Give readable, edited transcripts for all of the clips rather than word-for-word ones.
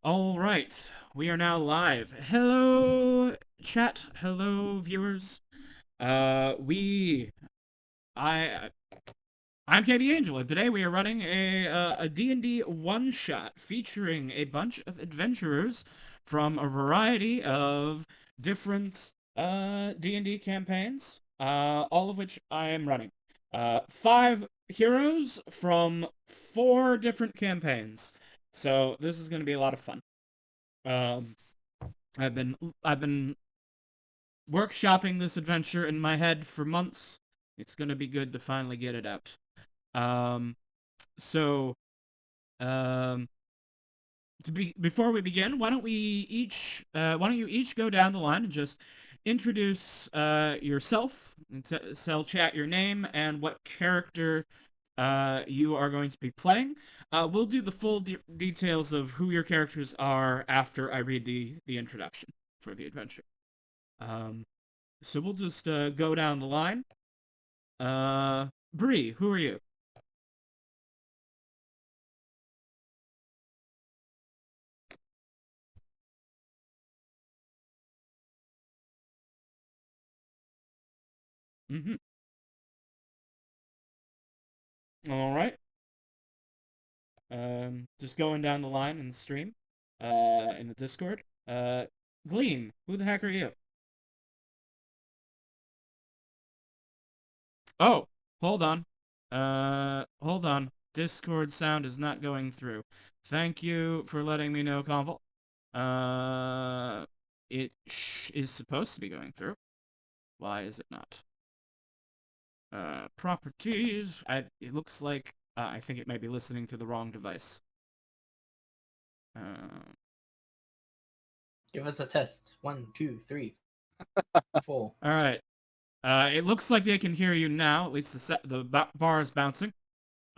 All right, we are now live. Hello, chat. Hello, viewers. We, I, I'm KB Angel, and today we are running a D&D one-shot featuring a bunch of adventurers from a variety of different D&D campaigns, all of which I am running. Five heroes from four different campaigns. So this is going to be a lot of fun. Um, I've been workshopping this adventure in my head for months. It's gonna be good to finally get it out. Um, so um, before we begin, why don't you each go down the line and just introduce yourself, and tell chat your name and what character you are going to be playing. We'll do the full details of who your characters are after I read the introduction for the adventure. Um, so we'll just go down the line. Bree, who are you? Mm-hmm. All right. Just going down the line in the stream, in the Discord. Gleam, who the heck are you? Oh, hold on. Hold on. Discord sound is not going through. Thank you for letting me know, Convol. It is supposed to be going through. Why is it not? Properties. It looks like I think it might be listening to the wrong device. Uh, Give us a test. 1, 2, 3, 4. all right. It looks like they can hear you now. At least the bar is bouncing.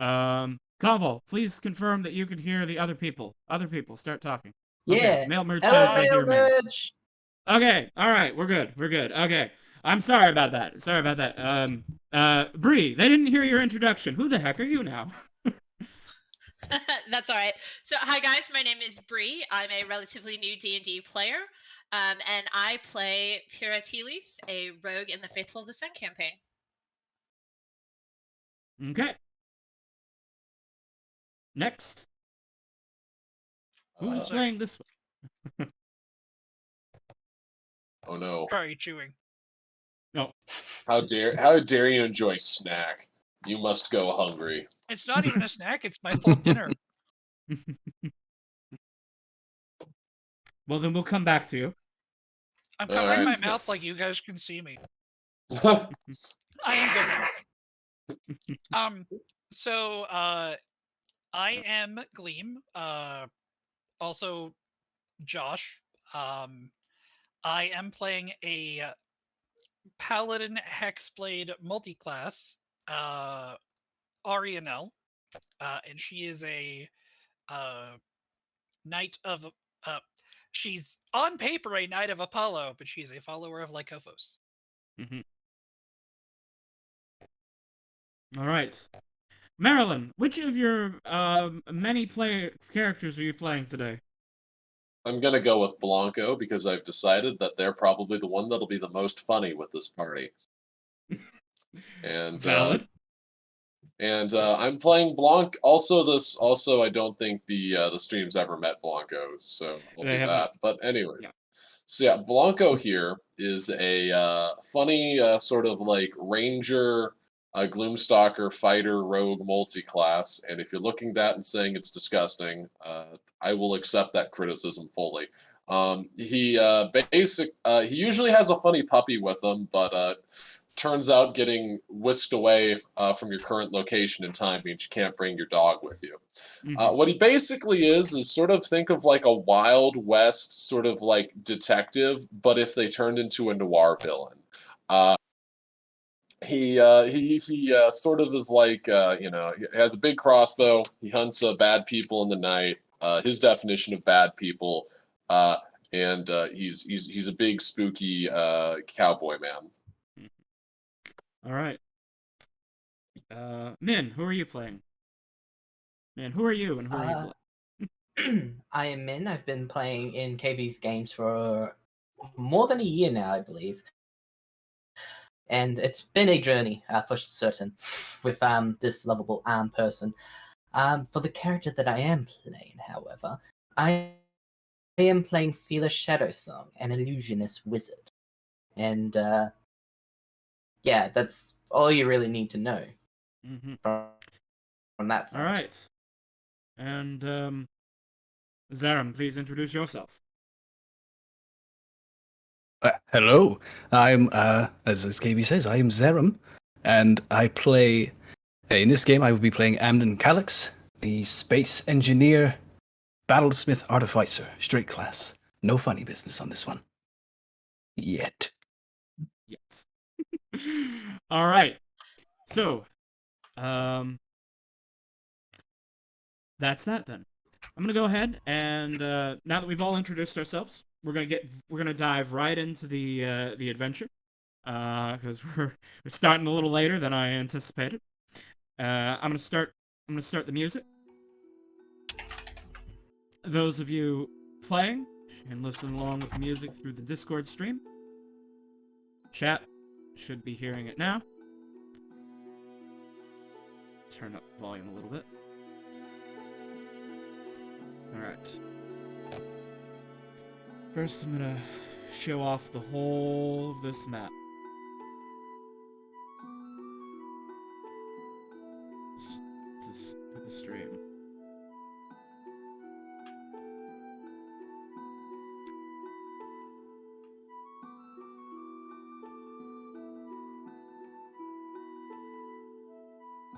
Convol, please confirm that you can hear the other people. Other people, start talking. Okay, Yeah. Mail Merge Hello, says they Mail hear Min. Merge. Okay, all right, we're good. We're good. Okay, I'm sorry about that. Sorry about that. Bree, they didn't hear your introduction. Who the heck are you now? That's all right. So, hi guys, my name is Bree. I'm a relatively new D&D player, and I play Pyrrha Tealeaf, a rogue in the Faithful of the Sun campaign. Okay. Next. Who's playing this one? Oh no. Sorry, chewing. No. How dare you enjoy snack? You must go hungry. It's not even a snack, it's my full dinner. Well, then we'll come back to you. I'm covering my Who's mouth this? like you guys can see me. Oh, I am good now. So I am Gleam. Also Josh. I am playing a Paladin Hexblade multiclass, Arianel. And she is a knight of she's on paper a knight of Apollo, but she's a follower of Lycophos. Mm-hmm. All right. Marilyn, which of your many characters are you playing today? I'm gonna go with Blanco because I've decided that they're probably the one that'll be the most funny with this party. And Valid. I'm playing Blanc. Also, I don't think the stream's ever met Blanco, so I'll They do have that. not. But anyway, Yeah. so yeah, Blanco here is a funny sort of like ranger, gloomstalker, fighter, rogue multi-class. And if you're looking at that and saying it's disgusting, I will accept that criticism fully. He usually has a funny puppy with him, but turns out getting whisked away from your current location in time means you can't bring your dog with you. Mm-hmm. What he basically is sort of think of like a Wild West sort of like detective, but if they turned into a noir villain. Uh, he sort of is like he has a big crossbow. He hunts bad people in the night. His definition of bad people, uh, and he's a big spooky cowboy man. All right. Min, who are you playing? Man, who are you and who are you playing? I am Min. I've been playing in KB's games for more than a year now, I believe. And it's been a journey, for certain, with this lovable person. For the character that I am playing, however, I am playing Fila Shadowsong, an illusionist wizard. And yeah, that's all you really need to know Mm-hmm. from that All front. right. And, Zaram, please introduce yourself. Hello, I'm, as KB says, I am Zerum, and I play, in this game I will be playing Amnon Calyx, the space engineer, battlesmith artificer, straight class. No funny business on this one. Yet. Yes. All right. So, that's that then. I'm gonna go ahead and now that we've all introduced ourselves, we're gonna dive right into the adventure, because we're starting a little later than I anticipated. I'm gonna start the music. Those of you playing and listening along with the music through the Discord stream, chat should be hearing it now. Turn up the volume a little bit. Alright. First, I'm gonna show off the whole of this map. To the stream.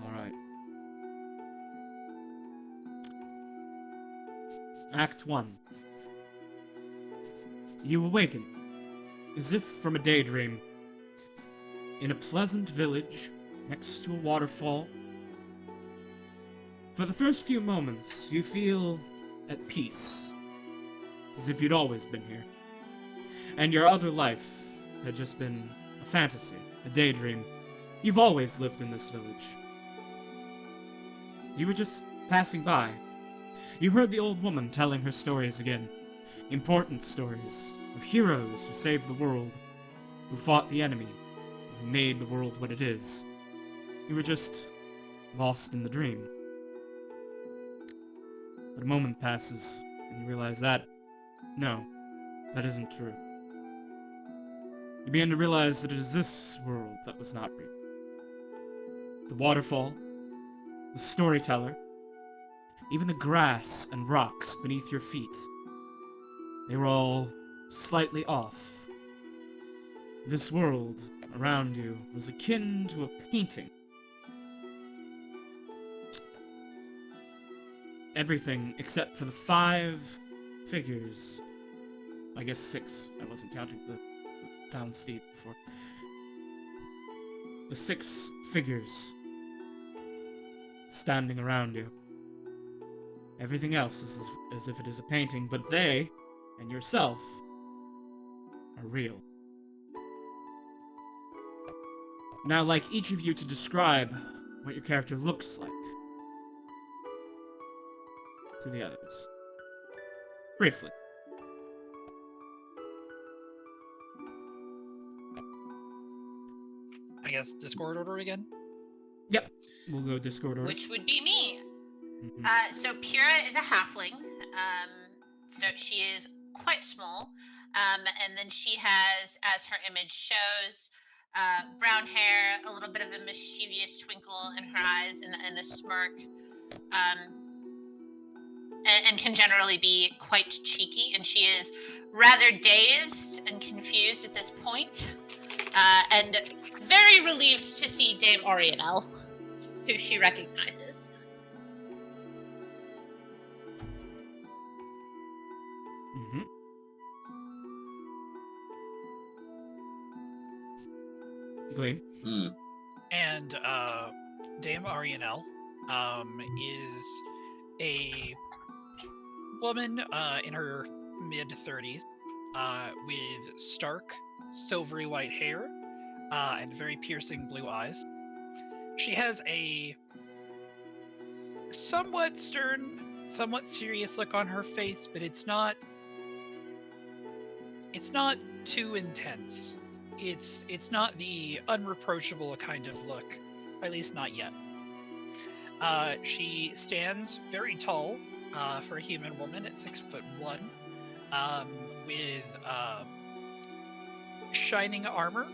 Alright. Act 1. You awaken, as if from a daydream, in a pleasant village next to a waterfall. For the first few moments, you feel at peace, as if you'd always been here, and your other life had just been a fantasy, a daydream. You've always lived in this village. You were just passing by. You heard the old woman telling her stories again. Important stories of heroes who saved the world, who fought the enemy, who made the world what it is. You were just lost in the dream. But a moment passes, and you realize that, no, that isn't true. You begin to realize that it is this world that was not real. The waterfall, the storyteller, even the grass and rocks beneath your feet, they were all slightly off. This world around you was akin to a painting. Everything except for the 5 figures. I guess 6. I wasn't counting the down steep before. The 6 figures standing around you. Everything else is as if it is a painting, but they, and yourself, are real. Now, I'd like each of you to describe what your character looks like to the others. Briefly. I guess Discord order again? Yep. We'll go Discord order. Which would be me. Mhm. So Pyrrha is a halfling. So she is quite small. And then she has, as her image shows, brown hair, a little bit of a mischievous twinkle in her eyes, and a smirk. And can generally be quite cheeky. And she is rather dazed and confused at this point. And very relieved to see Dame Orianel, who she recognizes. Mm-hmm. Glean. And Dame Arianel is a woman in her mid-30s with stark, silvery white hair and very piercing blue eyes. She has a somewhat stern somewhat serious look on her face, but it's not too intense. It's not the unreproachable kind of look, at least not yet. She stands very tall for a human woman at 6'1", with shining armor,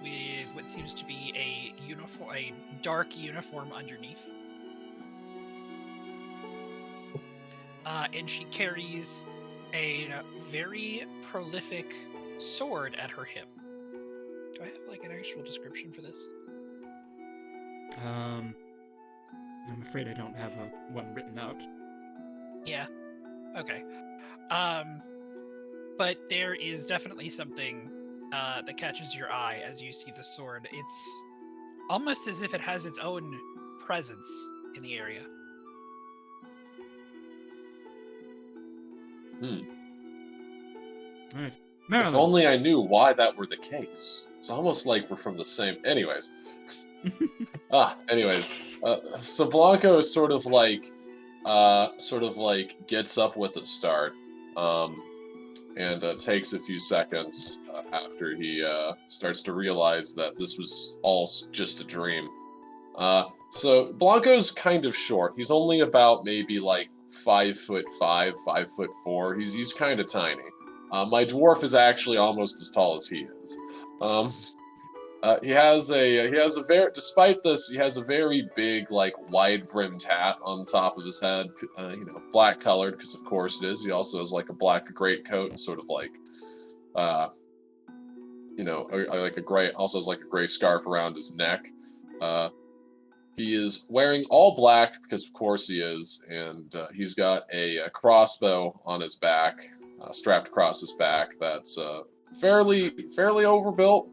with what seems to be a dark uniform underneath. And she carries a very prolific sword at her hip. Do I have like an actual description for this? I'm afraid I don't have one written out. Yeah. Okay. But there is definitely something that catches your eye as you see the sword. It's almost as if it has its own presence in the area. All right, If Marilyn. only I knew why that were the case. It's almost like we're from the same. Anyways. So Blanco is sort of like gets up with a start, and takes a few seconds after he starts to realize that this was all just a dream. So Blanco's kind of short. He's only about maybe like 5'5", 5'4". He's kind of tiny. My dwarf is actually almost as tall as he is. He has a very, despite this, he has a very big, like, wide-brimmed hat on top of his head, black colored, because of course it is. He also has, like, a black greatcoat and sort of, like, like a gray, also has, like, a gray scarf around his neck. He is wearing all black, because of course he is, and he's got a crossbow on his back, strapped across his back, that's fairly overbuilt.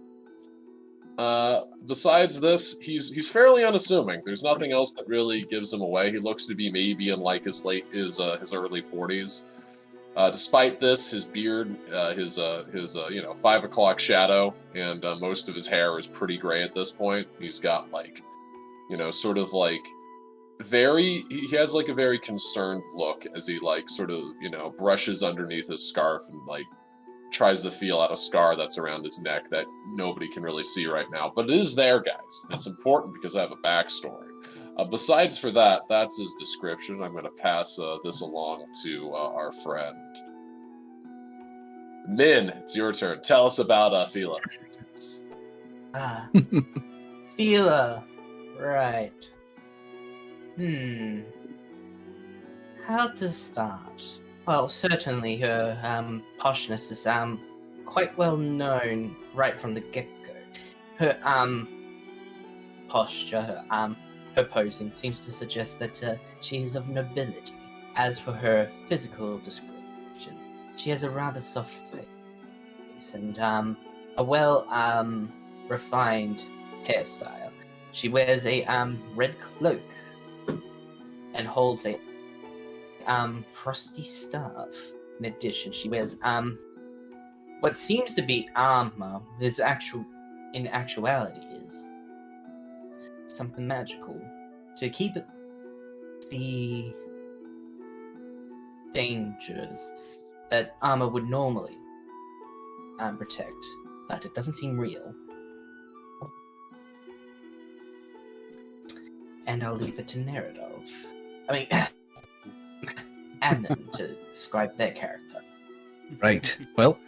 Besides this, he's fairly unassuming. There's nothing else that really gives him away. He looks to be maybe in like his early 40s. Despite this, his beard, his 5 o'clock shadow, and most of his hair is pretty gray at this point. He's got like, sort of like he has like a very concerned look as he like sort of, brushes underneath his scarf and like tries to feel out a scar that's around his neck that nobody can really see right now. But it is there, guys. And it's important because I have a backstory. Besides for that, that's his description. I'm going to pass this along to our friend. Min, it's your turn. Tell us about Fila. Fila. Right. How to start? Well, certainly her poshness is quite well known right from the get-go. Her posture, her posing seems to suggest that she is of nobility. As for her physical description, she has a rather soft face and a well refined hairstyle. She wears a red cloak and holds a frosty staff. In addition, she wears what seems to be armor. In actuality is something magical to keep the dangers that armor would normally protect, but it doesn't seem real. And I'll leave it to narrative. Amnon to describe their character. Right. Well,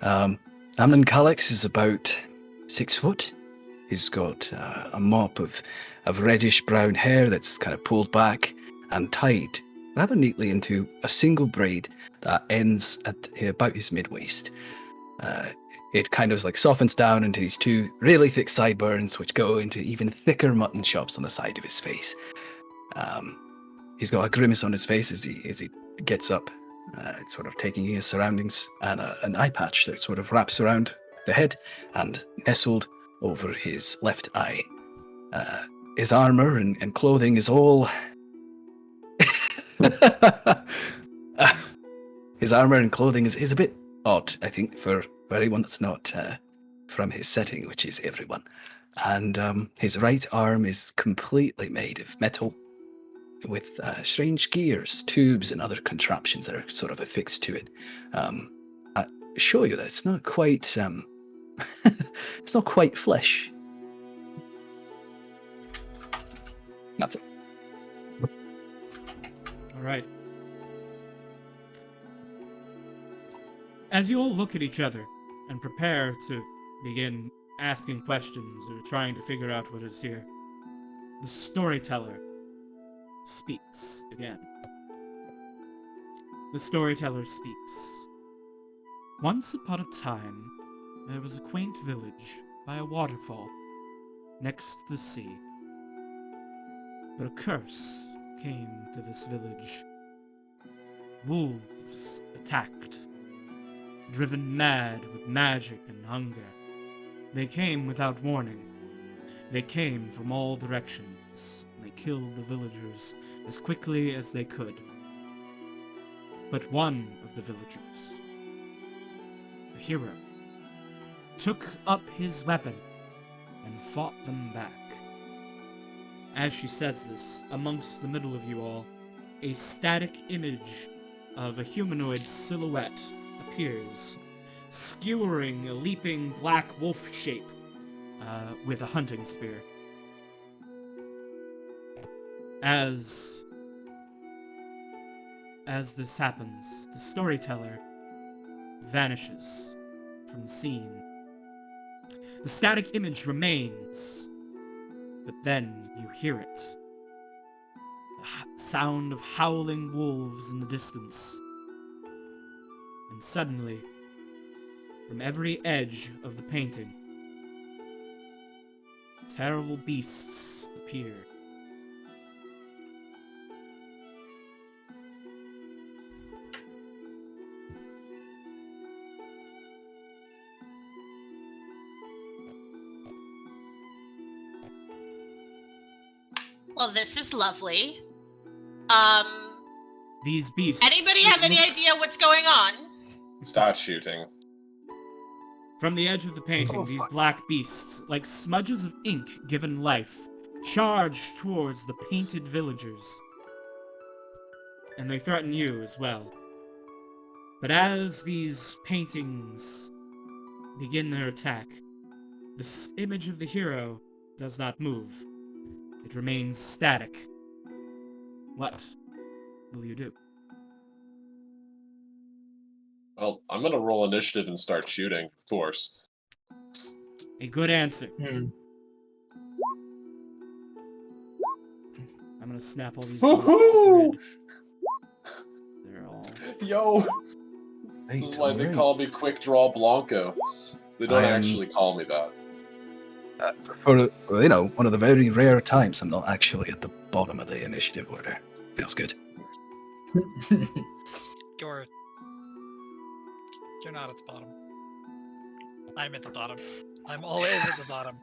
Amnon Calyx is about 6 foot. He's got a mop of reddish brown hair that's kind of pulled back and tied rather neatly into a single braid that ends at about his mid-waist. It kind of like softens down into these 2 really thick sideburns, which go into even thicker mutton chops on the side of his face. He's got a grimace on his face as he gets up, sort of taking in his surroundings, and an eye patch that sort of wraps around the head and nestled over his left eye. His armor and clothing is all... His armor and clothing is a bit odd, I think, for anyone that's not from his setting, which is everyone. And his right arm is completely made of metal. with strange gears, tubes, and other contraptions that are sort of affixed to it. I assure you that it's not quite it's not quite flesh. That's it. All right. As you all look at each other and prepare to begin asking questions or trying to figure out what is here, the storyteller speaks again. The storyteller speaks. Once upon a time, there was a quaint village by a waterfall next to the sea. But a curse came to this village. Wolves attacked, driven mad with magic and hunger. They came without warning. They came from all directions. They killed the villagers as quickly as they could. But one of the villagers, a hero, took up his weapon and fought them back. As she says this, amongst the middle of you all, a static image of a humanoid silhouette appears, skewering a leaping black wolf shape with a hunting spear. As this happens, the storyteller vanishes from the scene. The static image remains, but then you hear it. The sound of howling wolves in the distance. And suddenly, from every edge of the painting, terrible beasts appear. Well, this is lovely. These beasts... Anybody have any idea what's going on? Start shooting. From the edge of the painting, these black beasts, like smudges of ink given life, charge towards the painted villagers. And they threaten you as well. But as these paintings begin their attack, this image of the hero does not move. It remains static. What will you do? Well, I'm gonna roll initiative and start shooting, of course. A good answer. Hmm. I'm gonna snap all these. Woohoo! red. They're all. Yo! Hey, This is why they alright. call me Quick Draw Blanco. They don't I am- actually call me that. For one of the very rare times I'm not actually at the bottom of the initiative order. Feels good. You're not at the bottom. I'm at the bottom. I'm always at the bottom.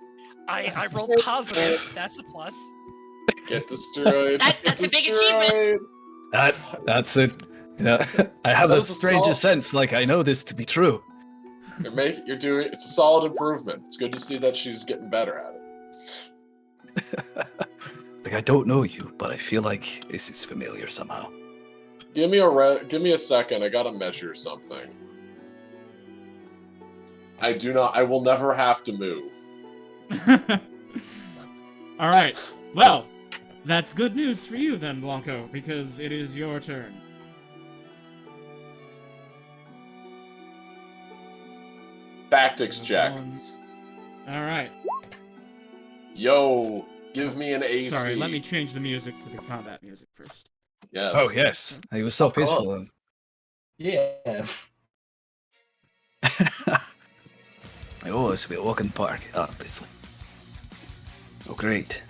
I rolled positive. That's a plus. Get destroyed. That's a big achievement. That's it. Yeah, I have That the is a strangest small- sense, like I know this to be true. You're doing. It's a solid improvement. It's good to see that she's getting better at it. Like I don't know you, but I feel like this is familiar somehow. Give me a second. I gotta measure something. I will never have to move. All right. Well, that's good news for you then, Blanco, because it is your turn. Tactics check. All right. Yo, give me an AC. Sorry, let me change the music to the combat music first. Yes. Oh yes, it was so Of course. peaceful. Yeah. Oh, this will be a walk in the park, obviously. Oh great,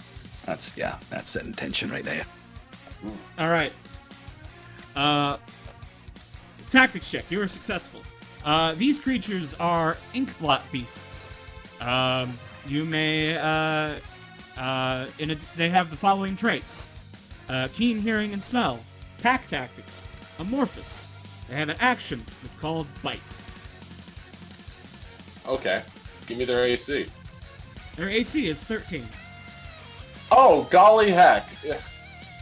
that's setting tension right there. All right. Tactics check. You are successful. These creatures are inkblot beasts. You may they have the following traits: keen hearing and smell, pack tactics, amorphous. They have an action called bite. Okay. Give me their AC. Their AC is 13. Oh, golly heck.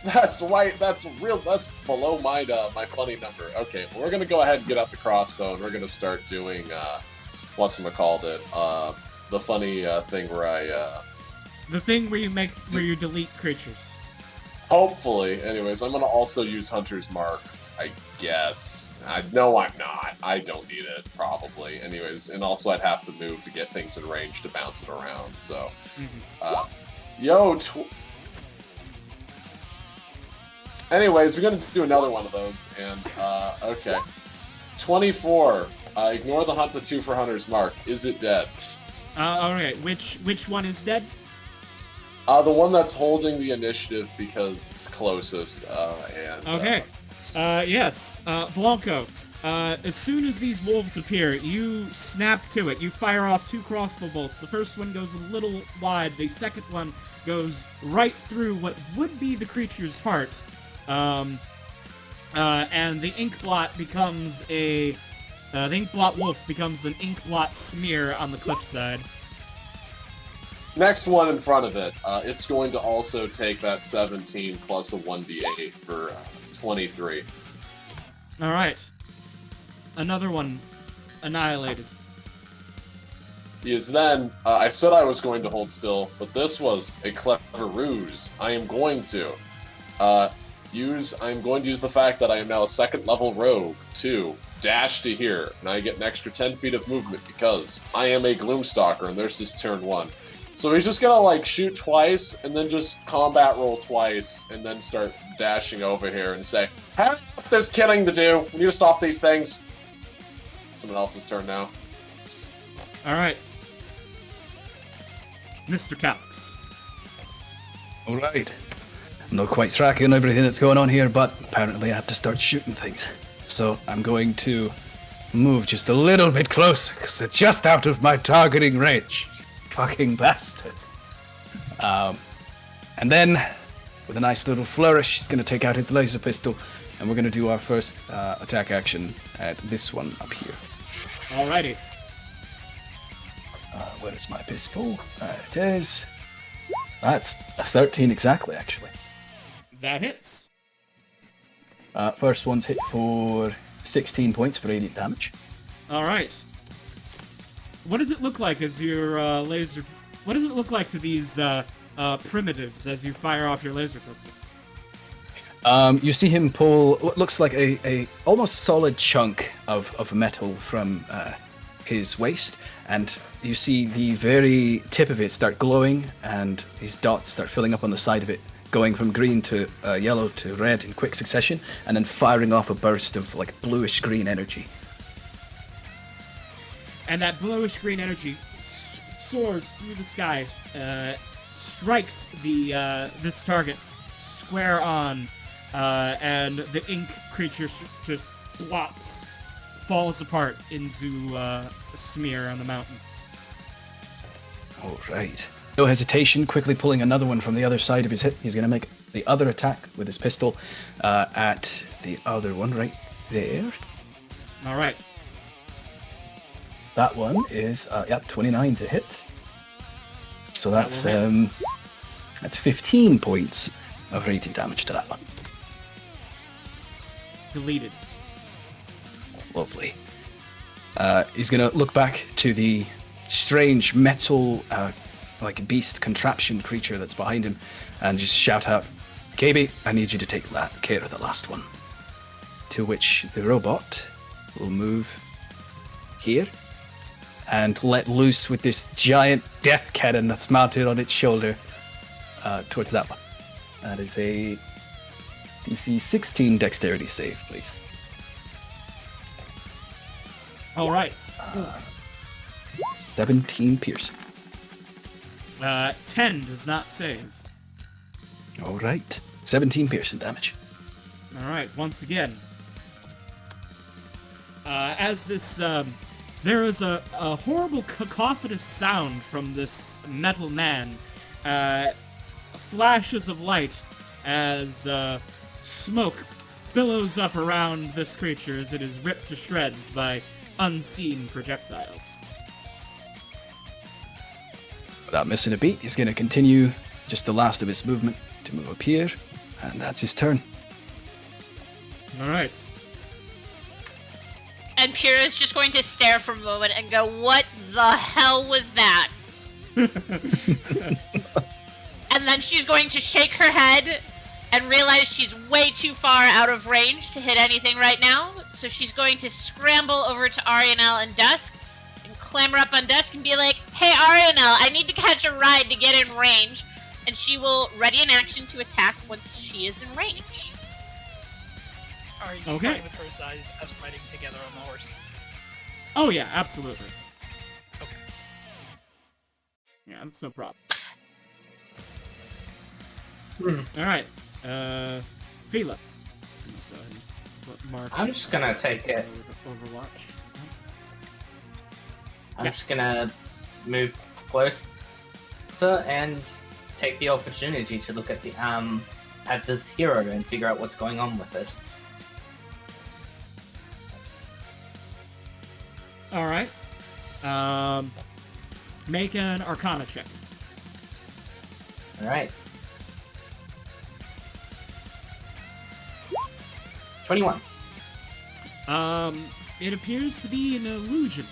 That's right. That's real. That's below my funny number. Okay, we're gonna go ahead and get out the crossbow, and we're gonna start doing whatchamacallit, the funny thing where I The thing where you delete creatures. hopefully. Anyways, I'm gonna also use Hunter's Mark. I guess. No, I'm not. I don't need it probably. Anyways, and also I'd have to move to get things in range to bounce it around. So, yo. Anyways, we're gonna do another one of those, and okay, 24. Ignore the hunt. The 2 for Hunter's Mark. Is it dead? Alright, which one is dead? The one that's holding the initiative because it's closest. Okay. Yes. Blanco. As soon as these wolves appear, you snap to it. You fire off 2 crossbow bolts. The first one goes a little wide. The second one goes right through what would be the creature's heart. And the ink blot becomes the ink blot wolf becomes an ink blot smear on the cliffside. Next one in front of it, it's going to also take that 17 plus a 1d8 for 23. Alright. Another one annihilated. Is then, I said I was going to hold still, but this was a clever ruse. I am going to use the fact that I am now a 2nd level rogue to dash to here, and I get an extra 10 feet of movement because I am a Gloomstalker, and there's this turn 1. So he's just gonna like shoot twice, and then just combat roll twice, and then start dashing over here and say, "Hey, there's killing to do. We need to stop these things." Someone else's turn now. Alright. Mr. Calyx. Alright. I'm not quite tracking everything that's going on here, but apparently I have to start shooting things. So I'm going to move just a little bit closer, because they're just out of my targeting range. Fucking bastards. And then, with a nice little flourish, he's going to take out his laser pistol, and we're going to do our first attack action at this one up here. Alrighty. Where is my pistol? It is. That's a 13 exactly, actually. That hits. First one's hit for 16 points for radiant damage. Alright. What does it look like as your laser... What does it look like to these primitives as you fire off your laser pistol? You see him pull what looks like a almost solid chunk of metal from his waist, and you see the very tip of it start glowing, and these dots start filling up on the side of it, going from green to yellow to red in quick succession, and then firing off a burst of like bluish green energy. And that bluish green energy soars through the sky, strikes this target square on, and the ink creature just blots, falls apart into a smear on the mountain. All right. No hesitation, quickly pulling another one from the other side of his hip. He's going to make the other attack with his pistol at the other one right there. All right. That one is 29 to hit. So that's 15 points of radiant damage to that one. Deleted. Lovely. He's gonna look back to the strange metal, like beast contraption creature that's behind him, and just shout out, "KB, I need you to take care of the last one." To which the robot will move here and let loose with this giant death cannon that's mounted on its shoulder towards that one. That is a DC 16 dexterity save, please. All right. 17 piercing. 10 does not save. All right. 17 piercing damage. All right. Once again, as this, there is a horrible cacophonous sound from this metal man. Flashes of light as smoke billows up around this creature as it is ripped to shreds by unseen projectiles. Without missing a beat, he's going to continue just the last of his movement to move up here And that's his turn. All right. And Pyrrha is just going to stare for a moment and go, "What the hell was that?" And then she's going to shake her head and realize she's way too far out of range to hit anything right now. So she's going to scramble over to Arianel and Dusk and clamber up on Dusk and be like, "Hey Arianel, I need to catch a ride to get in range." And she will ready an action to attack once she is in range. Are you Okay. fine with her size as riding together on the horse? Oh yeah, absolutely. Okay. Yeah, that's no problem. Hmm. All right. Fila. Go ahead and put Mark I'm just gonna take it. Overwatch. I'm Yeah. just gonna move closer and take the opportunity to look at the at this hero and figure out what's going on with it. All right. Make an Arcana check. All right. 21. It appears to be an illusion.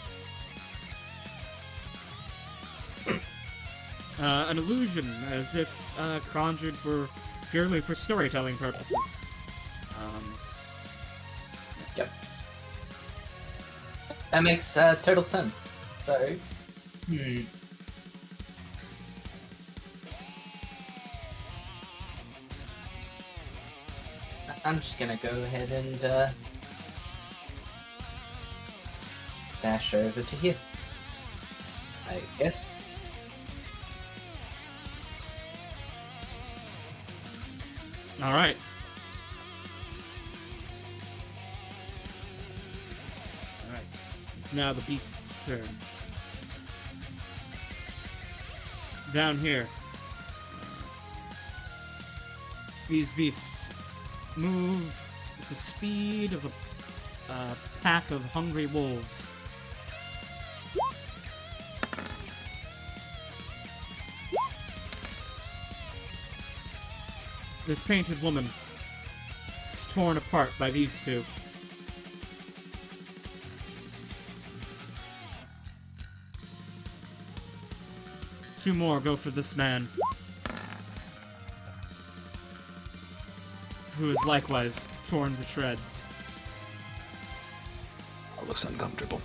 An illusion, as if conjured purely for storytelling purposes. Yep. That makes total sense. So, I'm just gonna go ahead and dash over to here. I guess. All right. All right. It's now the beast's turn. Down here. These beasts move with the speed of a pack of hungry wolves. This painted woman is torn apart by these two. Two more go for this man, who is likewise torn to shreds. That looks uncomfortable.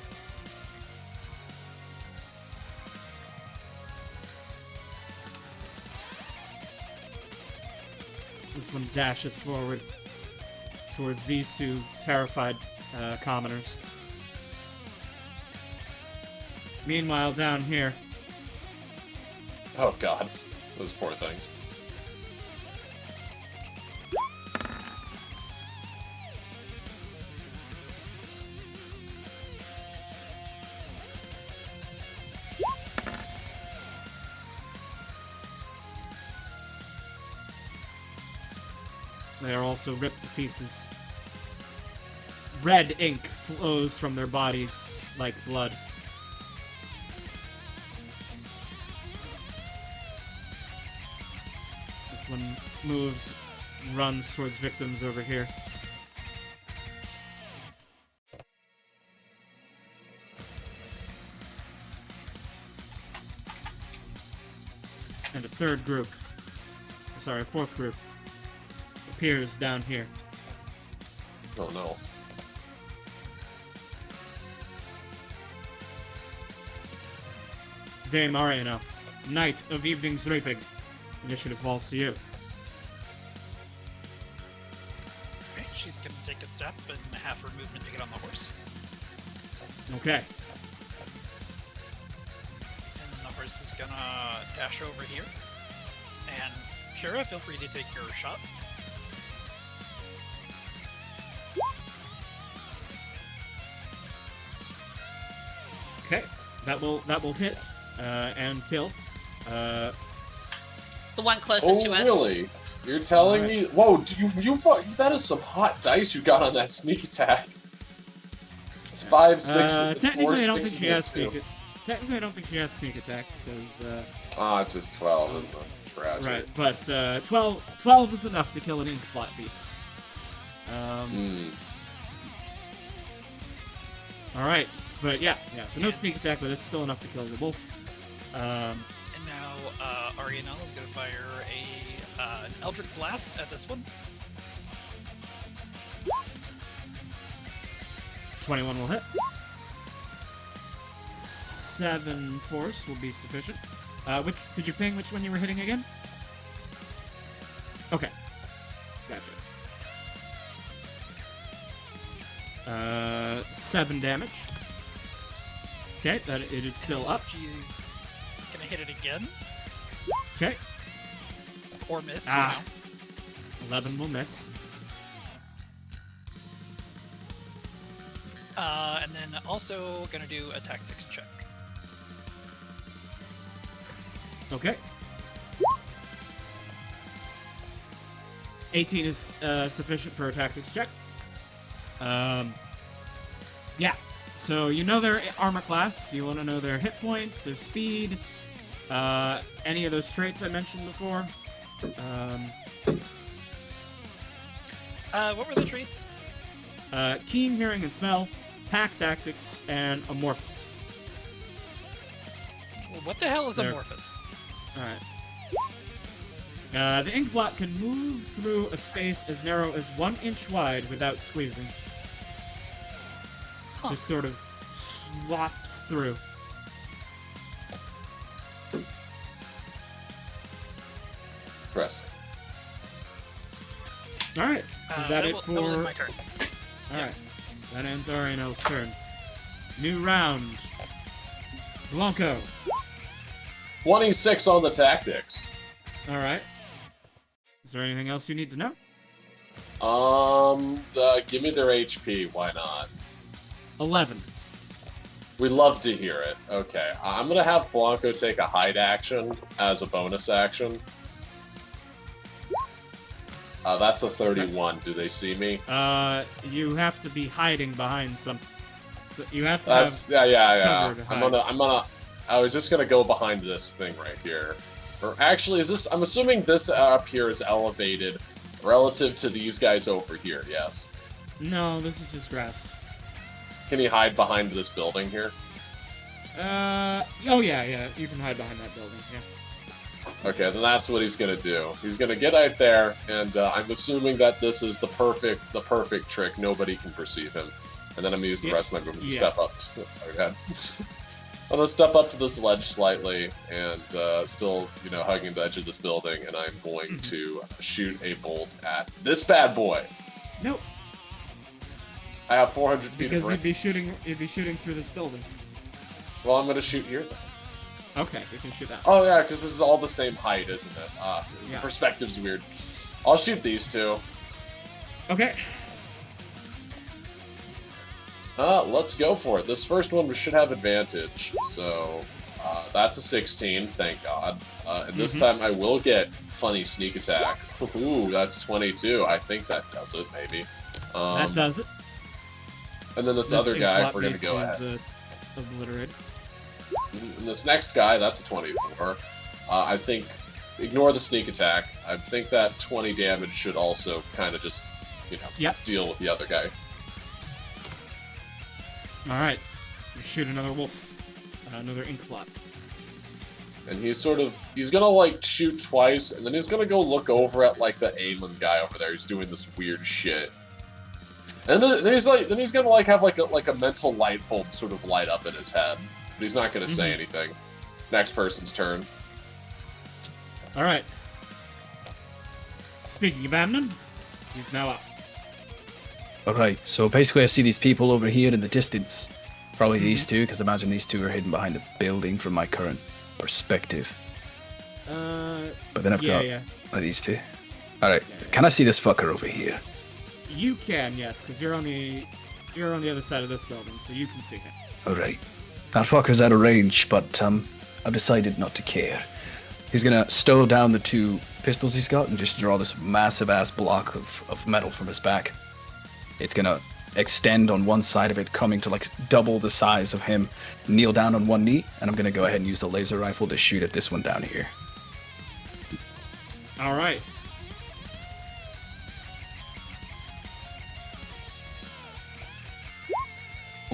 This one dashes forward towards these two terrified commoners. Meanwhile, down here, Oh god, those poor things. they are also ripped to pieces. Red ink flows from their bodies like blood. This one moves, runs towards victims over here. And a third group, sorry, a fourth group, appears down here. Oh no. Dame Ariana, Knight of Evening's Reaping. Initiative falls to you. Okay, she's gonna take a step and half her movement to get on the horse. Okay. And then the horse is gonna dash over here. And Pyrrha, feel free to take your shot. Okay. That will hit and kill. The one closest to Oh us. really? You're telling me? Whoa! That is some hot dice you got on that sneak attack. It's 5, 6, it's 4 technically, I don't think sixes she and has it's 2. Technically, I don't think she has sneak attack because Ah, it's just 12, isn't it? Roger. Right, but 12 is enough to kill an Inkblot beast. Alright, but yeah, so no sneak attack, but it's still enough to kill the wolf. And now Arianel is going to fire an Eldritch Blast at this one. 21 will hit. 7 force will be sufficient. Could you ping which one you were hitting again? Okay. Gotcha. 7 damage. Okay, that it is still up. She's gonna hit it again. Okay. Or miss. Ah. 11 will miss. And then also gonna do a tactics check. Okay. 18 is sufficient for a tactics check. Yeah. So you know their armor class. You want to know their hit points, their speed, any of those traits I mentioned before. What were the traits? Keen hearing and smell, pack tactics, and amorphous. Well, what the hell is There. Amorphous? Alright. The Inkblot can move through a space as narrow as 1 inch wide without squeezing. Huh. Just sort of swaps through. Interesting. Alright. Is that it will end for... my turn. Alright. That ends Arianel's turn. New round. Blanco. 26 on the tactics. Alright. Is there anything else you need to know? Give me their HP. Why not? 11. We love to hear it. Okay, I'm gonna have Blanco take a hide action as a bonus action. That's a 31. Do they see me? You have to be hiding behind some... So you have to That's have yeah. cover to I'm gonna. I was just gonna go behind this thing right here. Or actually, is this? I'm assuming this up here is elevated relative to these guys over here. Yes. No, this is just grass. Can he hide behind this building here? Oh yeah, you can hide behind that building, yeah. Okay, then that's what he's gonna do. He's gonna get out there, and I'm assuming that this is the perfect trick. Nobody can perceive him, and then I'm gonna use the rest of my movement to step up. Okay. I'm gonna step up to this ledge slightly, and still, hugging the edge of this building, and I'm going to shoot a bolt at this bad boy. Nope. I have 400 feet Because of range. you'd be shooting through this building. Well, I'm gonna shoot here then. Okay, you can shoot that. Oh yeah, because this is all the same height, isn't it? The Yeah. perspective's weird. I'll shoot these two. Okay. Let's go for it. This first one should have advantage, so that's a 16, thank God. And this time I will get funny sneak attack. Ooh, that's 22. I think that does it, maybe. That does it. And then this other guy, we're gonna go ahead. Obliterated. And this next guy, that's a 24. I think, ignore the sneak attack. I think that 20 damage should also kind of just, deal with the other guy. Alright. Shoot another wolf. Another Inkblot. And he's gonna shoot twice, and then he's gonna go look over at the Aemon guy over there. He's doing this weird shit. And then he's gonna have a mental light bulb sort of light up in his head. But he's not gonna say anything. Next person's turn. Alright. Speaking of Amnon, he's now up. Alright, so basically I see these people over here in the distance. Probably these two, because imagine these two are hidden behind a building from my current perspective. But then I've got these two. Alright, can I see this fucker over here? You can, yes, because you're on the other side of this building, so you can see him. Alright. That fucker's out of range, but I've decided not to care. He's gonna stow down the 2 pistols he's got and just draw this massive ass block of metal from his back. It's gonna extend on one side of it, coming to double the size of him, kneel down on one knee, and I'm gonna go ahead and use the laser rifle to shoot at this one down here. All right.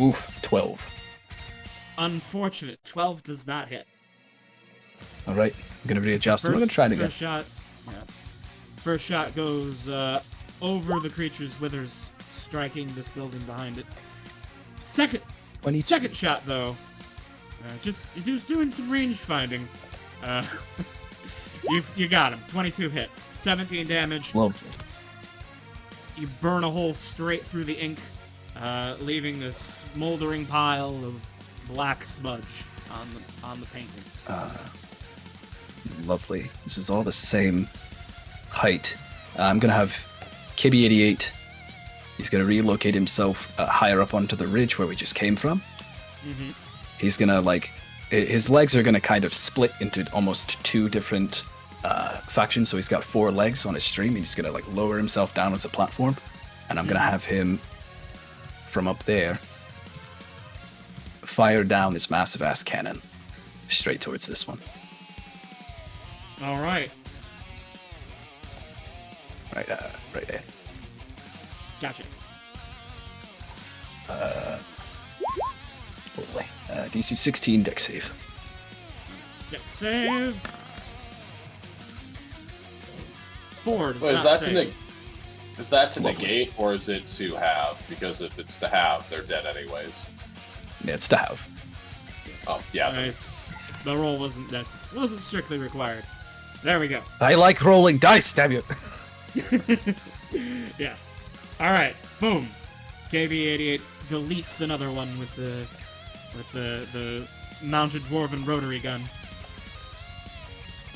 Oof, 12. Unfortunate. 12 does not hit. All right, I'm gonna readjust. I'm gonna try it again. First shot goes over the creature's withers, striking this building behind it. Second shot though, just doing some range finding. You got him. 22 hits, 17 damage. Lovely. You burn a hole straight through the ink, leaving this smoldering pile of black smudge on the painting. Lovely. This is all the same height. I'm gonna have KB88. He's gonna relocate himself higher up onto the ridge where we just came from. Mm-hmm. He's gonna his legs are gonna kind of split into almost two different factions. So he's got 4 legs on his stream. He's gonna lower himself down as a platform, and I'm gonna have him from up there fire down this massive ass cannon straight towards this one. All right. Right there. Gotcha. Holy. DC 16 deck save. Dex save. 4 does Wait, is not that save. is that to Lovely. negate, or is it to have? Because if it's to have, they're dead anyways. Yeah, it's to have. Oh, yeah. Alright. The roll wasn't strictly required. There we go. I like rolling dice, damn you. Yes. Alright, boom. KB88 deletes another one with the mounted dwarven rotary gun.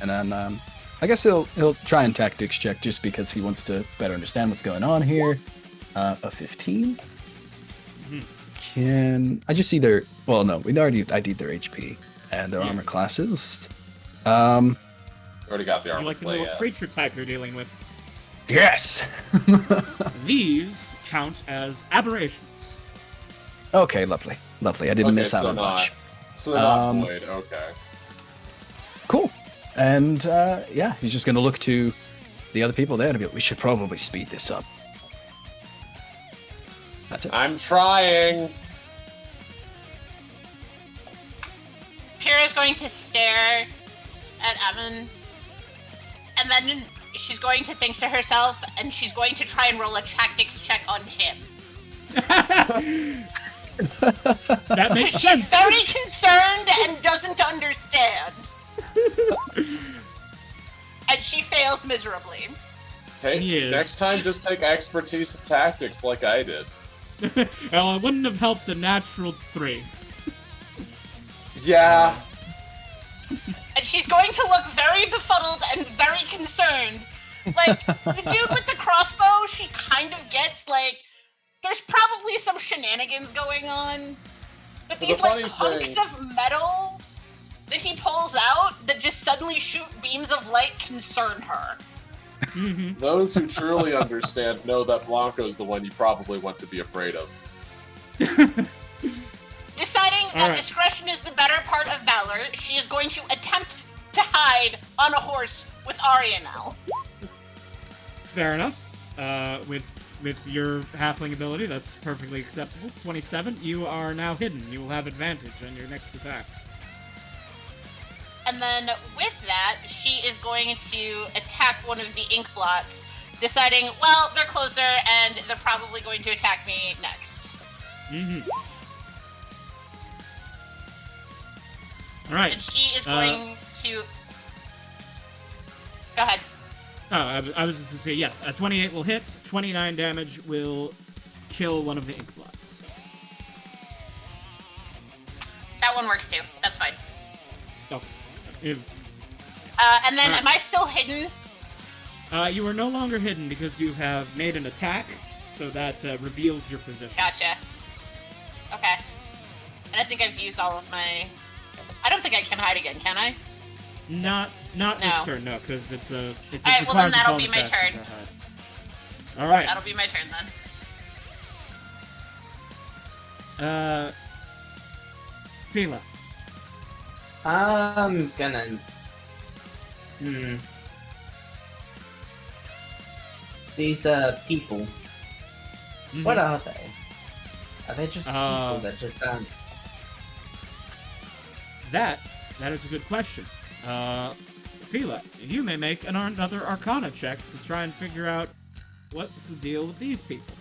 And then I guess he'll try and tactics check just because he wants to better understand what's going on here. A 15. Mhm. Can I just see their? Well, no, we already ID'd their HP and their Yeah. armor classes. Already got the You armor like the play. little creature type you're dealing with. Yes. These count as aberrations. Okay, lovely. I didn't miss out on much. So they're not Um, void. Okay. Cool. And yeah, he's just gonna look to the other people there and be like, we should probably speed this up. That's it. I'm trying. Pyrrha's going to stare at Evan, and then she's going to think to herself, and she's going to try and roll a tactics check on him. That makes She's sense. very concerned and doesn't understand. And she fails miserably. Hey, He is. next time just take expertise in tactics like I did. Well, it wouldn't have helped a natural 3. Yeah. And she's going to look very befuddled and very concerned. Like, the dude with the crossbow, she kind of gets, there's probably some shenanigans going on. But The these, funny hunks thing- of metal that he pulls out that just suddenly shoot beams of light concern her. Mm-hmm. Those who truly understand know that Blanco's the one you probably want to be afraid of. Deciding that Alright. discretion is the better part of valor, she is going to attempt to hide on a horse with Arianel. Fair enough. With your halfling ability, that's perfectly acceptable. 27, you are now hidden. You will have advantage on your next attack. And then with that, she is going to attack one of the ink blots, deciding, well, they're closer and they're probably going to attack me next. Mm-hmm. Alright. And she is going to... Go ahead. Oh, I was just going to say, yes, a 28 will hit, 29 damage will kill one of the ink blots. That one works too. That's fine. Okay. If, And then, Alright. am I still hidden? you are no longer hidden because you have made an attack, so that reveals your position. Gotcha. Okay. And I think I've used all of my... I don't think I can hide again, can I? Not No. this turn, no, because it Alright, well then requires a that'll be bonus my action turn. to hide. Alright. That'll be my turn then. Fila. I'm gonna. These people, what are they? Are they just people that just sound? That is a good question. Fila, you may make another Arcana check to try and figure out what's the deal with these people.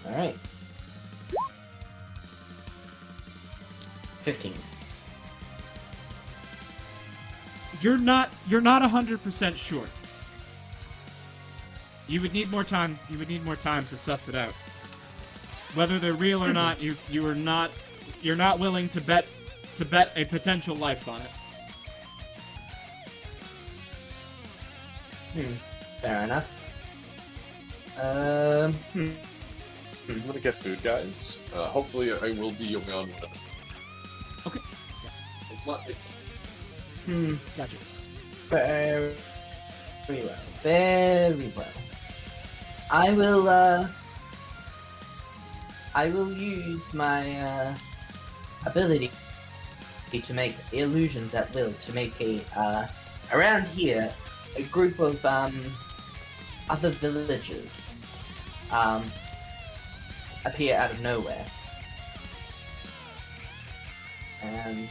All right. 15. You're not 100% sure. You would need more time. You would need more time to suss it out. Whether they're real or not, you're not willing to bet a potential life on it. Fair enough. I'm gonna get food, guys. Hopefully, I will be around. Okay. It's not taking. Gotcha. Very well. Very well. I will use my ability to make illusions at will to make around here a group of other villagers appear out of nowhere and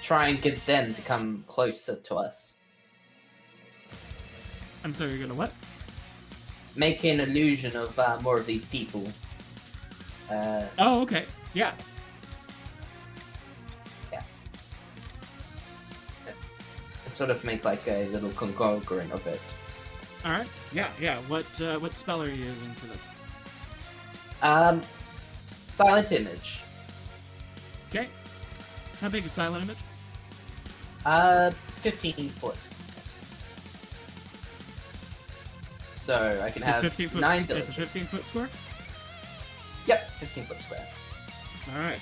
try and get them to come closer to us. I'm sorry, you're gonna what? Make an illusion of more of these people. Oh, okay. Yeah. Sort of make like a little conglomerate of it. All right. Yeah. What spell are you using for this? Silent image. Okay. How big is silent image? 15 foot. So I can have 15 foot. 9 It's a villages. 15-foot square. Yep, 15 foot square. All right.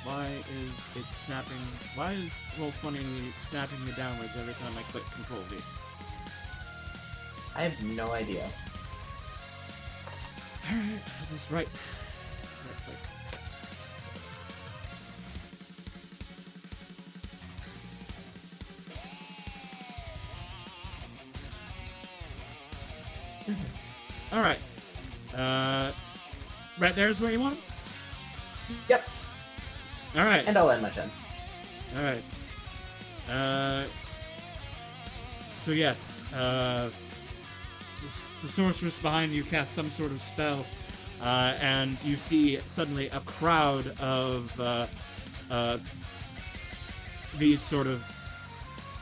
Why is it snapping? Why is Roll20 snapping me downwards every time I click Control V? I have no idea. All right. I'll just right click. All right. Right there's where you want it? Yep, All right. and I'll end my turn. All right. So yes, the sorceress behind you casts some sort of spell, and you see suddenly a crowd of these sort of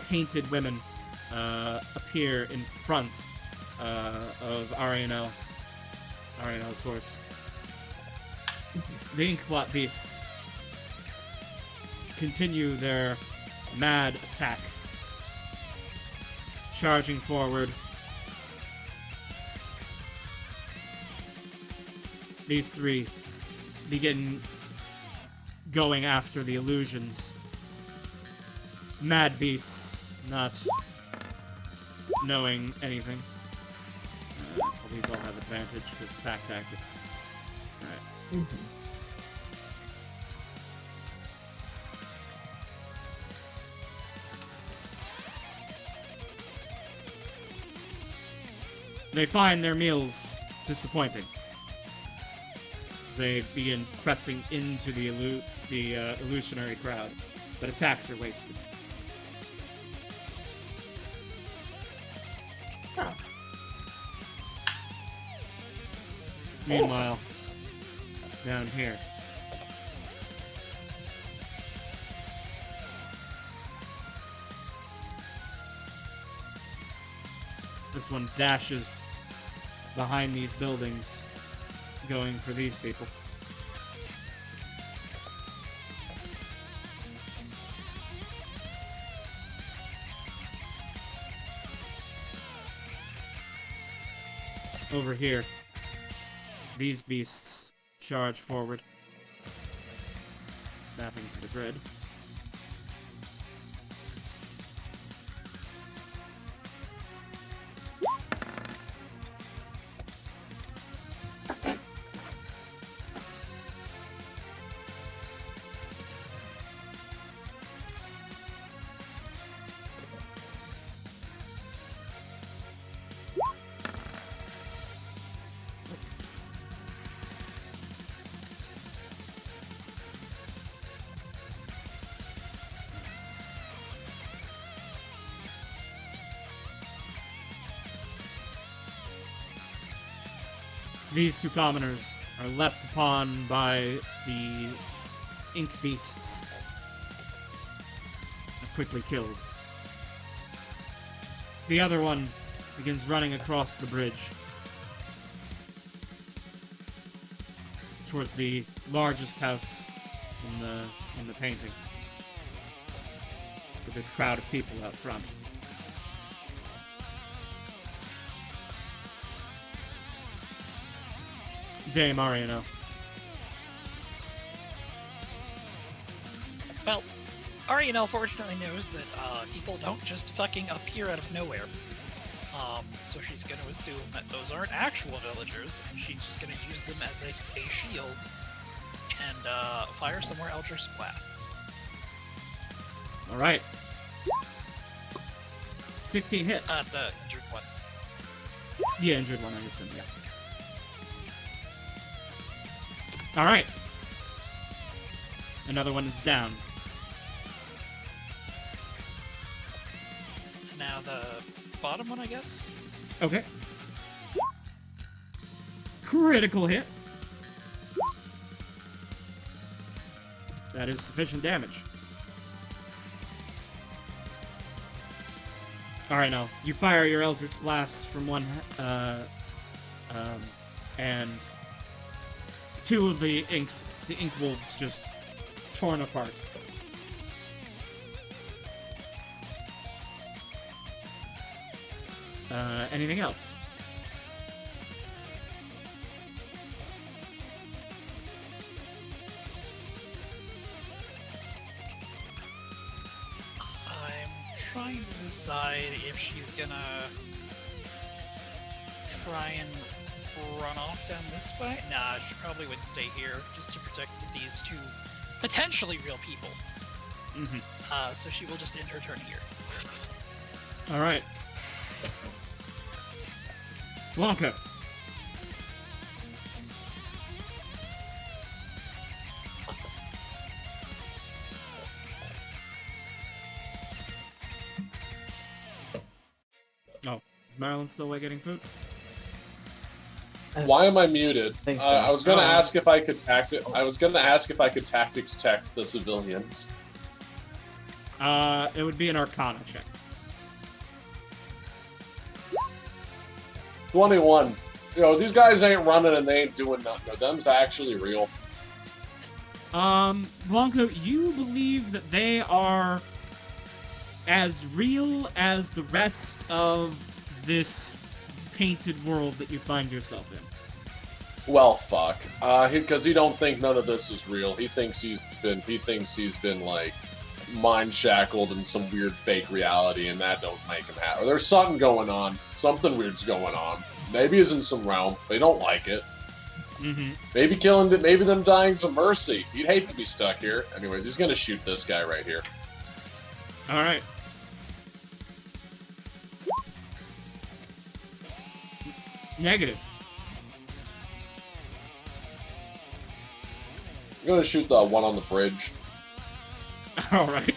painted women appear in front of Arianel's horse. The Inkblot beasts continue their mad attack, charging forward. These three begin going after the illusions. Mad beasts, not knowing anything. Well, these all have advantage because pack tactics. Alright. They find their meals disappointing. They begin pressing into the illusionary crowd, but attacks are wasted. Oh. Meanwhile, down here. This one dashes behind these buildings, going for these people. Over here, these beasts charge forward, snapping to the grid. These two commoners are leapt upon by the ink beasts and quickly killed. The other one begins running across the bridge towards the largest house in the painting, with its crowd of people out front. Dame Ariano. Well, Ariel fortunately knows that people don't just fucking appear out of nowhere. So she's going to assume that those aren't actual villagers, and she's just going to use them as a shield and fire some more Eldritch Blasts. Alright. 16 hits. The injured one. Yeah, injured one, I assume, yeah. Alright. Another one is down. Now the bottom one, I guess? Okay. Critical hit. That is sufficient damage. Alright, now, you fire your Eldritch Blast from one, and two of the ink wolves just torn apart. Anything else? I'm trying to decide if she's gonna try and run off down this way. Nah, she probably would stay here just to protect these two potentially real people. Mm-hmm. So she will just end her turn here. Alright. Blanca. Oh, is Marilyn still getting food? Why am I muted? think so. I was gonna ask if I could tactics tech the civilians. It would be an Arcana check. 21. These guys ain't running and they ain't doing nothing. Them's actually real. Blanco, you believe that they are as real as the rest of this painted world that you find yourself in. Well, fuck. Because he don't think none of this is real. He thinks he's been like mind shackled in some weird fake reality, and that don't make him happy. There's something going on. Something weird's going on. Maybe he's in some realm. They don't like it. Mm-hmm. Maybe them dying's a mercy. He'd hate to be stuck here. Anyways, he's gonna shoot this guy right here. Alright. Negative. I'm gonna shoot the one on the bridge. Alright.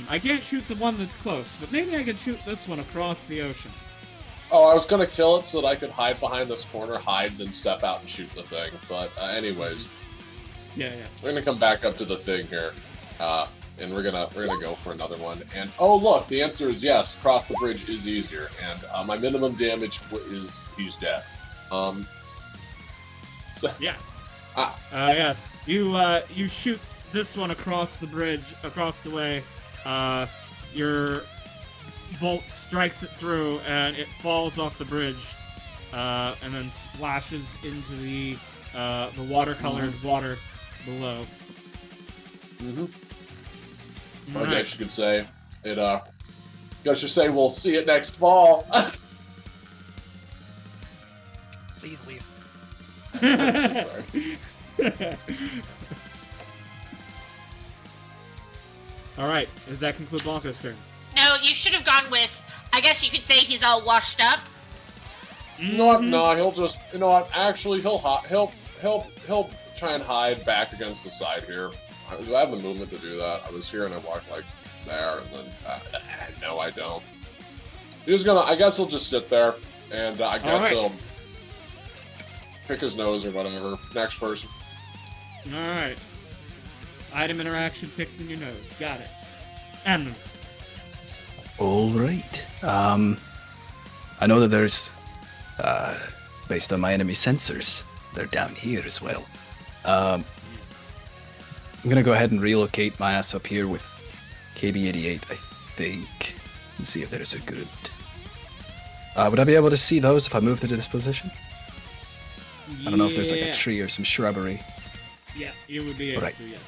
I can't shoot the one that's close, but maybe I could shoot this one across the ocean. Oh, I was gonna kill it so that I could hide behind this corner, hide, then step out and shoot the thing. But anyways, Yeah. we're gonna come back up to the thing here, and we're gonna go for another one. And oh look, the answer is yes. Cross the bridge is easier, and my minimum damage is he's dead. So, Yes. Yes. You shoot this one across the bridge, across the way. Your bolt strikes it through, and it falls off the bridge, and then splashes into the watercolored water below. Mm-hmm. I guess you could say it. Guess you say we'll see it next fall. Please leave. I'm so sorry. Alright, does that conclude Blanco's turn? No, you should have gone with, I guess you could say he's all washed up. You know what? No, he'll just. You know what? Actually, he'll try and hide back against the side here. Do I have the movement to do that? I was here and I walked like there, and then no, I don't. He's gonna. I guess he'll just sit there, and I guess Alright. he'll. pick his nose or whatever. Next person. Alright. Item interaction picked in your nose. Got it. Amnon. Alright. I know that there's, based on my enemy sensors, they're down here as well. I'm gonna go ahead and relocate my ass up here with KB88, I think. And see if there's a good... would I be able to see those if I moved into this position? I don't know if there's like a tree or some shrubbery. Yeah, you would be able to, yes.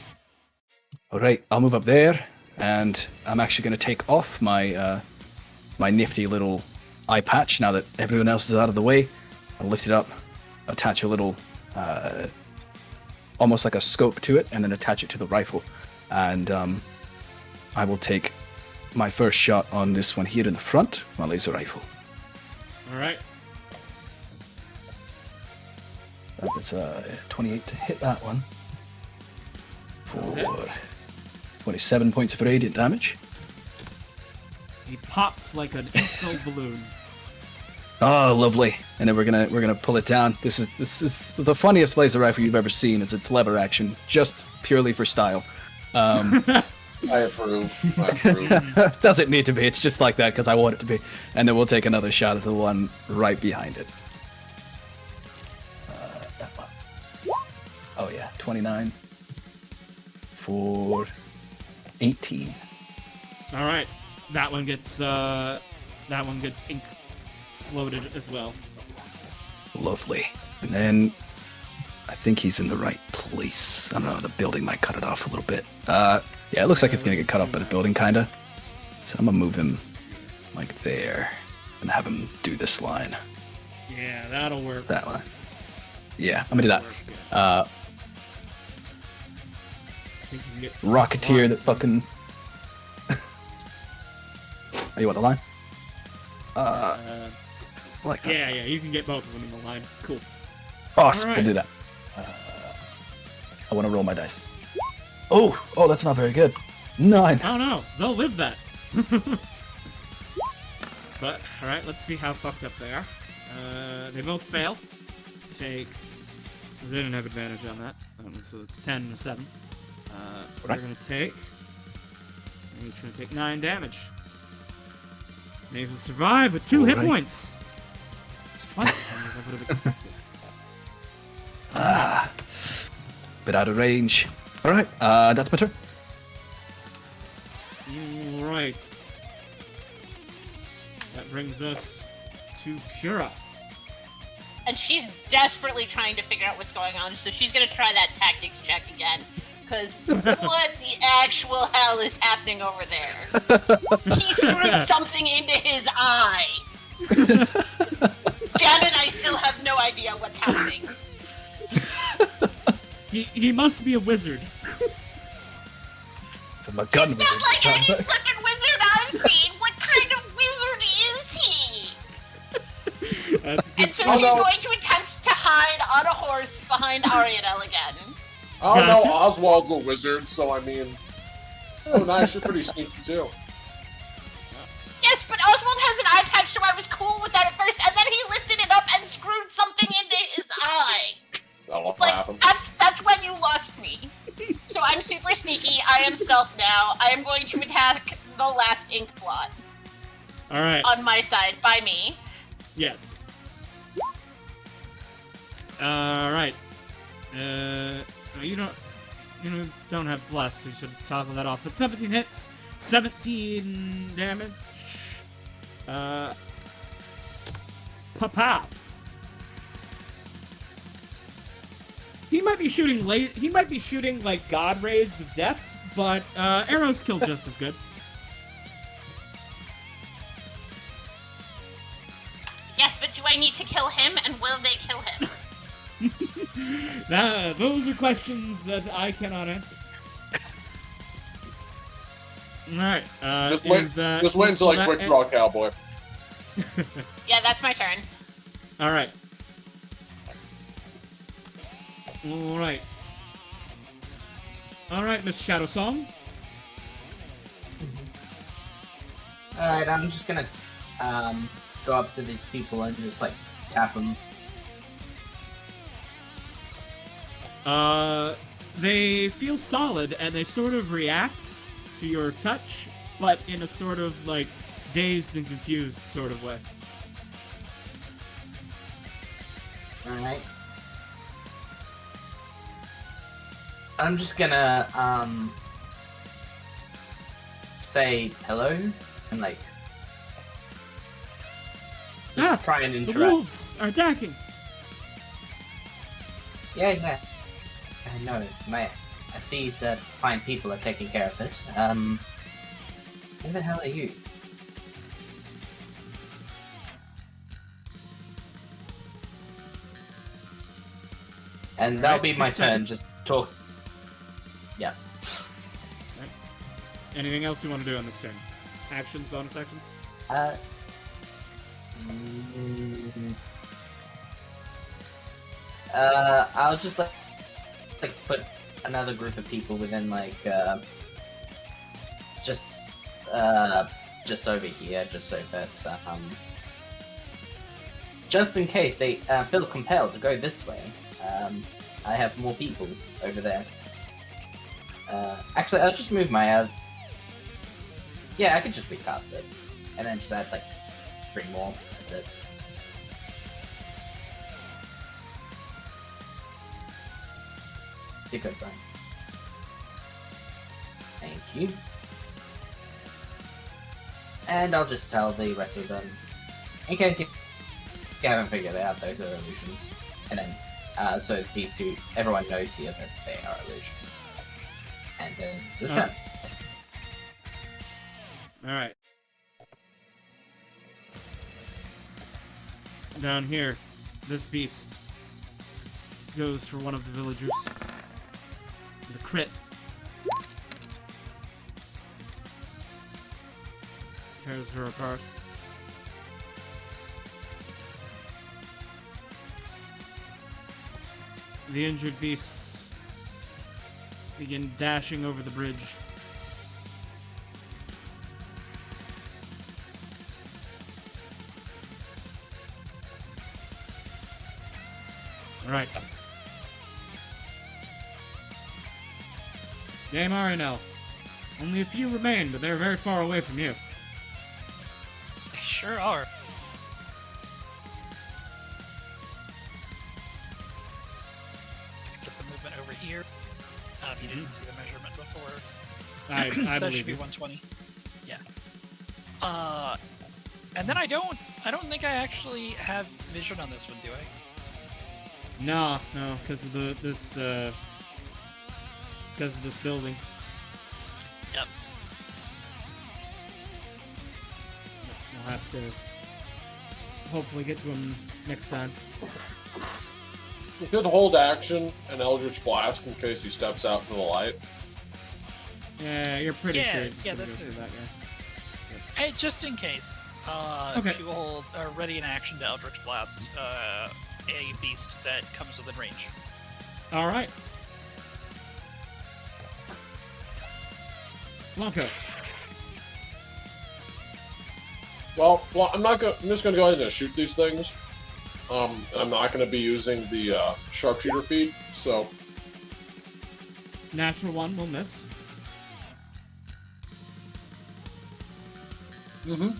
Alright, I'll move up there, and I'm actually going to take off my my nifty little eye patch now that everyone else is out of the way. I'll lift it up, attach a little, almost like a scope to it, and then attach it to the rifle. And I will take my first shot on this one here in the front, my laser rifle. Alright. That's 28 to hit that one. For 27 points of radiant damage. He pops like an insult balloon. Oh, lovely! And then we're gonna pull it down. This is the funniest laser rifle you've ever seen. Is its lever action, just purely for style. I approve. Doesn't need to be. It's just like that because I want it to be. And then we'll take another shot at the one right behind it. That one. Oh yeah, 29 for 18. All right, that one gets ink exploded as well. Lovely. And then I think he's in the right place. I don't know, the building might cut it off a little bit. Yeah, it looks like it's gonna get cut off by the building, kinda. So I'm gonna move him like there and have him do this line. Yeah, that'll work. That line. Yeah, I'm gonna do that. I think you can get Rocketeer that fucking... Oh, you want the line? I like that. Yeah, you can get both of them in the line. Cool. Awesome, All we'll right. do that. I want to roll my dice. Oh, that's not very good. 9. Oh no, they'll live that. But, alright, let's see how fucked up they are. They both fail. They didn't have advantage on that. So it's 10 and 7. So Right. they're gonna take... Each gonna take 9 damage. They will survive with 2 hit Alright. points. What? I would have expected. Bit out of range. Alright, that's my turn. Alright. That brings us to Kira. And she's desperately trying to figure out what's going on, so she's gonna try that tactics check again. Because what the actual hell is happening over there? He screwed something into his eye. Damn it, I still have no idea what's happening. He must be a wizard. From a gun Not wizard. like any flippin' wizard I've seen. What kind of wizard is he? That's good. And so Oh, she's no. going to attempt to hide on a horse behind Ariadne again. Oh no, Gotcha. Oswald's a wizard, so I mean... Oh, nice, you're pretty sneaky too. Yes, but Oswald has an eye patch, so I was cool with that at first, and then he lifted it up and screwed something into his eye. That'll Like, happen. that's when you lost me. So I'm super sneaky, I am stealth now, I am going to attack the last ink blot Alright, on my side, by me. yes. Alright. You don't have bless, so you should toggle that off. But 17 hits, 17 damage. Pow. He might be shooting like god rays of death, but arrows kill just as good. Yes, but do I need to kill him, and will they kill him? Those are questions that I cannot answer. Alright, Just wait until I quick draw cowboy. Yeah, that's my turn. Alright. Alright. Alright, Miss Shadow Song. Alright, I'm just gonna go up to these people and just like tap them. They feel solid, and they sort of react to your touch, but in a sort of, like, dazed and confused sort of way. Alright. I'm just gonna, say hello, and, like, just try and The interact. wolves are attacking! Yeah. I know. These fine people are taking care of it. Who the hell are you? And that'll Alright, be my 6 turn. seconds. Just talk. Yeah. Anything else you want to do on this turn? Actions, bonus actions? Mm, I'll just like put another group of people within like just over here, just so that just in case they feel compelled to go this way. I have more people over there. Actually, I'll just move my yeah, I could just recast it, and then just add like 3 more. That's it. Because thank you. And I'll just tell the rest of them, in case you haven't figured out, those are illusions. And then, so these two, everyone knows here that they are illusions. And then the turn. Alright. Down here, this beast goes for one of the villagers. The crit. Tears her apart. The injured beasts begin dashing over the bridge. Alright. Game RNL. Only a few remain, but they're very far away from you. They sure are. Get the movement over here. You didn't see the measurement before. I That believe should be you. 120. Yeah. And then I don't think I actually have vision on this one, do I? No, because of this building. Yep. We'll have to hopefully get to him next time. You could hold action and Eldritch Blast in case he steps out into the light. Yeah, you're pretty Yeah, sure. It's yeah, gonna that's go it. through that guy. Hey, just in case. Okay. She will hold ready in action to Eldritch Blast a beast that comes within range. All right. Blanco. Well, I'm just gonna go ahead and shoot these things. I'm not gonna be using the sharpshooter feat, so Natural 1 will miss. Mm-hmm.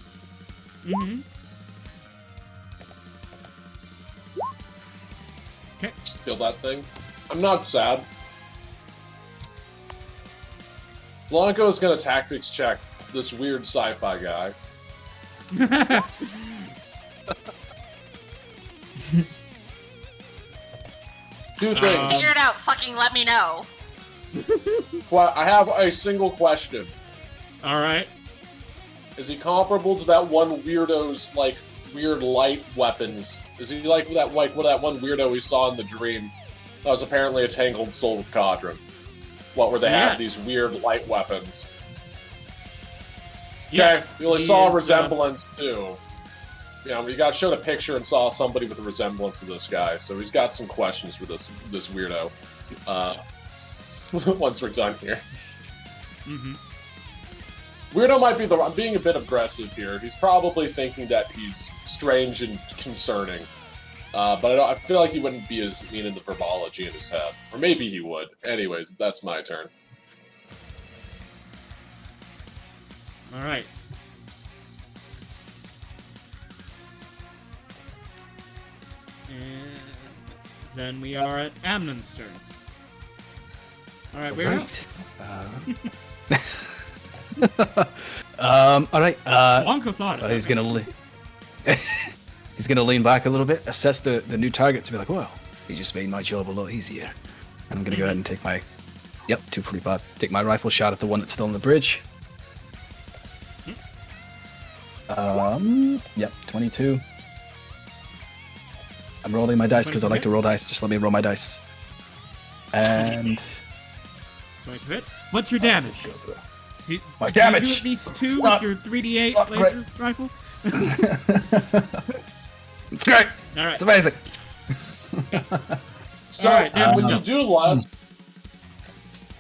Okay. kill that thing. I'm not sad. Blanco is gonna tactics check this weird sci-fi guy. Two things. Figure it out. Fucking let me know. Well, I have a single question. All right. Is he comparable to that one weirdo's like weird light weapons? Is he like that one weirdo we saw in the dream that was apparently a tangled soul with Cadron? What where they had these weird light weapons? Yes, okay, we he saw a is, resemblance too. You know, we got showed a picture and saw somebody with a resemblance to this guy, so he's got some questions for this weirdo. Once we're done here. Mm-hmm. Weirdo might be I'm being a bit aggressive here. He's probably thinking that he's strange and concerning. But I feel like he wouldn't be as mean in the verbology in his head. Or maybe he would. Anyways, that's my turn. Alright. And then we are at Amnon's turn. Alright, we're Right. All right. Blanco thought it. He's gonna he's gonna lean back a little bit, assess the new targets, and be like, "Well, he just made my job a lot easier." And I'm gonna go ahead and take my 245. Take my rifle shot at the one that's still on the bridge. 22. I'm rolling my dice because I like to roll dice. Just let me roll my dice. And Going to hit. What's your damage? My Do you damage. do at least 2 Stop. with your 3d8 Stop, laser rifle? It's great. Alright. It's amazing. So Alright, now when we you go. do less,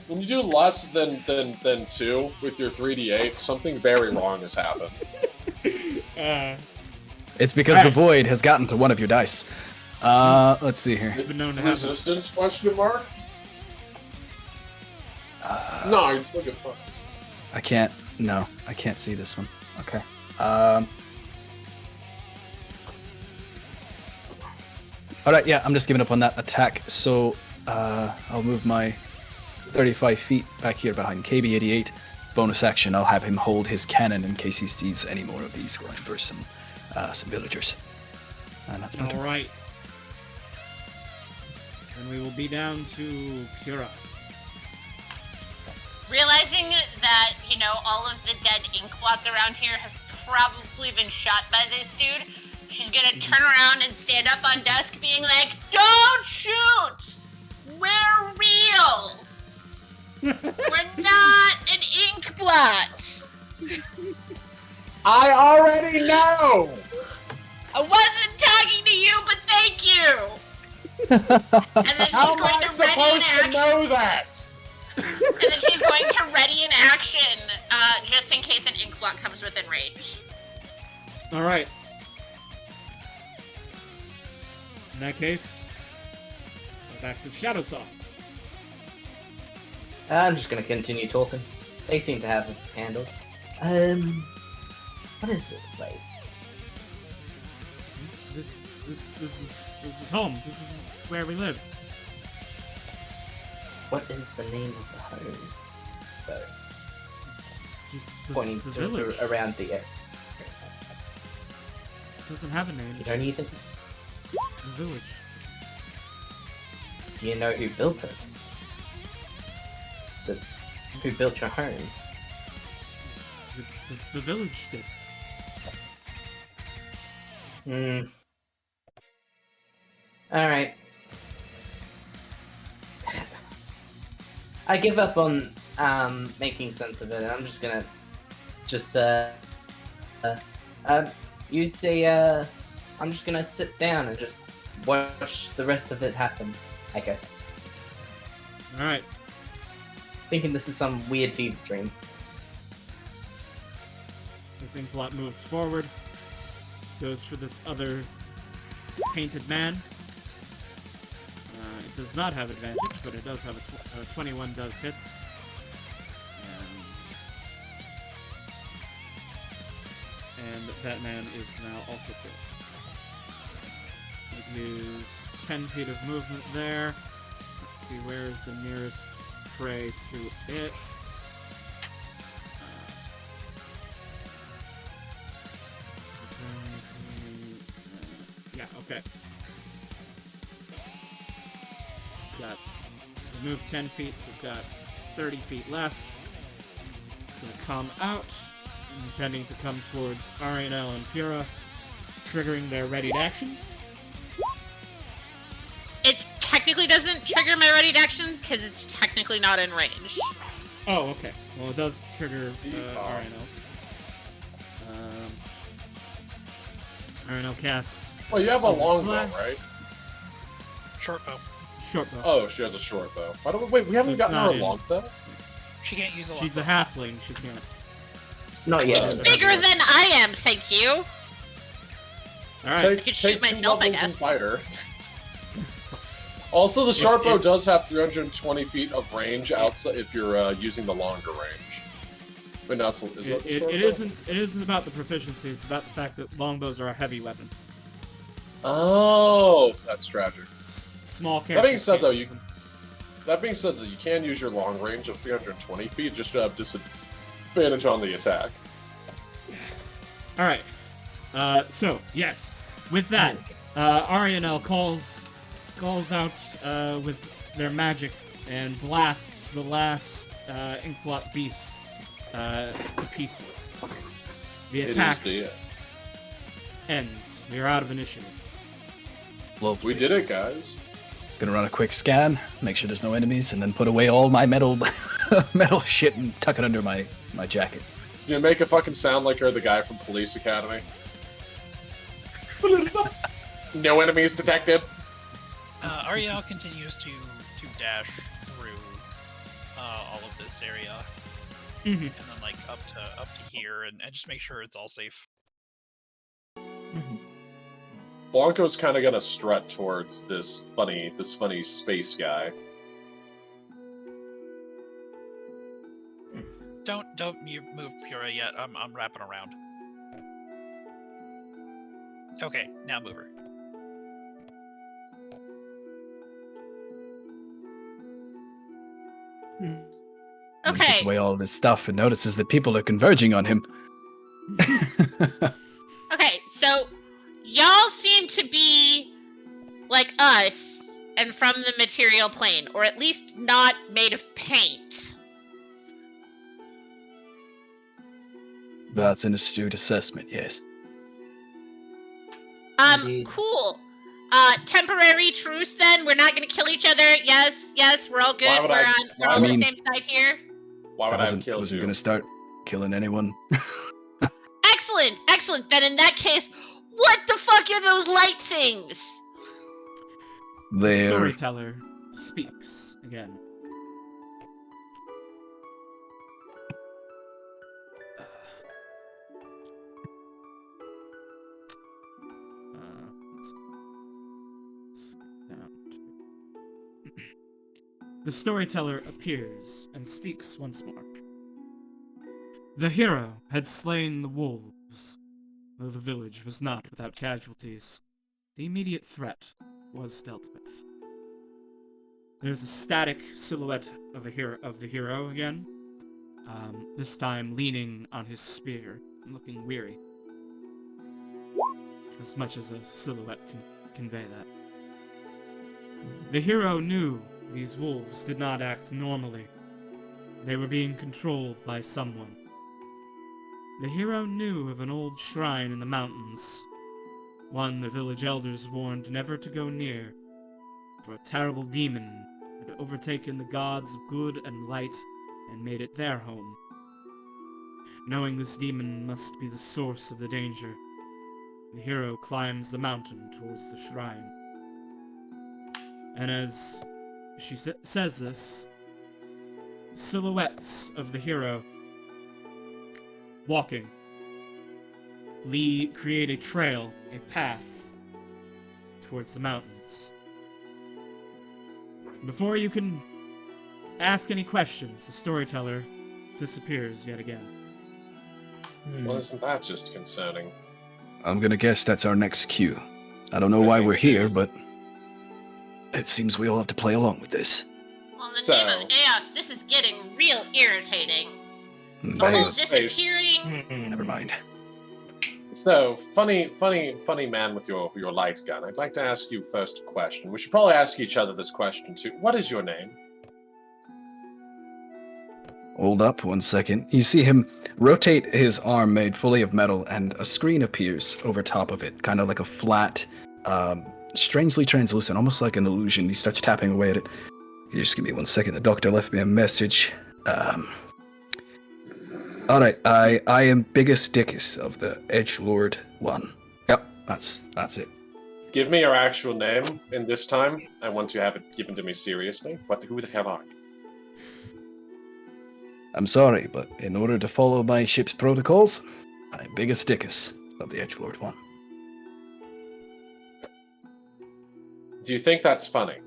when you do less than 2 with your 3d8, something very wrong has happened. It's because the void has gotten to one of your dice. Let's see here. been known to happen. Resistance question mark? No, you're just looking fun. I can't see this one. Okay. Alright, yeah, I'm just giving up on that attack. So, I'll move my 35 feet back here behind KB88. Bonus action, I'll have him hold his cannon in case he sees any more of these going for some villagers. And that's my turn. Alright. And we will be down to Kira. Realizing that, you know, all of the dead ink blots around here have probably been shot by this dude, she's gonna turn around and stand up on desk being like, "Don't shoot! We're real! We're not an ink blot! I already know! I wasn't talking to you, but thank you!" And then she's How am going I to ready an supposed to action. know that? And then she's going to ready an action, just in case an ink blot comes within range. Alright. In that case, go back to Shadowsaw. I'm just gonna continue talking. They seem to have it handled. What is this place? This is home. This is where we live. What is the name of the home? So, Just pointing the to village. around the area. It doesn't have a name. You don't even. The village. Do you know who built it? Who built your home? The village did. Hmm. Alright. I give up on making sense of it, and I'm just gonna you say I'm just gonna sit down and just watch the rest of it happen, I guess. Alright. Thinking this is some weird fever dream. This ink blot moves forward. Goes for this other painted man. It does not have advantage, but it does have a 21 does hit. And that man is now also killed. It used 10 feet of movement there. Let's see, where is the nearest prey to it? Yeah, okay. It's got moved 10 feet, so it's got 30 feet left. It's gonna come out, intending to come towards Arianel and Pura, triggering their readied actions. It technically doesn't trigger my readied actions because it's technically not in range. Oh, okay. Well, it does trigger Arianel's. Arianel casts. Well, you have a longbow, right? Short bow. Short bow. Oh, she has a short bow. By the way, wait, we haven't It's gotten her not a in. longbow? She can't use a lot. She's a halfling, she can't. Not yet. It's Bigger than I am, thank you. All right. I could shoot Take 2 myself, I levels in guess. fighter. Also, the sharp bow does have 320 feet of range outside if you're using the longer range. But no, is that the short bow? It isn't about the proficiency. It's about the fact that longbows are a heavy weapon. Oh, that's tragic. Small characters. That being said, can't though, use them. you can use your long range of 320 feet just to have disadvantage on the attack. All right. So yes, with that, Arianel calls out with their magic and blasts the last Inkblot beast to pieces. The attack ends. We are out of initiative. We did it, guys. Gonna run a quick scan, make sure there's no enemies, and then put away all my metal shit and tuck it under my jacket. You make a fucking sound like you're the guy from Police Academy. No enemies detected. Ariel continues to dash through all of this area, and then like up to here, and just make sure it's all safe. Blanco's kind of gonna strut towards this funny space guy. Don't you move Pura yet. I'm wrapping around. Okay, now move her. When he puts Okay. away all this stuff and notices that people are converging on him. Okay, so y'all seem to be like us and from the material plane, or at least not made of paint. That's an astute assessment, yes. Indeed. Cool. Temporary truce then. We're not gonna kill each other. Yes, we're all good. Why would We're I- on why we're on would- the I same side here. Why would I have killed wasn't you? gonna start killing anyone. Excellent. Then in that case, what the fuck are those light things? The They're storyteller speaks again. The storyteller appears and speaks once more. The hero had slain the wolves, though the village was not without casualties. The immediate threat was dealt with. There's a static silhouette of the hero again, this time leaning on his spear and looking weary. As much as a silhouette can convey that. The hero knew these wolves did not act normally. They were being controlled by someone. The hero knew of an old shrine in the mountains, one the village elders warned never to go near, for a terrible demon had overtaken the gods of good and light and made it their home. Knowing this demon must be the source of the danger, the hero climbs the mountain towards the shrine. And as she says this, silhouettes of the hero walking create a trail, a path towards the mountains. Before you can ask any questions, the storyteller disappears yet again. Well, isn't that just concerning? I'm gonna guess that's our next cue. I don't know I why think we're it here, is. but it seems we all have to play along with this. Well, in the So- name of Eos, this is getting real irritating. Funny All space. disappearing. Never mind. So, funny man with your light gun. I'd like to ask you first a question. We should probably ask each other this question too. What is your name? Hold up 1 second. You see him rotate his arm made fully of metal, and a screen appears over top of it, kind of like a flat, strangely translucent, almost like an illusion. He starts tapping away at it. You just give me 1 second. The doctor left me a message. All right, I am Biggest Dickus of the Edgelord One. Yep, that's it. Give me your actual name, and this time I want to have it given to me seriously. Who the hell are you? I'm sorry, but in order to follow my ship's protocols, I'm Biggest Dickus of the Edgelord One. Do you think that's funny?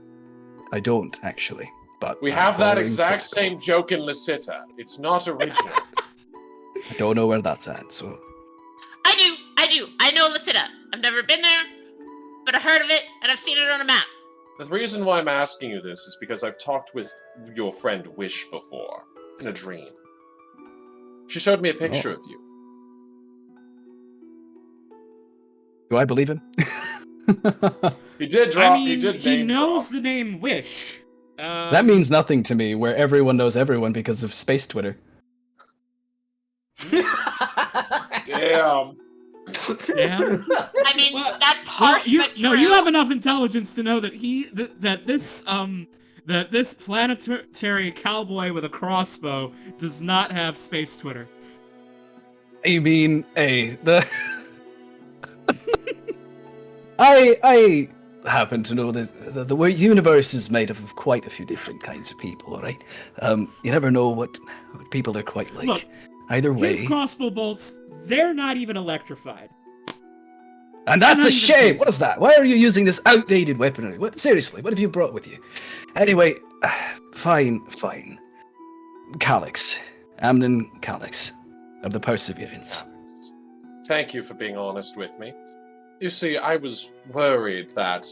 I don't, actually. But We I'm have that following exact protocol. same joke in Lasita. It's not original. I don't know where that's at, so... I do. I know Lasita. I've never been there, but I heard of it and I've seen it on a map. The reason why I'm asking you this is because I've talked with your friend Wish before, in a dream. She showed me a picture of you. Do I believe him? He did I drop. mean, he did he name knows drop. the name Wish. That means nothing to me, where everyone knows everyone because of space Twitter. Damn. Damn. I mean, Well- that's harsh, you, but true. no, you have enough intelligence to know that that this planetary cowboy with a crossbow does not have space Twitter. I mean, hey, the... I happen to know that the universe is made up of quite a few different kinds of people, alright? You never know what people are quite like. Look, Either way... His crossbow bolts, they're not even electrified. And that's not a even shame! phasing. What is that? Why are you using this outdated weaponry? What, seriously, what have you brought with you? Anyway, fine. Calyx. Amnon Calyx. Of the Perseverance. Thank you for being honest with me. You see, I was worried that...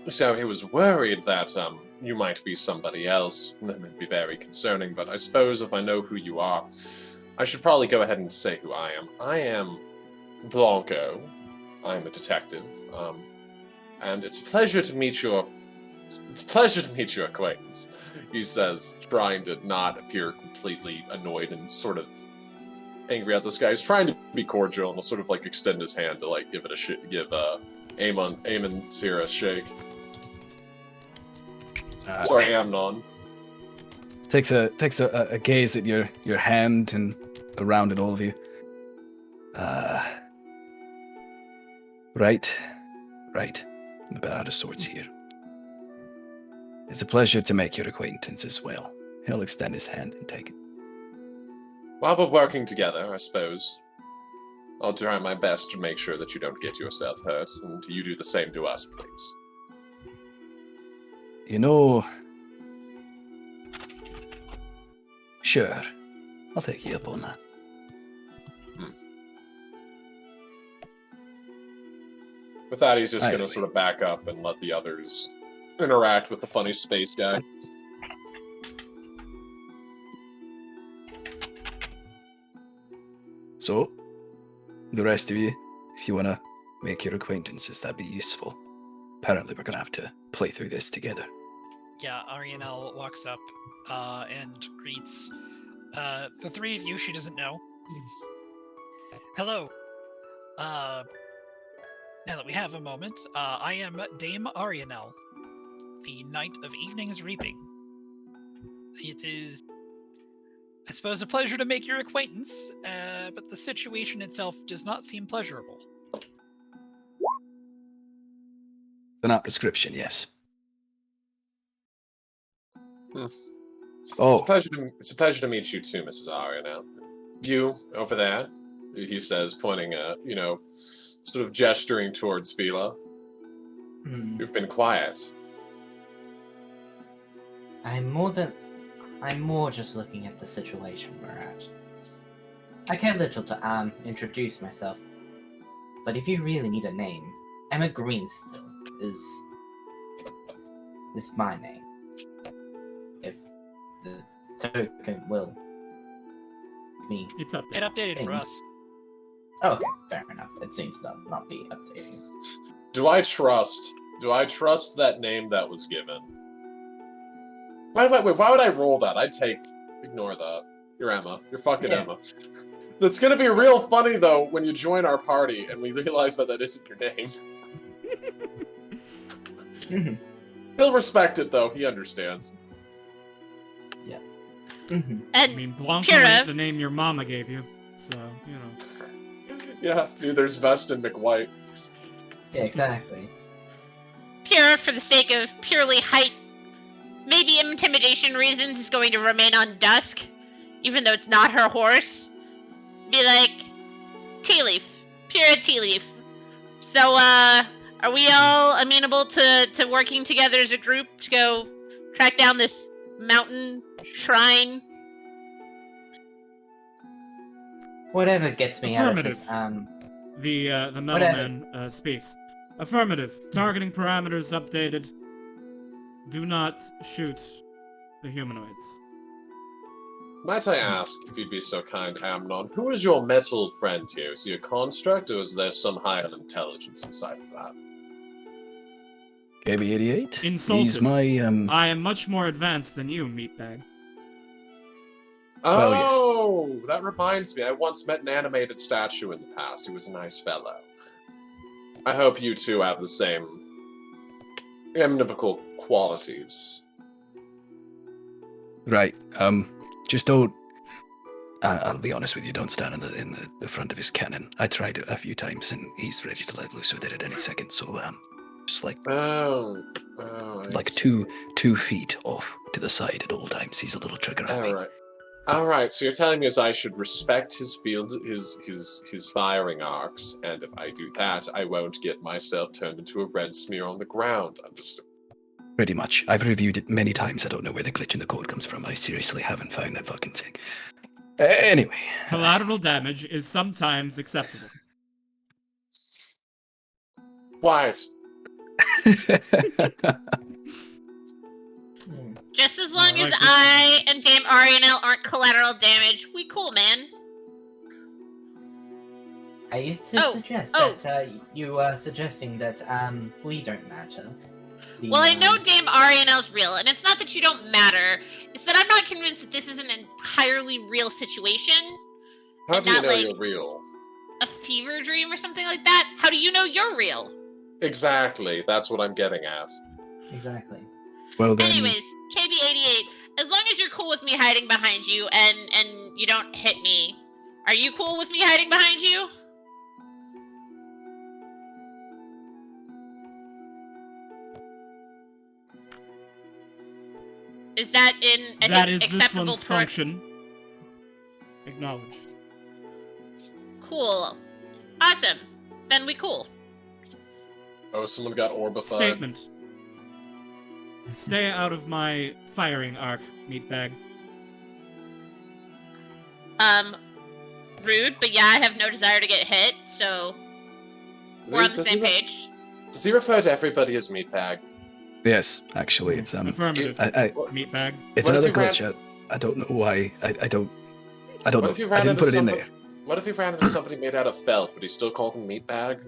So he was worried that, you might be somebody else. That would be very concerning, but I suppose if I know who you are, I should probably go ahead and say who I am. I am Blanco. I am a detective. And it's a pleasure to meet your... It's a pleasure to meet your acquaintance, he says, trying to not appear completely annoyed and sort of angry at this guy. He's trying to be cordial and will sort of like extend his hand to like give Amon Seer a shake. Sorry, Amnon. Takes a gaze at your hand and around at all of you. Right. I'm a bit out of sorts here. It's a pleasure to make your acquaintance as well. He'll extend his hand and take it. While we're working together, I suppose I'll try my best to make sure that you don't get yourself hurt, and you do the same to us, please. You know... Sure. I'll take you up on that. With that, he's just going Anyway. to sort of back up and let the others interact with the funny space guy. So, the rest of you, if you want to make your acquaintances, that'd be useful. Apparently, we're going to have to play through this together. Yeah, Arianel walks up and greets the three of you she doesn't know. Hello. Now that we have a moment, I am Dame Arianel, the Knight of Evening's Reaping. It is, I suppose, a pleasure to make your acquaintance, but the situation itself does not seem pleasurable. The not description, yes. It's a pleasure to meet you too, Mrs. Arya. Now, you over there, he says, pointing at, sort of gesturing towards Vila. You've been quiet. I'm more just looking at the situation we're at. I care little to introduce myself, but if you really need a name, Emma Greenstill is my name. If the token will me. It's up It there. updated for us. Okay, fair enough. It seems to not be updating. Do I trust that name that was given? Wait, why would I roll that? Ignore that. You're Emma. You're fucking Yeah. Emma. That's gonna be real funny, though, when you join our party and we realize that isn't your name. Mhm. He'll respect it, though. He understands. Mhm. I And mean, Blanco Kira. ain't the name your mama gave you, so, Yeah, dude, there's Vest and McWhite. Yeah, exactly. Pyrrha, for the sake of purely height, maybe intimidation reasons, is going to remain on Dusk, even though it's not her horse. Be like, Tea Leaf. Pyrrha Tea Leaf. So, are Are we all amenable to working together as a group to go track down this mountain shrine? Whatever gets me out of Affirmative. this, The Whatever. metalman speaks. Affirmative. Targeting parameters updated. Do not shoot the humanoids. Might I ask, if you'd be so kind, Amnon, who is your metal friend here? Is he a construct, or is there some higher intelligence inside of that? KB88? Insulted. He's my, I am much more advanced than you, meatbag. Well, yes. Oh, that reminds me. I once met an animated statue in the past. He was a nice fellow. I hope you two have the same inimitable qualities. Right. Just don't. I'll be honest with you. Don't stand in the front of his cannon. I tried it a few times, and he's ready to let loose with it at any second. So just like I see. 2 feet off to the side at all times. He's a little trigger happy. All right. So you're telling me as I should respect his field, his firing arcs, and if I do that, I won't get myself turned into a red smear on the ground. Understood. Pretty much. I've reviewed it many times. I don't know where the glitch in the code comes from. I seriously haven't found that fucking thing. Anyway. Collateral damage is sometimes acceptable. Quiet. Just as long I like as this. I and Dame Arianel aren't collateral damage, we cool, man. I used to Oh, suggest oh. that you are suggesting that we don't matter. Well, I know Dame Arianel's real, and it's not that you don't matter. It's that I'm not convinced that this is an entirely real situation. How And do you not, know like, you're real? A fever dream or something like that? How do you know you're real? Exactly. That's what I'm getting at. Exactly. Well then. Anyways, KB88, as long as you're cool with me hiding behind you and you don't hit me, are you cool with me hiding behind you? Is that That is this acceptable one's for function. Acknowledged. Cool. Awesome. Then we cool. Oh, someone got orbified. Statement. Stay out of my firing arc, meatbag. Rude, but yeah, I have no desire to get hit, so we're on the Does same he page. Does he refer to everybody as meatbag? Yes, actually, it's Affirmative. I Meatbag. it's What if another you ran- glitch. I don't know why. I don't What know. if you I ran didn't into put it in somebody? there. What if you ran into somebody made out of felt? Would he still call them meatbag?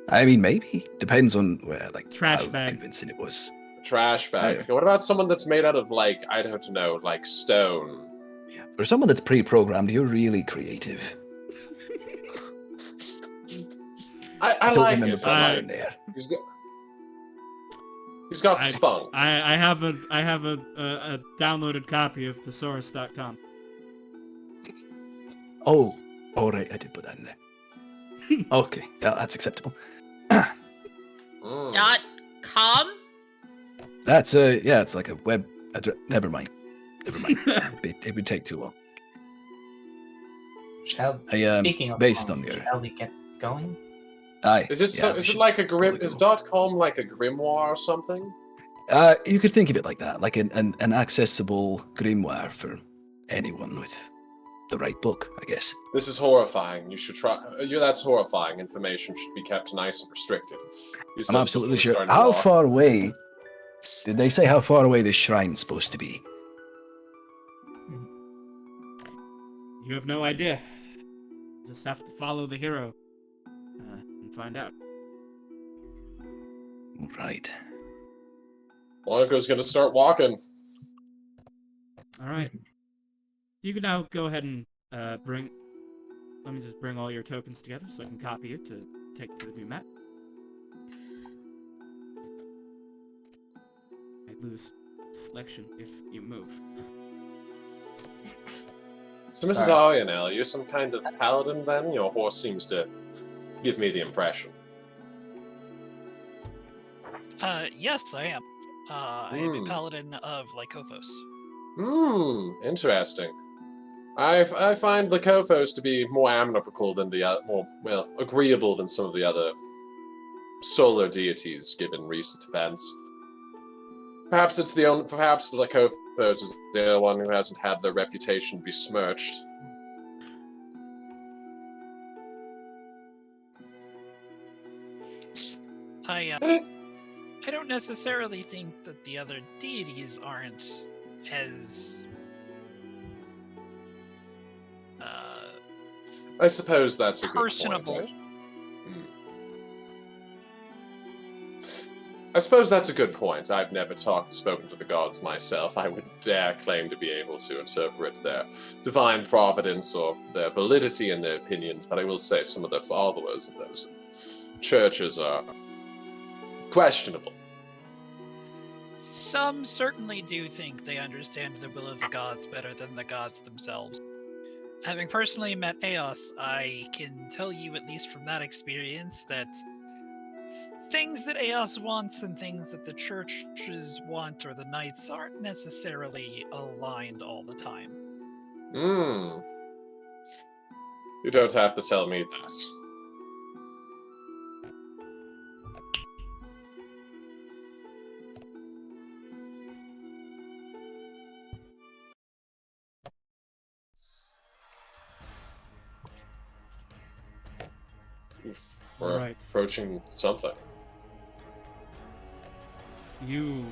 I mean, maybe depends on where, like, Trash how bag. convincing it was. Trash bag. Yeah. Okay, what about someone that's made out of, like, I don't know, like stone? For someone that's pre-programmed, you're really creative. I don't like remember it. putting I that like in it. there. He's got spunk. I have a downloaded copy of thesaurus.com. Oh, all right, I did put that in there. Okay, yeah, that's acceptable. Mm. .com? That's yeah, it's like a web address. Never mind. It would take too long. Speaking of based comms, on your- shall we get going? Aye. Is it yeah, we is should it like a grim? probably Is go. .com like a grimoire or something? You could think of it like that, like an accessible grimoire for anyone with the right book, I guess. This is horrifying. You should try. That's horrifying. Information should be kept nice and restricted. You said I'm this absolutely before we sure. started How walk. far away? Did they say how far away this shrine's supposed to be? You have no idea. Just have to follow the hero and find out. Right. Blanco's gonna start walking. All right. You can now go ahead and bring. Let me just bring all your tokens together so I can copy it to take to the new map. I lose selection if you move. So, Mrs. Arianel, you're some kind of paladin then? Your horse seems to give me the impression. Yes, I am. I am a paladin of Lycophos. Interesting. I find Lycophos to be more amicable than the more agreeable than some of the other solar deities given recent events. Perhaps perhaps Lakothos is the only one who hasn't had their reputation besmirched. I don't necessarily think that the other deities aren't as I suppose that's a good personable. point. I suppose that's a good point. I've never spoken to the gods myself. I wouldn't dare claim to be able to interpret their divine providence or their validity in their opinions, but I will say some of the followers of those churches are questionable. Some certainly do think they understand the will of the gods better than the gods themselves. Having personally met Eos, I can tell you, at least from that experience, that things that Eos wants and things that the churches want or the knights aren't necessarily aligned all the time. You don't have to tell me that. We're Right. approaching something. You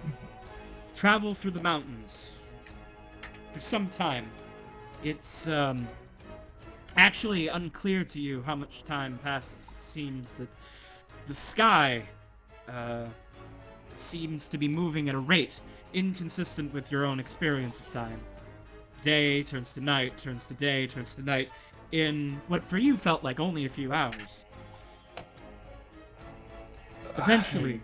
travel through the mountains for some time. It's actually unclear to you how much time passes. It seems that the sky seems to be moving at a rate inconsistent with your own experience of time. Day turns to night, turns to day, turns to night, in what for you felt like only a few hours. Eventually,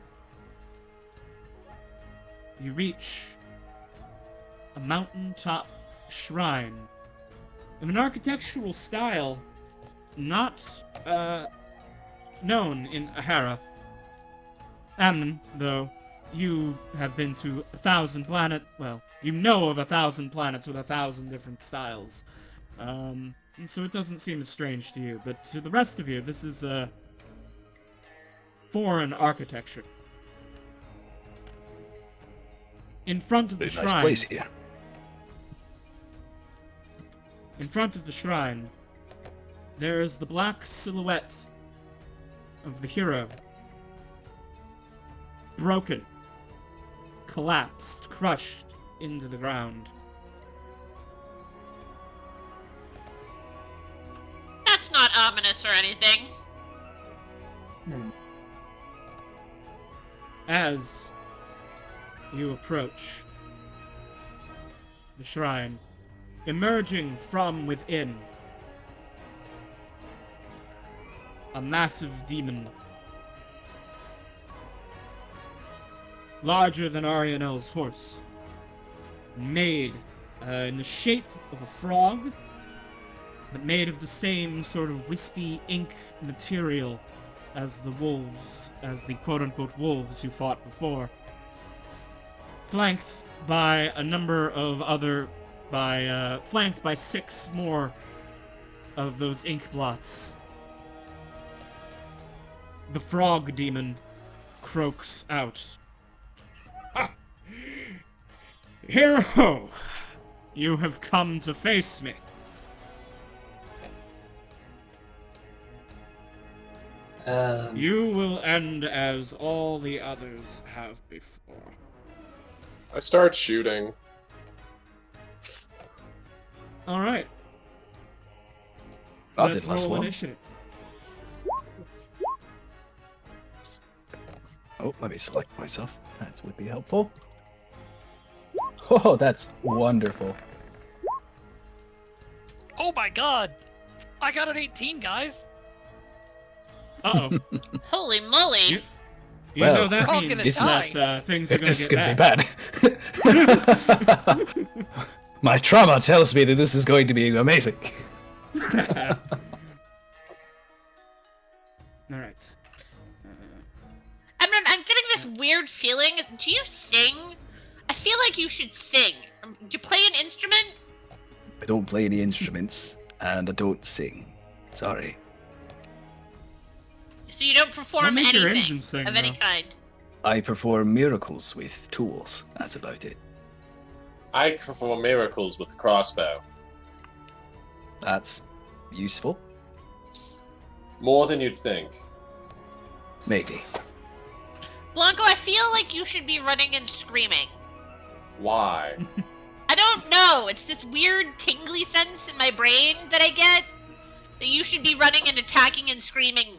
you reach a mountaintop shrine of an architectural style not known in Ahara. Amnon, though, you have been to 1,000 planets. Well, you know of 1,000 planets with 1,000 different styles. And so it doesn't seem as strange to you, but to the rest of you, this is foreign architecture. In front of the Very nice shrine, place here. in front of the shrine, there is the black silhouette of the hero. Broken, collapsed, crushed into the ground. That's not ominous or anything. As you approach the shrine, emerging from within, a massive demon, larger than Arianel's horse, made in the shape of a frog, but made of the same sort of wispy ink material as the wolves, as the quote-unquote wolves you fought before. Flanked by a number of flanked by 6 more of those ink blots. The frog demon croaks out. Ha! Hero! You have come to face me. You will end as all the others have before. I start shooting. Alright. That Let's didn't last roll long. initiative. Oh, let me select myself. That would be helpful. Oh, that's wonderful. Oh my god! I got an 18, guys! Uh-oh. Holy moly! You Well, know that we're all means gonna that things are This is going going to to get be bad. bad. My trauma tells me that this is going to be amazing. Alright. I'm getting this weird feeling. Do you sing? I feel like you should sing. Do you play an instrument? I don't play any instruments, and I don't sing. Sorry. So you don't perform make your anything engine sing, of any though. kind. I perform miracles with tools. That's about it. I perform miracles with a crossbow. That's useful. More than you'd think. Maybe. Blanco, I feel like you should be running and screaming. Why? I don't know. It's this weird tingly sense in my brain that I get that you should be running and attacking and screaming.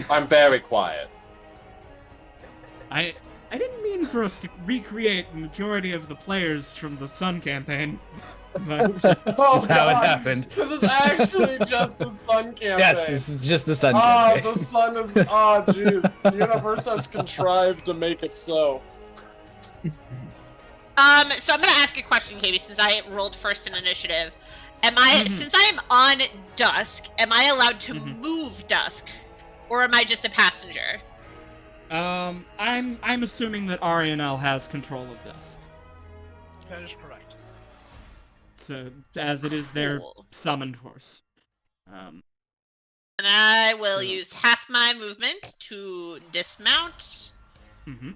I'm very quiet. I didn't mean for us to recreate the majority of the players from the Sun campaign. But This is how it happened. This is actually just the Sun campaign. Yes, this is just the Sun Oh, campaign. the Sun is. Oh, jeez. The universe has contrived to make it so. So I'm gonna ask a question, Katie, since I rolled first in initiative. Am I, since I'm on Dusk, am I allowed to move Dusk, or am I just a passenger? I'm assuming that Arianel has control of this. That is correct. So, as it is their Cool. summoned horse. And I will So- use half my movement to dismount, Mm-hmm.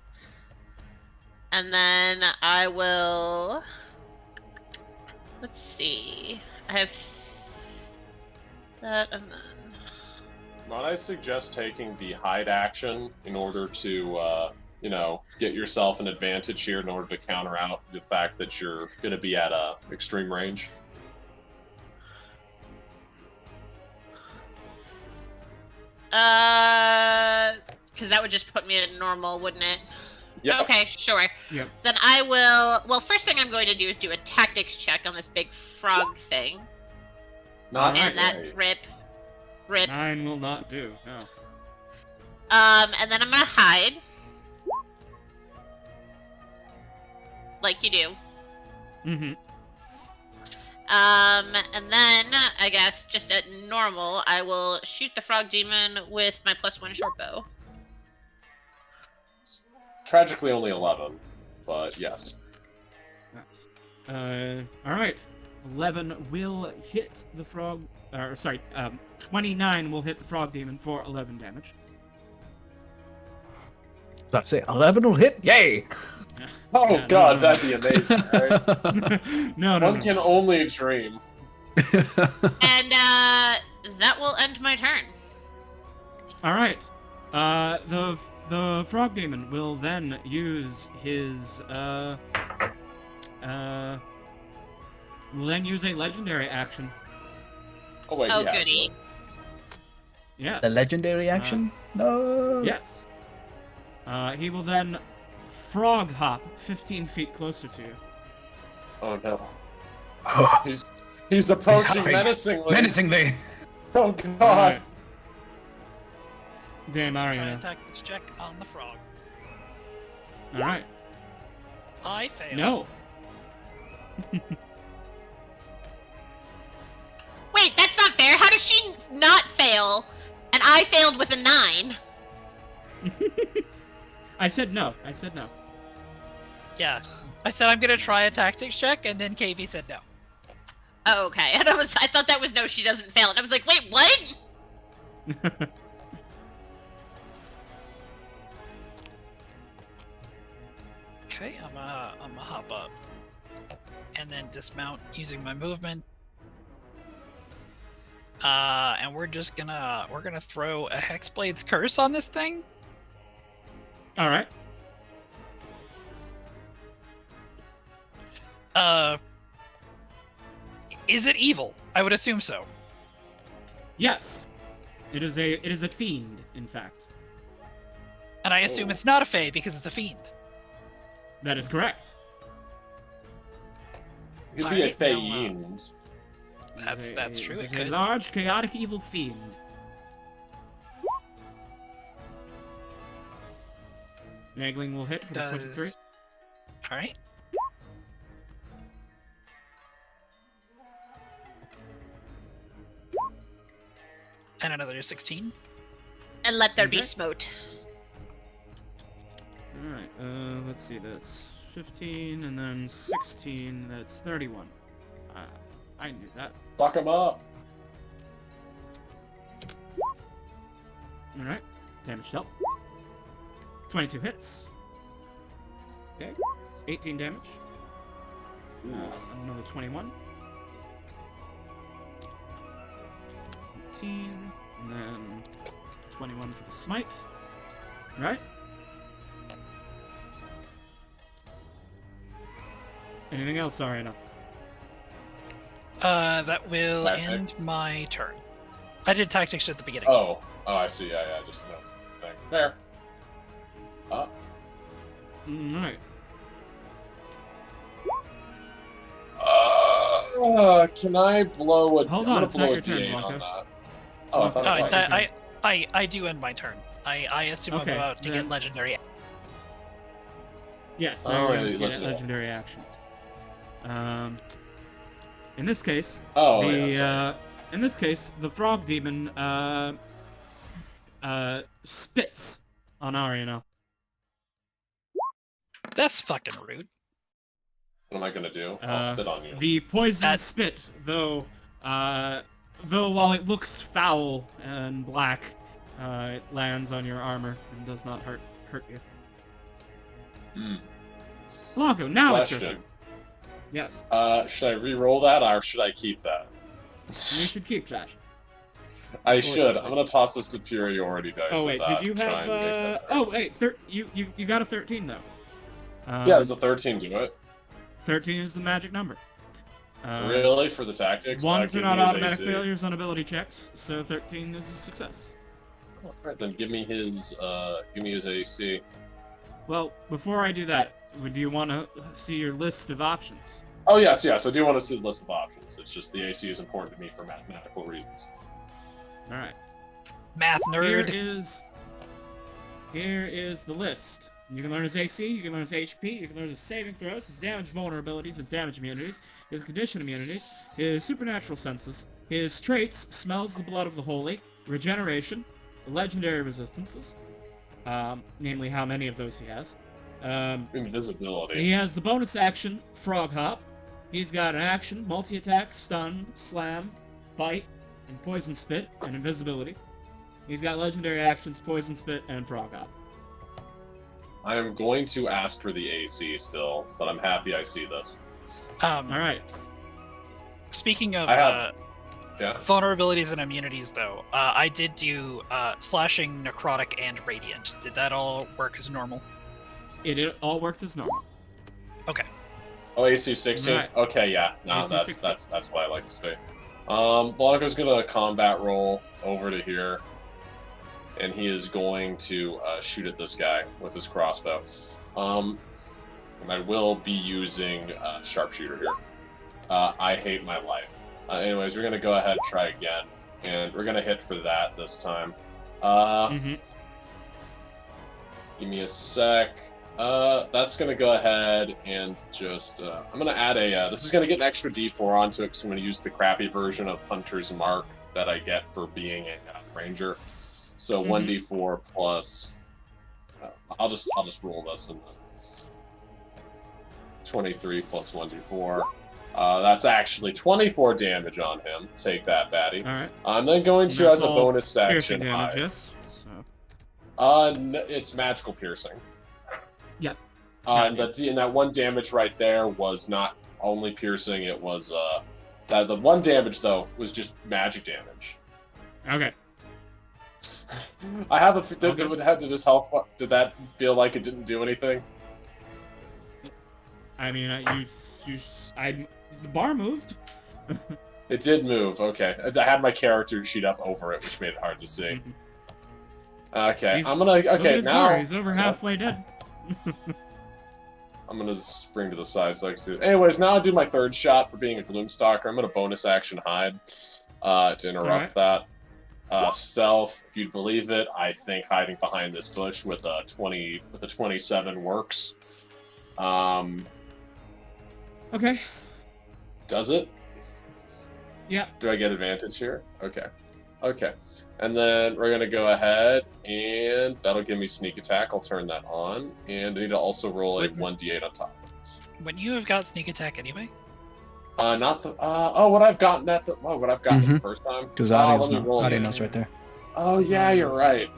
and then I will. Let's see. I have that, and then. Might I suggest taking the hide action in order to, get yourself an advantage here in order to counter out the fact that you're going to be at extreme range? Because that would just put me at normal, wouldn't it? Yeah. Okay, sure. Yep. Then I will. Well, first thing I'm going to do is do a tactics check on this big frog thing, Not and that great. rip. 9 will not do, no. And then I'm gonna hide, like you do. Mm-hmm. And then I guess just at normal, I will shoot the frog demon with my +1 short bow. Tragically only 11, but yes. Alright. 11 will hit the frog, 29 will hit the frog demon for 11 damage. That's it. 11 will hit. Yay! Oh Yeah, god, no. that'd be amazing, right? no. One can only dream. And that will end my turn. Alright. The frog demon will then use his will then use a legendary action. Oh wait, Oh, yeah. goody. Yes. The legendary action? No. Yes. He will then frog hop 15 feet closer to you. Oh no. Oh, He's approaching hopping. menacingly. menacingly. Oh god. Alright. Damn, Try Ariana. and tactics check on the frog. Alright. I fail. No. Wait, that's not fair. How does she not fail, and I failed with a 9? I said no. I said no. Yeah. I said I'm gonna try a tactics check, and then KB said no. Oh, okay. And I thought that was no, she doesn't fail. And I was like, wait, what? Okay, I'm gonna hop up, and then dismount using my movement. And we're gonna throw a Hexblade's Curse on this thing. Alright. Is it evil? I would assume so. Yes. It is a fiend, in fact. And I assume it's not a Fae because it's a fiend. That is correct. He'd be a Alright, now, fiend. That's true. It It is a could. large, chaotic, evil fiend. Nagling will hit for the 23. All right. And another 16. And let there be Okay. smote. Alright, let's see, that's 15, and then 16, that's 31. I knew that. Fuck him up. Alright. Damage dealt. 22 hits. Okay. It's 18 damage. Another 21. 18. And then 21 for the smite. Right? Anything else, Ariana? That will Tactics. end my turn. I did tactics at the beginning. Oh, I see. Yeah, just no thing. Fair. Alright. Can I blow a? Hold I'm on, gonna it's blow not a your turn, D8 Blanco. on that. Oh, I thought it was. I do end my turn. I assume Okay, I'm about to then- get legendary. Yes, now Oh, you're right, going to get legendary. legendary action. In this case, Oh, the yeah. Sorry. in this case, the frog demon spits on Ariano. That's fucking rude. What am I gonna do? I'll spit on you. The poison That- spit, though while it looks foul and black, it lands on your armor and does not hurt you. Blanco, now it's your Question. turn. Yes, Should I re-roll that or should I keep that? you should keep that. I should. I'm gonna toss a superiority dice. Oh at wait, that did you to try have? and make that better. Oh wait, you got a 13 though. Yeah, there's a 13 to it. 13 is the magic number. Really? For the tactics? Ones are Give not me his automatic AC. failures on ability checks, so 13 is a success. Alright, then give me his AC. Well, before I do that, do you want to see your list of options? Oh, yes. I do want to see the list of options. It's just the AC is important to me for mathematical reasons. All right. Math nerd. Here is the list. You can learn his AC, you can learn his HP, you can learn his saving throws, his damage vulnerabilities, his damage immunities, his condition immunities, his supernatural senses, his traits, smells the blood of the holy, regeneration, legendary resistances, namely how many of those he has. Invisibility. He has the bonus action, Frog Hop. He's got an action, multi-attack, stun, slam, bite, and poison spit, and invisibility. He's got legendary actions, poison spit, and Frog Hop. I am going to ask for the AC still, but I'm happy I see this. Alright. Speaking of Yeah. vulnerabilities and immunities, though, I did do slashing, necrotic, and radiant. Did that all work as normal? It all worked as normal. Okay. Oh, AC 16? Right. Okay, yeah. No, AC that's 16. that's what I like to see. Blanco's gonna combat roll over to here, and he is going to shoot at this guy with his crossbow. And I will be using sharpshooter here. I hate my life. Anyways, we're gonna go ahead and try again, and we're gonna hit for that this time. Give me a sec. That's gonna go ahead and just I'm gonna add a this is gonna get an extra d4 onto it because I'm gonna use the crappy version of Hunter's Mark that I get for being a ranger. So 1d4 plus I'll just roll this and 23 plus 1d4. That's actually 24 damage on him. Take that, baddie. Alright. I'm then going to, That's as a all bonus action, piercing damage, hide. yes? So. It's magical piercing. Yep. And that one damage right there was not only piercing; it was that the one damage though was just magic damage. Okay. I have a did his health. Did that feel like it didn't do anything? I mean, the bar moved. It did move. Okay, I had my character sheet up over it, which made it hard to see. Okay, He's- I'm gonna. Look at Okay, his now bar, he's over halfway dead. I'm gonna spring to the side so I can see it. Anyways, now I do my third shot for being a Gloomstalker. I'm gonna bonus action hide to interrupt that. Stealth, if you'd believe it, I think hiding behind this bush with a 27 works. Okay. Does it? Yeah. Do I get advantage here? Okay. Okay. And then we're gonna go ahead and that'll give me sneak attack. I'll turn that on. And I need to also roll a Wait. 1d8 on top of this. When you have got sneak attack anyway? Not the what I've gotten the first time. Because let Ario's me roll again. right there. Oh yeah, you're right.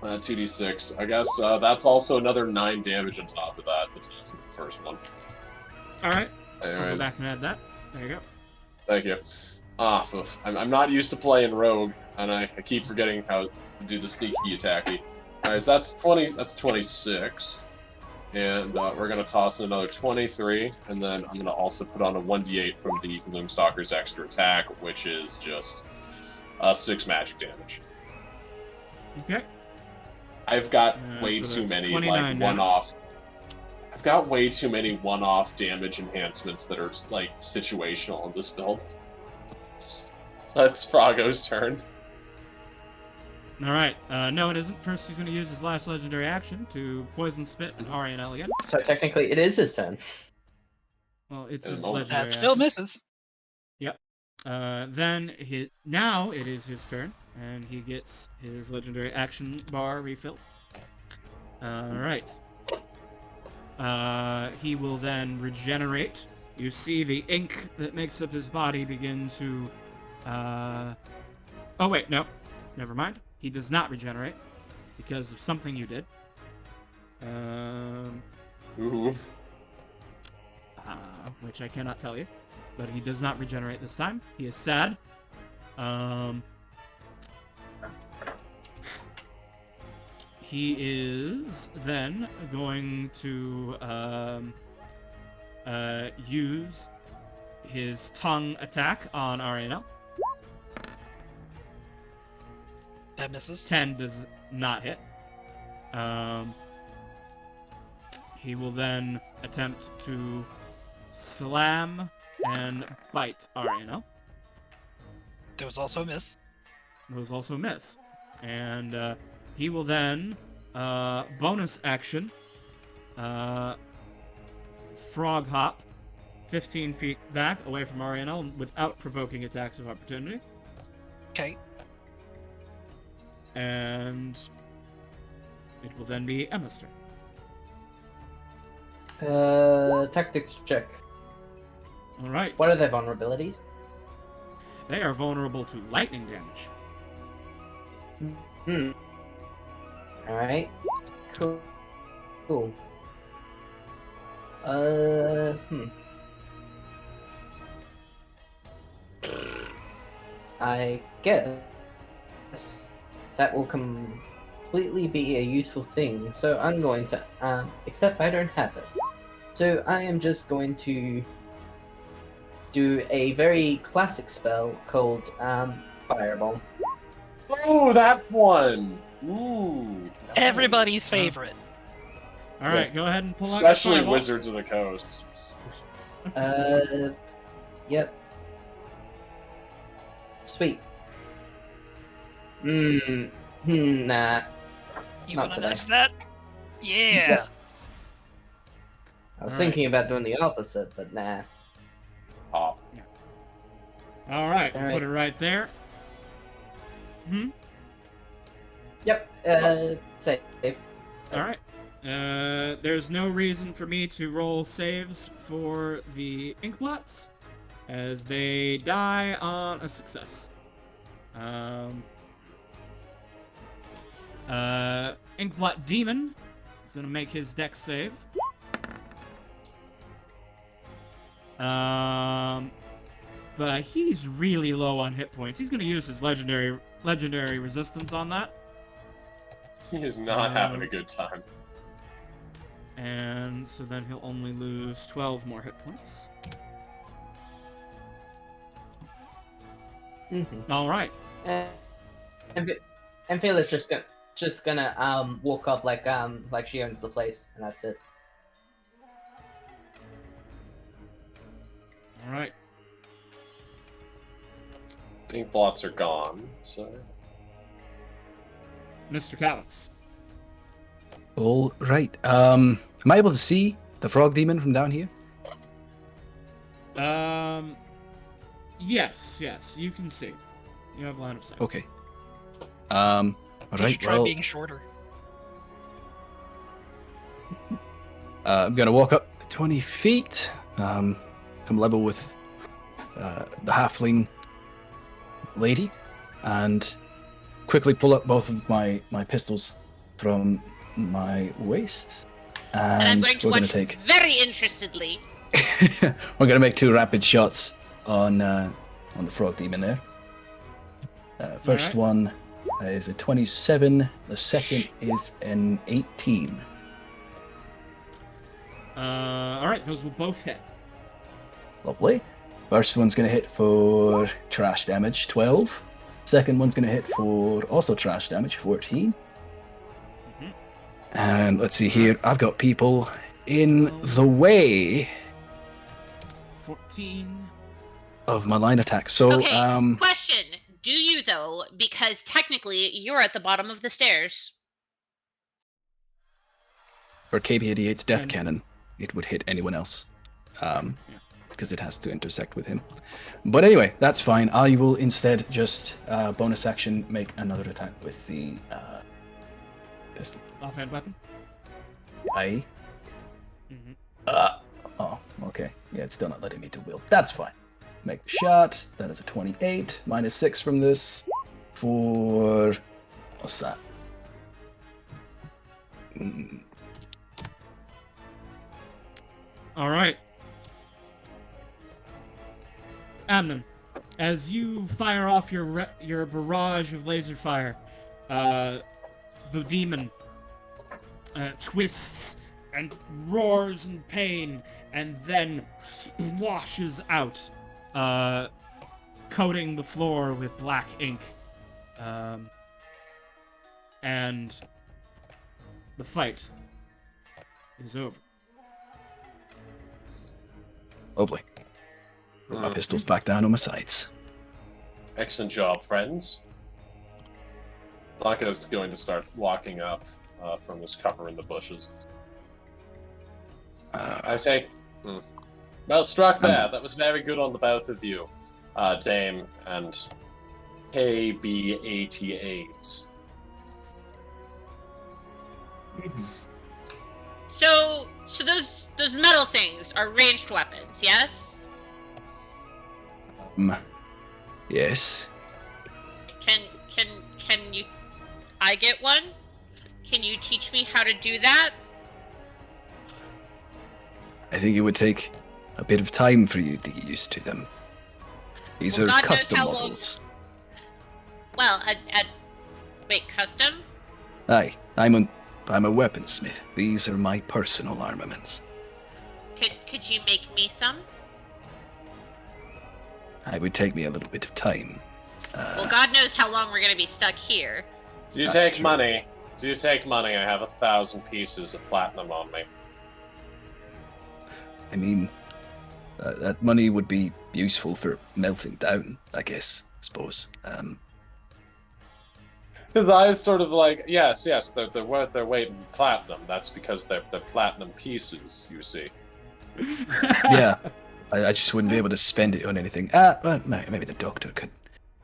2d6. I guess that's also another 9 damage on top of that. That's awesome. The first one. All right. I'll go Anyways, back and add that. There you go. thank you. Oof. I'm not used to playing rogue, and I keep forgetting how to do the sneaky attacky. Alright, so that's 20. That's 26, and we're gonna toss in another 23, and then I'm gonna also put on a 1d8 from the Gloomstalker's extra attack, which is just 6 magic damage. Okay. I've got way so too that's many 29 like now. one-off. I've got way too many one-off damage enhancements that are like situational in this build. That's Froggo's turn. All right. No, it isn't. First, he's going to use his last legendary action to poison spit and Arianel again. So technically, it is his turn. Well, it's In a his moment. legendary That still action. misses. Yep. Then now it is his turn, and he gets his legendary action bar refilled. All right. He will then regenerate. You see the ink that makes up his body begin to. Oh wait, no, never mind. He does not regenerate because of something you did. Ooh. Which I cannot tell you. But he does not regenerate this time. He is sad. He is then going to use his tongue attack on Arianel. That misses. 10 does not hit. He will then attempt to slam and bite Arianel. Those also miss. Those also miss. And he will then bonus action frog hop 15 feet back away from Arianel without provoking attacks of opportunity. Okay. And it will then be Emma's turn. Tactics check. All right. What are their vulnerabilities? They are vulnerable to lightning damage. Alright. Cool. Cool. I guess that will completely be a useful thing, so I'm going to, except I don't have it. So I am just going to do a very classic spell called, Fireball. Ooh, that's one. Ooh. Everybody's favorite. All right, Yes. go ahead and pull out your Especially fireball. Wizards of the Coast. Yep. Sweet. Nah. You Not wanna today. nudge that? Yeah. I was Alright. thinking about doing the opposite, but nah. Pop. All right, All right. put it right there. Yep, safe. All right. There's no reason for me to roll saves for the Inkblots, as they die on a success. Inkblot Demon is going to make his dex save. But he's really low on hit points. He's going to use his legendary resistance on that. He is not having a good time. And so then he'll only lose 12 more hit points. Mm-hmm. All right. And Phila's just gonna walk up like she owns the place, and that's it. All right. Ink blots are gone, so Mr. Calyx. All right. Am I able to see the frog demon from down here? Yes, you can see. You have line of sight. Okay. You All should right. try Well, being shorter. I'm gonna walk up 20 feet. Come level with the halfling lady. and quickly pull up both of my pistols from my waist. And I'm going to we're watch going to take... very interestedly. We're going to make 2 rapid shots on the frog demon there. First Alright. one is a 27. The second is an 18. Alright, those will both hit. Lovely. First one's going to hit for trash damage, 12. Second one's going to hit for also trash damage, 14. Mhm. And let's see here. I've got people in the way 14. of my line attack. So, Okay, question. Do you, though? Because technically, you're at the bottom of the stairs. for KB88's Death And- Cannon, it would hit anyone else. Because it has to intersect with him. But anyway, that's fine. I will instead just bonus action make another attack with the pistol. Offhand weapon. Aye. Mm-hmm. Oh, okay. Yeah, it's still not letting me do wield. That's fine. Make the shot. That is a 28. Minus 6 from this. For... What's that? Alright. Amnon, as you fire off your barrage of laser fire, the demon twists and roars in pain, and then splashes out, coating the floor with black ink. And the fight is over. Lovely. Put my pistols back down on my sides. Excellent job, friends. Blanca's going to start walking up from his cover in the bushes. I say, well struck there. That was very good on the both of you, Dame and KB88. So those metal things are ranged weapons, yes? Yes. Can you? I get one? Can you teach me how to do that? I think it would take a bit of time for you to get used to them. These Well, are God knows custom how long- models. Well, wait, custom? Aye, I'm a weaponsmith. These are my personal armaments. Could you make me some? It would take me a little bit of time. Well, God knows how long we're gonna be stuck here. Do you That's take true. money? Do you take money? I have 1,000 pieces of platinum on me. I mean, that money would be useful for melting down, I guess, I suppose. Because I'm sort of like, yes, they're worth their weight in platinum. That's because they're platinum pieces, you see. Yeah, I just wouldn't be able to spend it on anything. Well, maybe the doctor could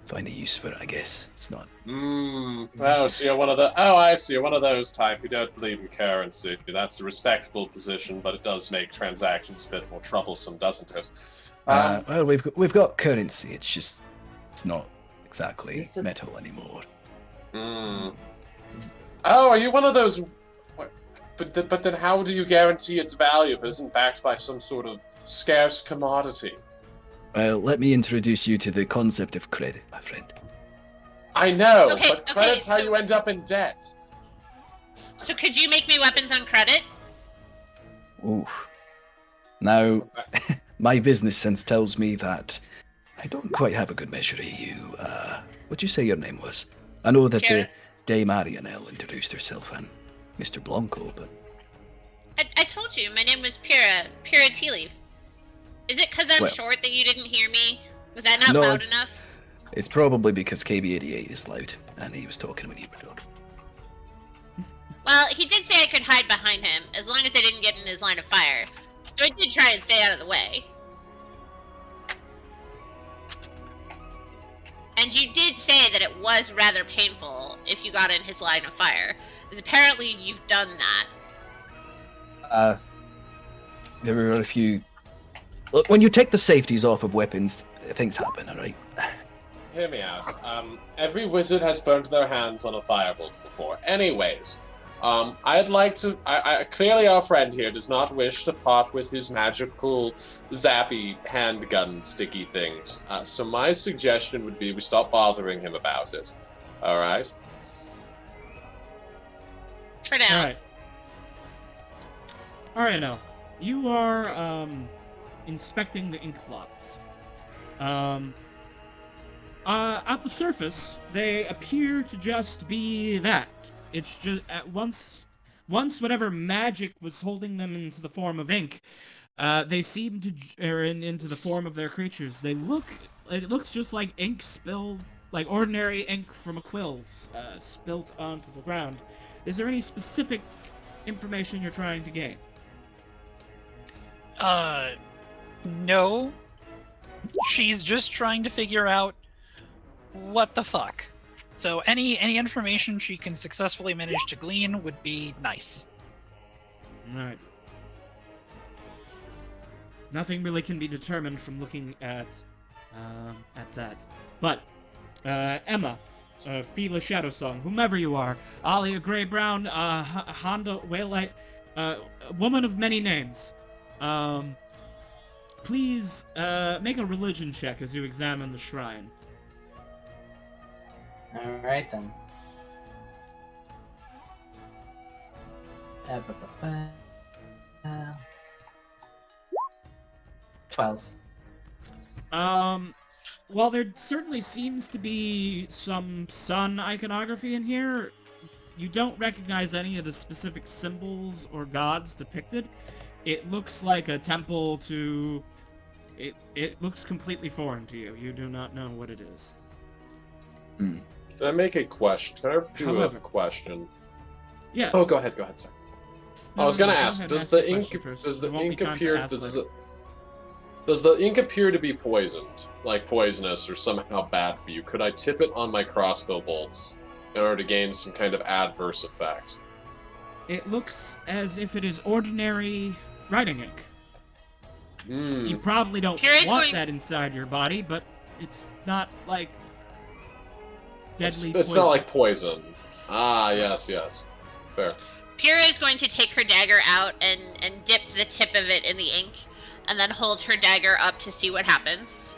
find a use for it, I guess. It's not... Oh, so you're one of the... Oh, I see. You're one of those type who don't believe in currency. That's a respectable position, but it does make transactions a bit more troublesome, doesn't it? well, we've got currency. It's just... It's not exactly Is it- metal anymore. Oh, are you one of those... What? But then how do you guarantee its value if it isn't backed by some sort of scarce commodity? Well, let me introduce you to the concept of credit, my friend. I know, Okay, but okay, credit's how so- you end up in debt. So could you make me weapons on credit? Ooh. Now, my business sense tells me that I don't quite have a good measure of you. What'd you say your name was? I know that Kara. the Dame Arianel introduced herself and Mr. Blanco, but I told you, my name was Pura Tea Leaf. Is it because I'm Well- short that you didn't hear me? Was that not No, loud it's- enough? it's probably because KB88 is loud and he was talking when you were talking. Well, he did say I could hide behind him, as long as I didn't get in his line of fire. So I did try and stay out of the way. And you did say that it was rather painful if you got in his line of fire. Because apparently you've done that. There were a few... Look, when you take the safeties off of weapons, things happen, alright? hear me out. Every wizard has burnt their hands on a firebolt before. Anyways, I'd like to. Clearly, our friend here does not wish to part with his magical, zappy handgun sticky things. So my suggestion would be we stop bothering him about it. All right. For now. All right. All right, now you are inspecting the ink blots. At the surface, they appear to just be that. It's just at once whatever magic was holding them into the form of ink, they seem to into the form of their creatures. It looks just like ink spilled, like ordinary ink from a quill, spilt onto the ground. Is there any specific information you're trying to gain? No. She's just trying to figure out what the fuck. So any information she can successfully manage to glean would be nice. Alright. Nothing really can be determined from looking at that. But, Emma, Fila Shadowsong, whomever you are, Alia Grey Brown, Honda Whalelight, woman of many names, please, make a religion check as you examine the shrine. Alright then. 12. While there certainly seems to be some sun iconography in here, you don't recognize any of the specific symbols or gods depicted. It looks like a temple to... It looks completely foreign to you. You do not know what it is. Can I make a question? Can I do a question? Yes. Oh, go ahead, sir. I was gonna ask, does the ink appear to be poisoned, like poisonous or somehow bad for you? Could I tip it on my crossbow bolts in order to gain some kind of adverse effect? It looks as if it is ordinary writing ink. You probably don't want that inside your body, but it's not like deadly It's poison. not like poison. Ah, yes. Fair. Pyrrha is going to take her dagger out and dip the tip of it in the ink, and then hold her dagger up to see what happens.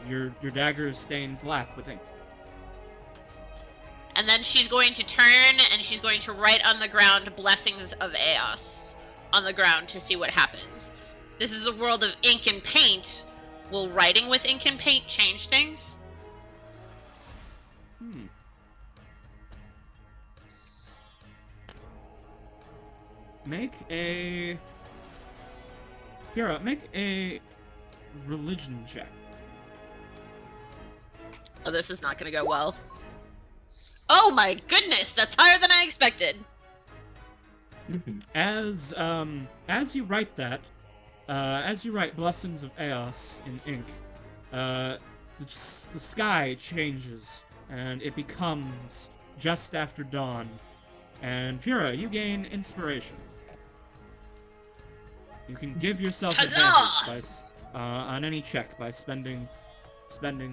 Your dagger is stained black with ink. And then she's going to turn and she's going to write on the ground blessings of Eos on the ground to see what happens. This is a world of ink and paint. Will writing with ink and paint change things? Make a religion check. Oh, this is not going to go well. Oh my goodness, that's higher than I expected. As you write that, as you write blessings of Eos in ink, the sky changes and it becomes just after dawn. And Pyrrha, you gain inspiration. You can give yourself advantage on any check by spending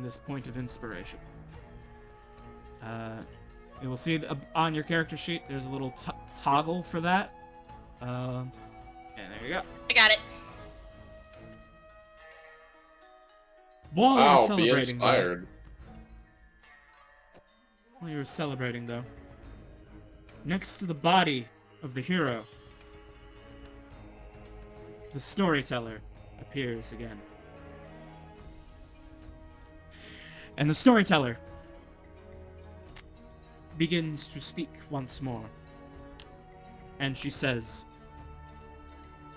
this point of inspiration. You will see on your character sheet there's a little toggle for that. And there you go. I got it. While you were Be celebrating, inspired. while you were celebrating, though, next to the body of the hero, the storyteller appears again. And the storyteller begins to speak once more. And she says,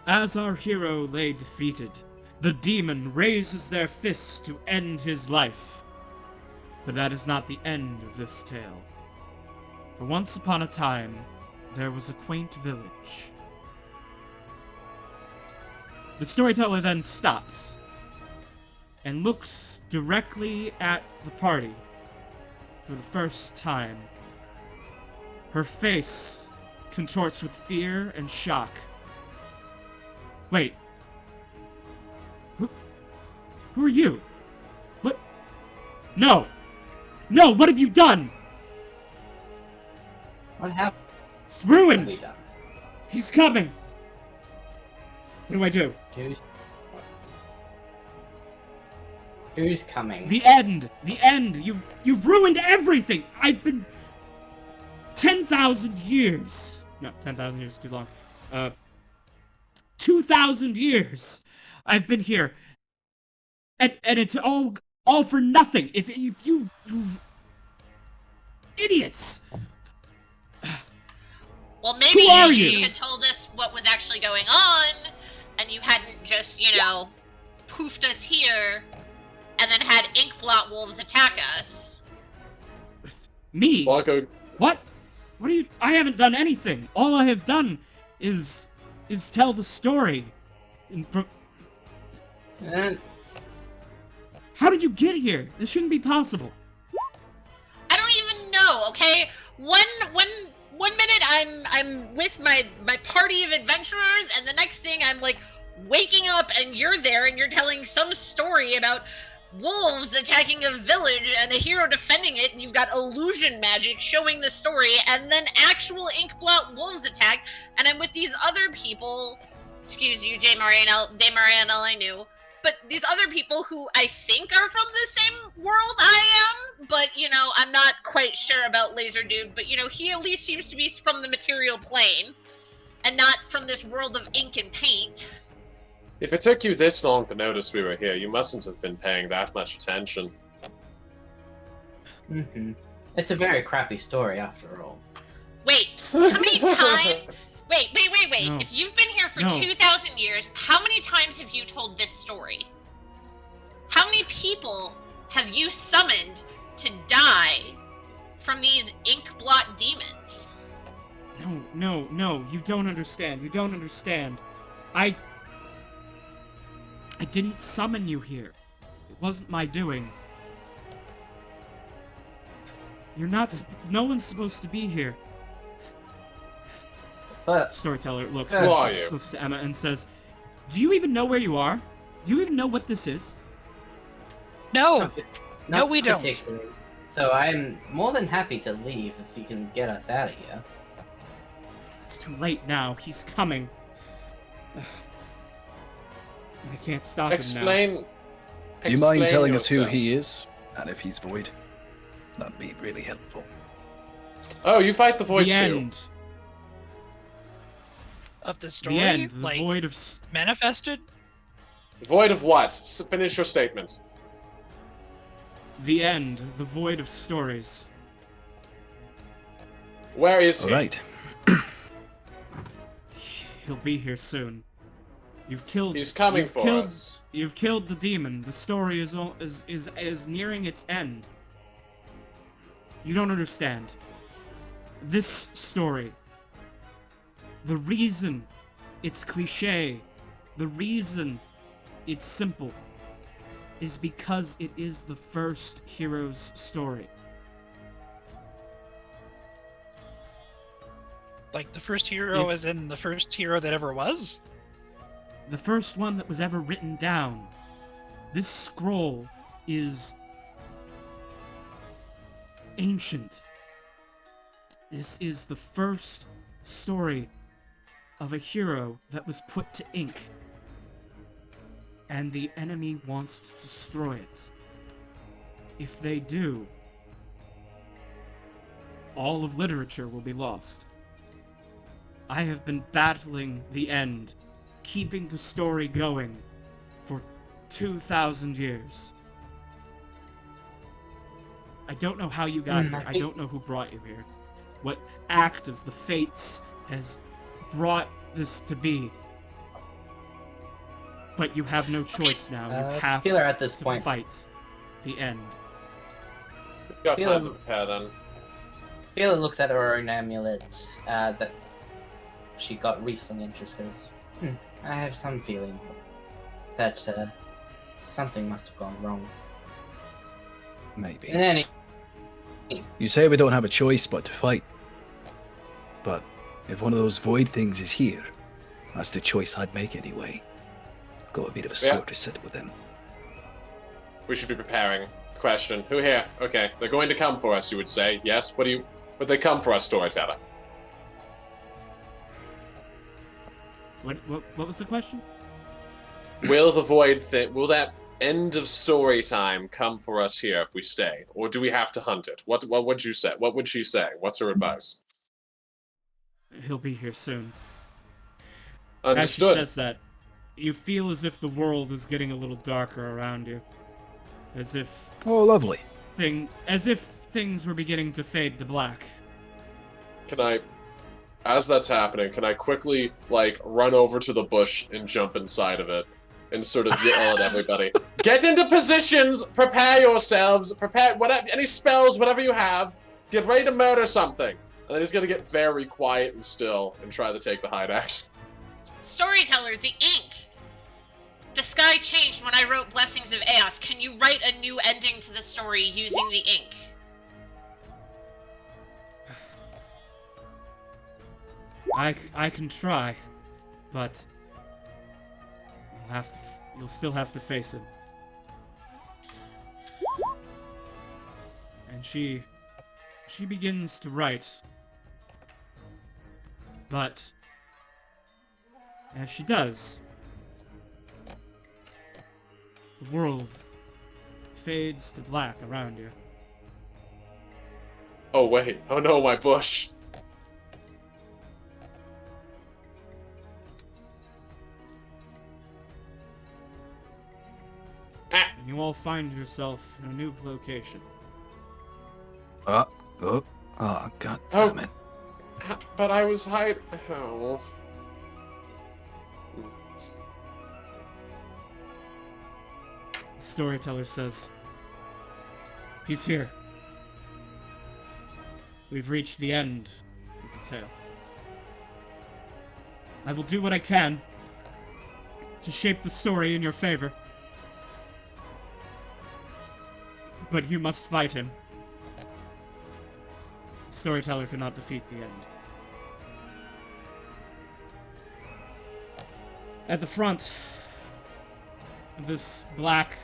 "As our hero lay defeated, the demon raises their fists to end his life. But that is not the end of this tale. For once upon a time, there was a quaint village." The storyteller then stops and looks directly at the party for the first time. Her face contorts with fear and shock. Wait. Who are you? What? No! No, what have you done? What happened? It's What have we ruined! done? He's coming! What do I do? Who's coming? The end! The end! You've ruined everything! I've been 10,000 years. No, 10,000 years is too long. 2,000 years I've been here. And it's all for nothing. If you idiots! Well, maybe Who are if you? had told us what was actually going on, and you hadn't just, you know, poofed us here, and then had ink blot wolves attack us. Me? Blanco, What? What are you? I haven't done anything. All I have done is tell the story. How did you get here? This shouldn't be possible. I don't even know. Okay, one minute I'm with my party of adventurers, and the next thing I'm like waking up and you're there and you're telling some story about wolves attacking a village and a hero defending it, and you've got illusion magic showing the story, and then actual inkblot wolves attack, and I'm with these other people. Excuse you, Jay Marianel, I knew. But these other people who I think are from the same world I am, but, you know, I'm not quite sure about Laser Dude, but, you know, he at least seems to be from the material plane, and not from this world of ink and paint. if it took you this long to notice we were here, you mustn't have been paying that much attention. Mm-hmm. It's a very crappy story, after all. Wait, how many times... Wait. No. If you've been here for No. 2,000 years, how many times have you told this story? How many people have you summoned to die from these inkblot demons? No, you don't understand. You don't understand. I didn't summon you here. It wasn't my doing. You're not... No one's supposed to be here. But Storyteller looks Who are you? looks to Emma and says, "Do you even know where you are? Do you even know what this is?" No, not we don't. particularly. So I'm more than happy to leave if you can get us out of here. It's too late now. He's coming. I can't stop him now. Explain. Do you mind explain telling us who yourself. he is? And if he's void? That'd be really helpful. Oh, you fight the void The too. end. of the story, The end. The like void of... manifested. Void of what? Finish your statement. The end. The void of stories. Where is All he? right. He'll be here soon. You've killed... He's coming you've for killed, us. You've killed the demon. The story is nearing its end. You don't understand. This story... The reason it's cliche, the reason it's simple, is because it is the first hero's story. Like the first hero If- as in the first hero that ever was? The first one that was ever written down. This scroll is ancient. This is the first story of a hero that was put to ink. And the enemy wants to destroy it. If they do, all of literature will be lost. I have been battling the end, keeping the story going for 2,000 years. I don't know how you got here. I don't know who brought you here. What act of the fates has brought this to be. But you have no choice now. You have Feeler at this to point. fight the end. We've got time to prepare then. Feeler looks at her own amulet that she got recently and just says, I have some feeling that something must have gone wrong. Maybe. And then You say we don't have a choice but to fight. But if one of those void things is here, that's the choice I'd make anyway. I've got a bit of a score to settle with him. we should be preparing. Question. Who here? Okay, they're going to come for us, you would say. Yes? Would they come for us, storyteller? What was the question? Will the void will that end of story time come for us here if we stay? Or do we have to hunt it? What would you say? What would she say? What's her advice? He'll be here soon. Understood. As she says that, you feel as if the world is getting a little darker around you. As if Oh, lovely. things were beginning to fade to black. Can I, as that's happening, can I quickly, like, run over to the bush and jump inside of it and sort of yell at everybody? Get into positions! Prepare yourselves! Prepare whatever, any spells, whatever you have. Get ready to murder something. And then he's gonna get very quiet and still and try to take the hide action. Storyteller, the ink. The sky changed when I wrote Blessings of Eos. Can you write a new ending to the story using the ink? I can try, but you'll still have to face it. And she begins to write, but as she does, the world fades to black around you. Oh wait, oh no, my bush. And you all find yourself in a new location. Oh, god damn it. But I was hiding. Oh. The storyteller says, "He's here. We've reached the end of the tale. I will do what I can to shape the story in your favor. But you must fight him. The storyteller cannot defeat the end." At the front of this black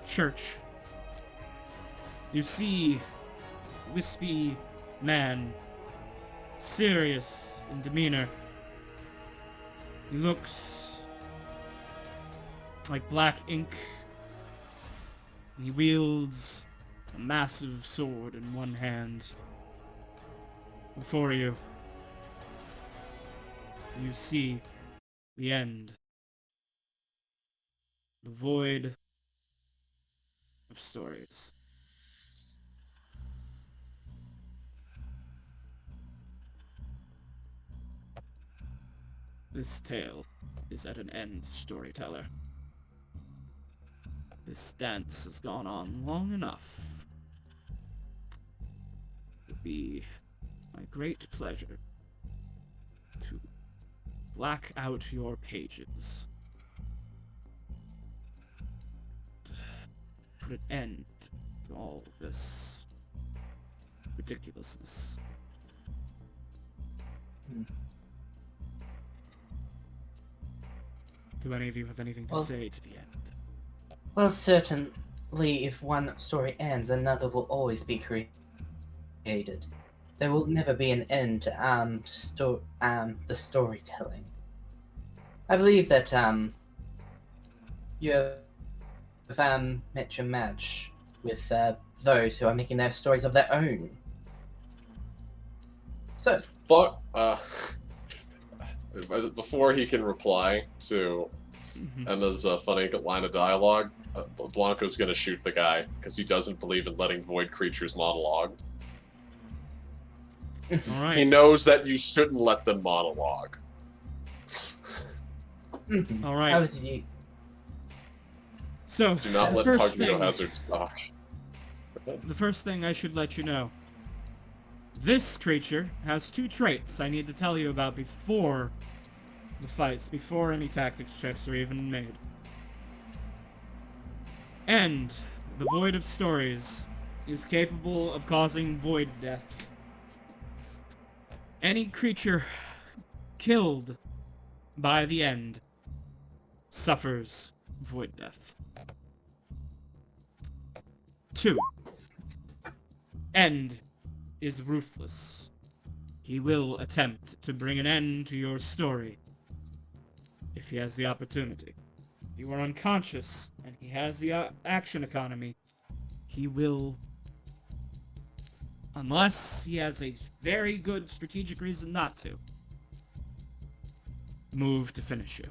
church, you see a wispy man, serious in demeanor. He looks like black ink. He wields a massive sword in one hand. Before you, you see the end. The void of stories. This tale is at an end, storyteller. This dance has gone on long enough. It would be my great pleasure to black out your pages. Put an end to all this ridiculousness. Do any of you have anything to say to the end? Well, certainly, if one story ends, another will always be created. There will never be an end to the storytelling. I believe that you have met your match with those who are making their stories of their own. So, before he can reply to Emma's funny line of dialogue, Blanco's gonna shoot the guy because he doesn't believe in letting void creatures monologue. All right. He knows that you shouldn't let them monologue. All right. How was you? So, Do not let Pugno Hazards talk. the first thing I should let you know. This creature has two traits I need to tell you about before the fights, before any tactics checks are even made. And the Void of Stories is capable of causing void death. Any creature killed by the end suffers void death. 2. End is ruthless. He will attempt to bring an end to your story if he has the opportunity. You are unconscious, and he has the action economy. He will, unless he has a very good strategic reason not to, move to finish you.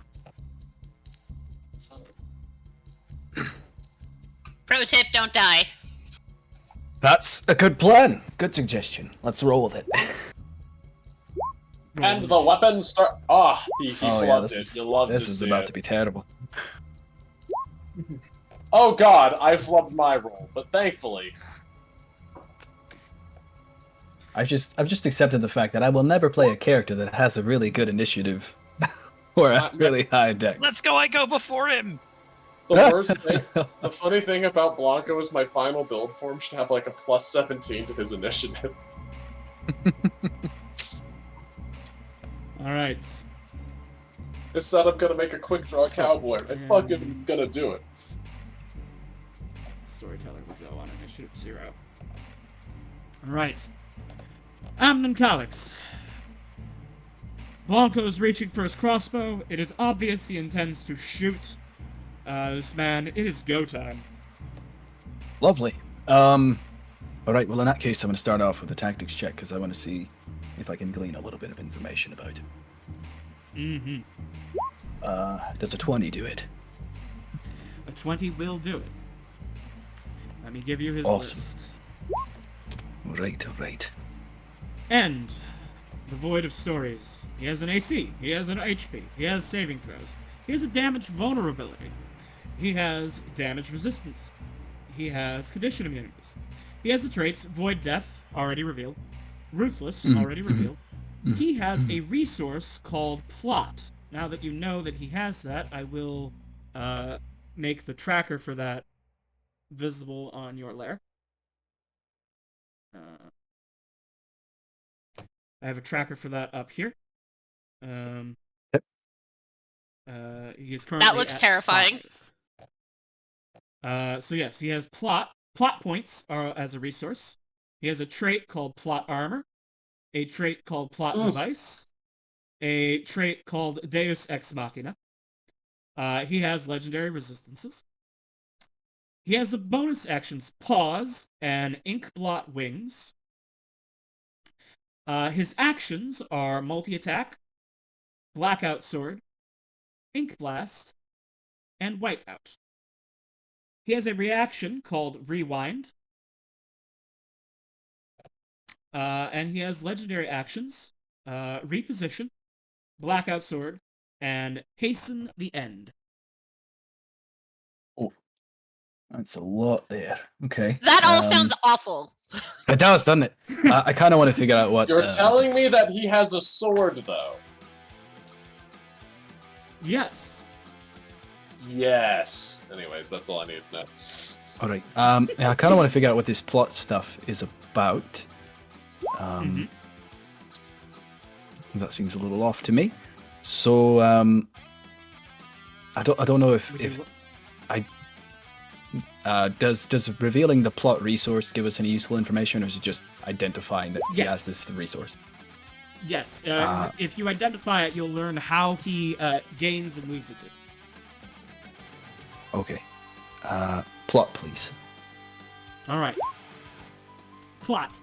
Pro tip, don't die. That's a good plan. Good suggestion. Let's roll with it. And the weapons start. Ah, he flubbed this it. You love to This is see about it. to be terrible. Oh god, I flubbed my roll, but thankfully. I've just accepted the fact that I will never play a character that has a really good initiative or a really high dex. Let's go! I go before him. The worst thing, the funny thing about Blanco is my final build form should have like a plus 17 to his initiative. Alright. This setup gonna make a quick draw cowboy. I fucking gonna do it. Storyteller will go on initiative 0. Alright. Amnon Calix. Blanco is reaching for his crossbow. It is obvious he intends to shoot this man. It is go time. Lovely. Alright, well in that case I'm going to start off with a tactics check because I want to see if I can glean a little bit of information about him. Mm-hmm. Does a 20 do it? A 20 will do it. Let me give you his Awesome. list. Right. End. The Void of Stories. He has an AC. He has an HP. He has saving throws. He has a damage vulnerability. He has damage resistance. He has condition immunities. He has the traits Void Death, already revealed. Ruthless, already revealed. He has a resource called Plot. Now that you know that he has that, I will make the tracker for that visible on your lair. I have a tracker for that up here. He is currently That looks at terrifying. 5. So yes, he has plot points as a resource. He has a trait called Plot Armor, a trait called Plot Device, a trait called Deus Ex Machina. He has legendary resistances. He has the bonus actions Pause and Ink Blot Wings. His actions are Multi-Attack, Blackout Sword, Ink Blast, and Whiteout. He has a reaction called Rewind. And he has legendary actions, Reposition, Blackout Sword, and Hasten the End. That's a lot there. Okay. That all sounds awful. It does, doesn't it? I kind of want to figure out what... You're telling me that he has a sword, though? Yes. Yes. Anyways, that's all I need to know. Alright. Yeah, I kind of want to figure out what this plot stuff is about. That seems a little off to me. So, I don't know if does revealing the plot resource give us any useful information, or is it just identifying that he has this resource? Yes. If you identify it, you'll learn how he gains and loses it. Okay. Plot, please. All right. Plot.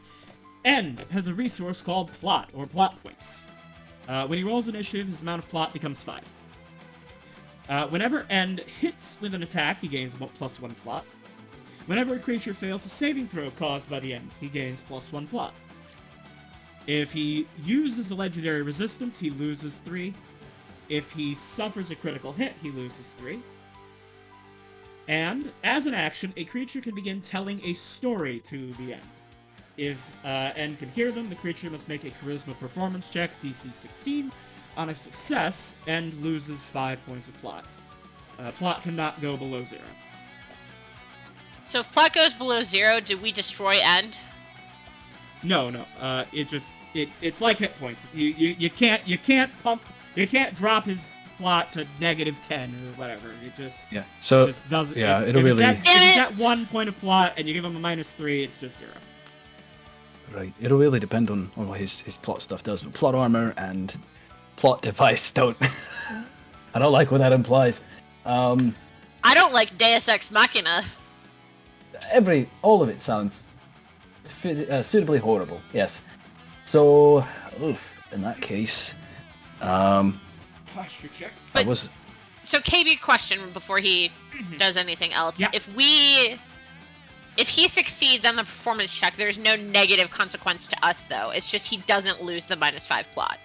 End has a resource called Plot, or Plot Points. When he rolls initiative, his amount of Plot becomes 5. Whenever End hits with an attack, he gains +1 Plot. Whenever a creature fails a saving throw caused by the End, he gains +1 Plot. If he uses a legendary resistance, he loses 3. If he suffers a critical hit, he loses 3. And, as an action, a creature can begin telling a story to the End. If End can hear them, the creature must make a Charisma Performance check, DC 16. On a success, End loses 5 points of Plot. Plot cannot go below 0. So if Plot goes below 0, do we destroy End? No. It's like hit points. You can't drop his plot to -10 or whatever. It just Yeah. So just doesn't. yeah, if, it'll if it's really- at, if it's at 1 point of plot and you give him a -3, it's just 0. right, it'll really depend on what his plot stuff does. But plot armor and plot device don't. I don't like what that implies. I don't like Deus Ex Machina. All of it sounds suitably horrible. Yes. So, in that case, Posture check. I But- was. So KB, question before he does anything else. Yeah. If he succeeds on the performance check, there's no negative consequence to us, though. It's just he doesn't lose the -5 plot.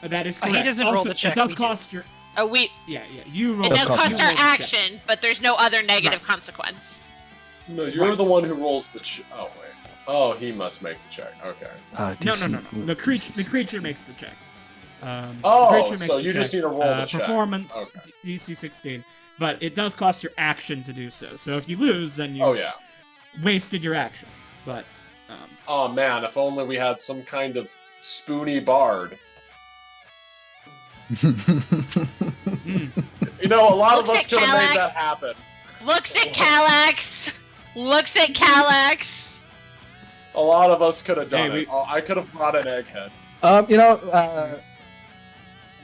That is Oh, he correct. doesn't also, roll the check, It does we do. cost your. Oh, we. Yeah. You roll. It does cost cost you our roll the check. action, but there's no other negative consequence. No, you're Right. the one who rolls the Oh, wait. Oh, he must make the check. Okay. No. The creature makes the check. The Oh, creature makes so the you just check. need to roll the check. Performance Okay. DC 16, but it does cost your action to do so. So if you lose, then you Oh, yeah. wasted your action. But Oh, man, if only we had some kind of spoony bard. You know, a lot of Looks us at could have made Calyx. that happen. Looks at Calyx. Looks at Calyx. A lot of us could have done Hey, it. Oh, I could have brought an egghead. I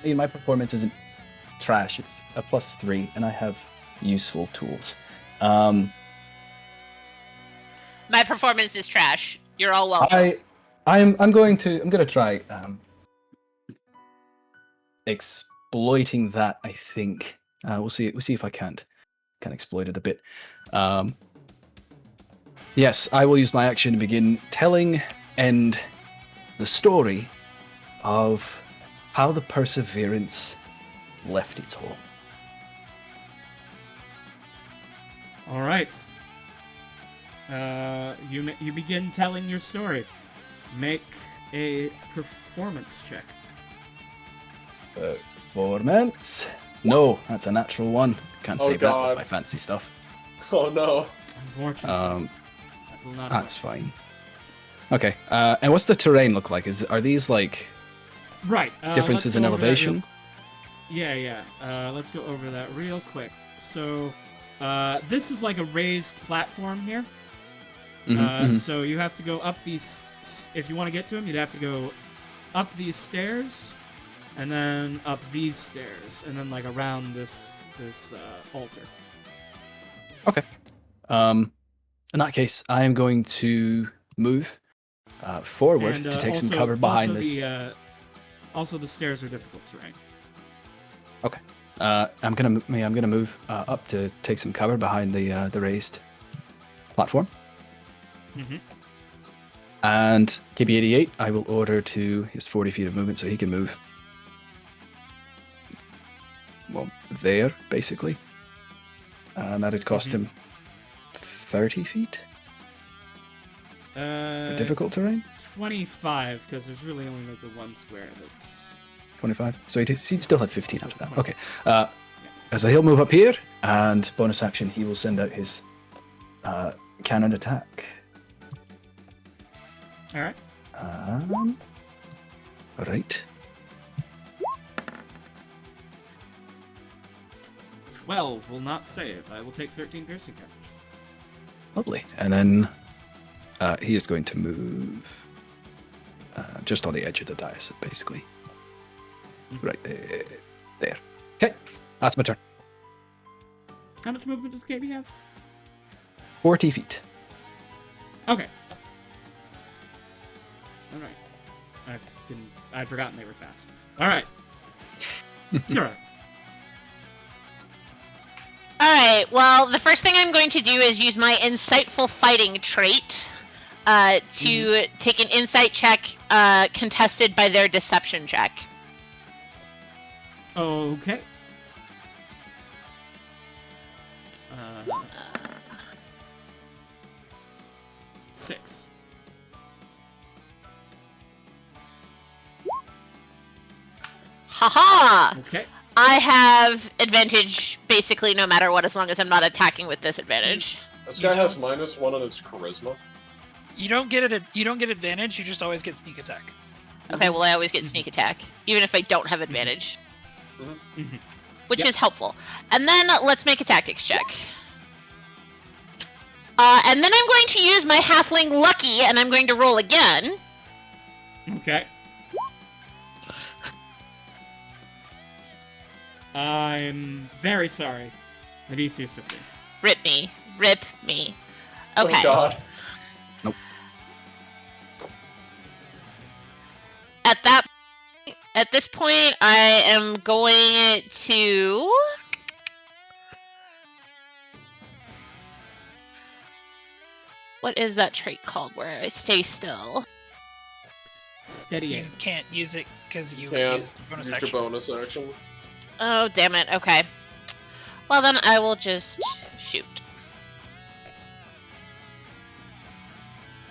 mean, my performance isn't trash. It's a +3, and I have useful tools. My performance is trash. You're all welcome. I'm going to try exploiting that. I think we'll see if I can exploit it a bit. Yes, I will use my action to begin telling the story of how the Perseverance left its home. all right. You begin telling your story. Make a performance check. Performance? No, that's a natural 1. Can't Oh, save that God. with my fancy stuff. Oh, no. Unfortunately, that will not That's work. fine. Okay, and what's the terrain look like? Are these like Right. differences let's in go over that elevation? Yeah. Let's go over that real quick. So, this is like a raised platform here. Mhm. So you have to go up these. If you want to get to them, you'd have to go up these stairs, and then up these stairs, and then like around this altar. Okay. In that case, I am going to move forward And, to take some also- cover behind also this. Also, the stairs are difficult terrain. Okay. I'm gonna move up to take some cover behind the raised platform. Mhm. And KB88, I will order to his 40 feet of movement, so he can move. Well, there basically, and that'd cost him 30 feet for difficult terrain. 25, because there's really only like the one square that's. 25. So he'd still have 15 after that. Okay. So he'll move up here, and bonus action, he will send out his cannon attack. All right. Right. 12 will not save. I will take 13 piercing damage. Lovely. And then he is going to move just on the edge of the dais, basically. Right there. Okay. That's my turn. How much movement does KB have? 40 feet. Okay. All right. I'd forgotten they were fast. All right. You're right. Alright, well, the first thing I'm going to do is use my insightful fighting trait to take an insight check contested by their deception check. Okay. 6. Haha! Okay. I have advantage basically no matter what, as long as I'm not attacking with disadvantage. This guy has -1 on his charisma. You don't get it. You don't get advantage. You just always get sneak attack. Okay, well I always get sneak attack, even if I don't have advantage. which Yep. is helpful. And then let's make a tactics check. And then I'm going to use my halfling lucky, and I'm going to roll again. Okay. I'm very sorry. The DC is 15. Rip me. Okay. Oh God. At this point, I am going to. What is that trait called where I stay still? Steady You aim. can't use it because you Can't used the bonus use action. your bonus action. Oh, damn it. Okay. Well, then I will just shoot.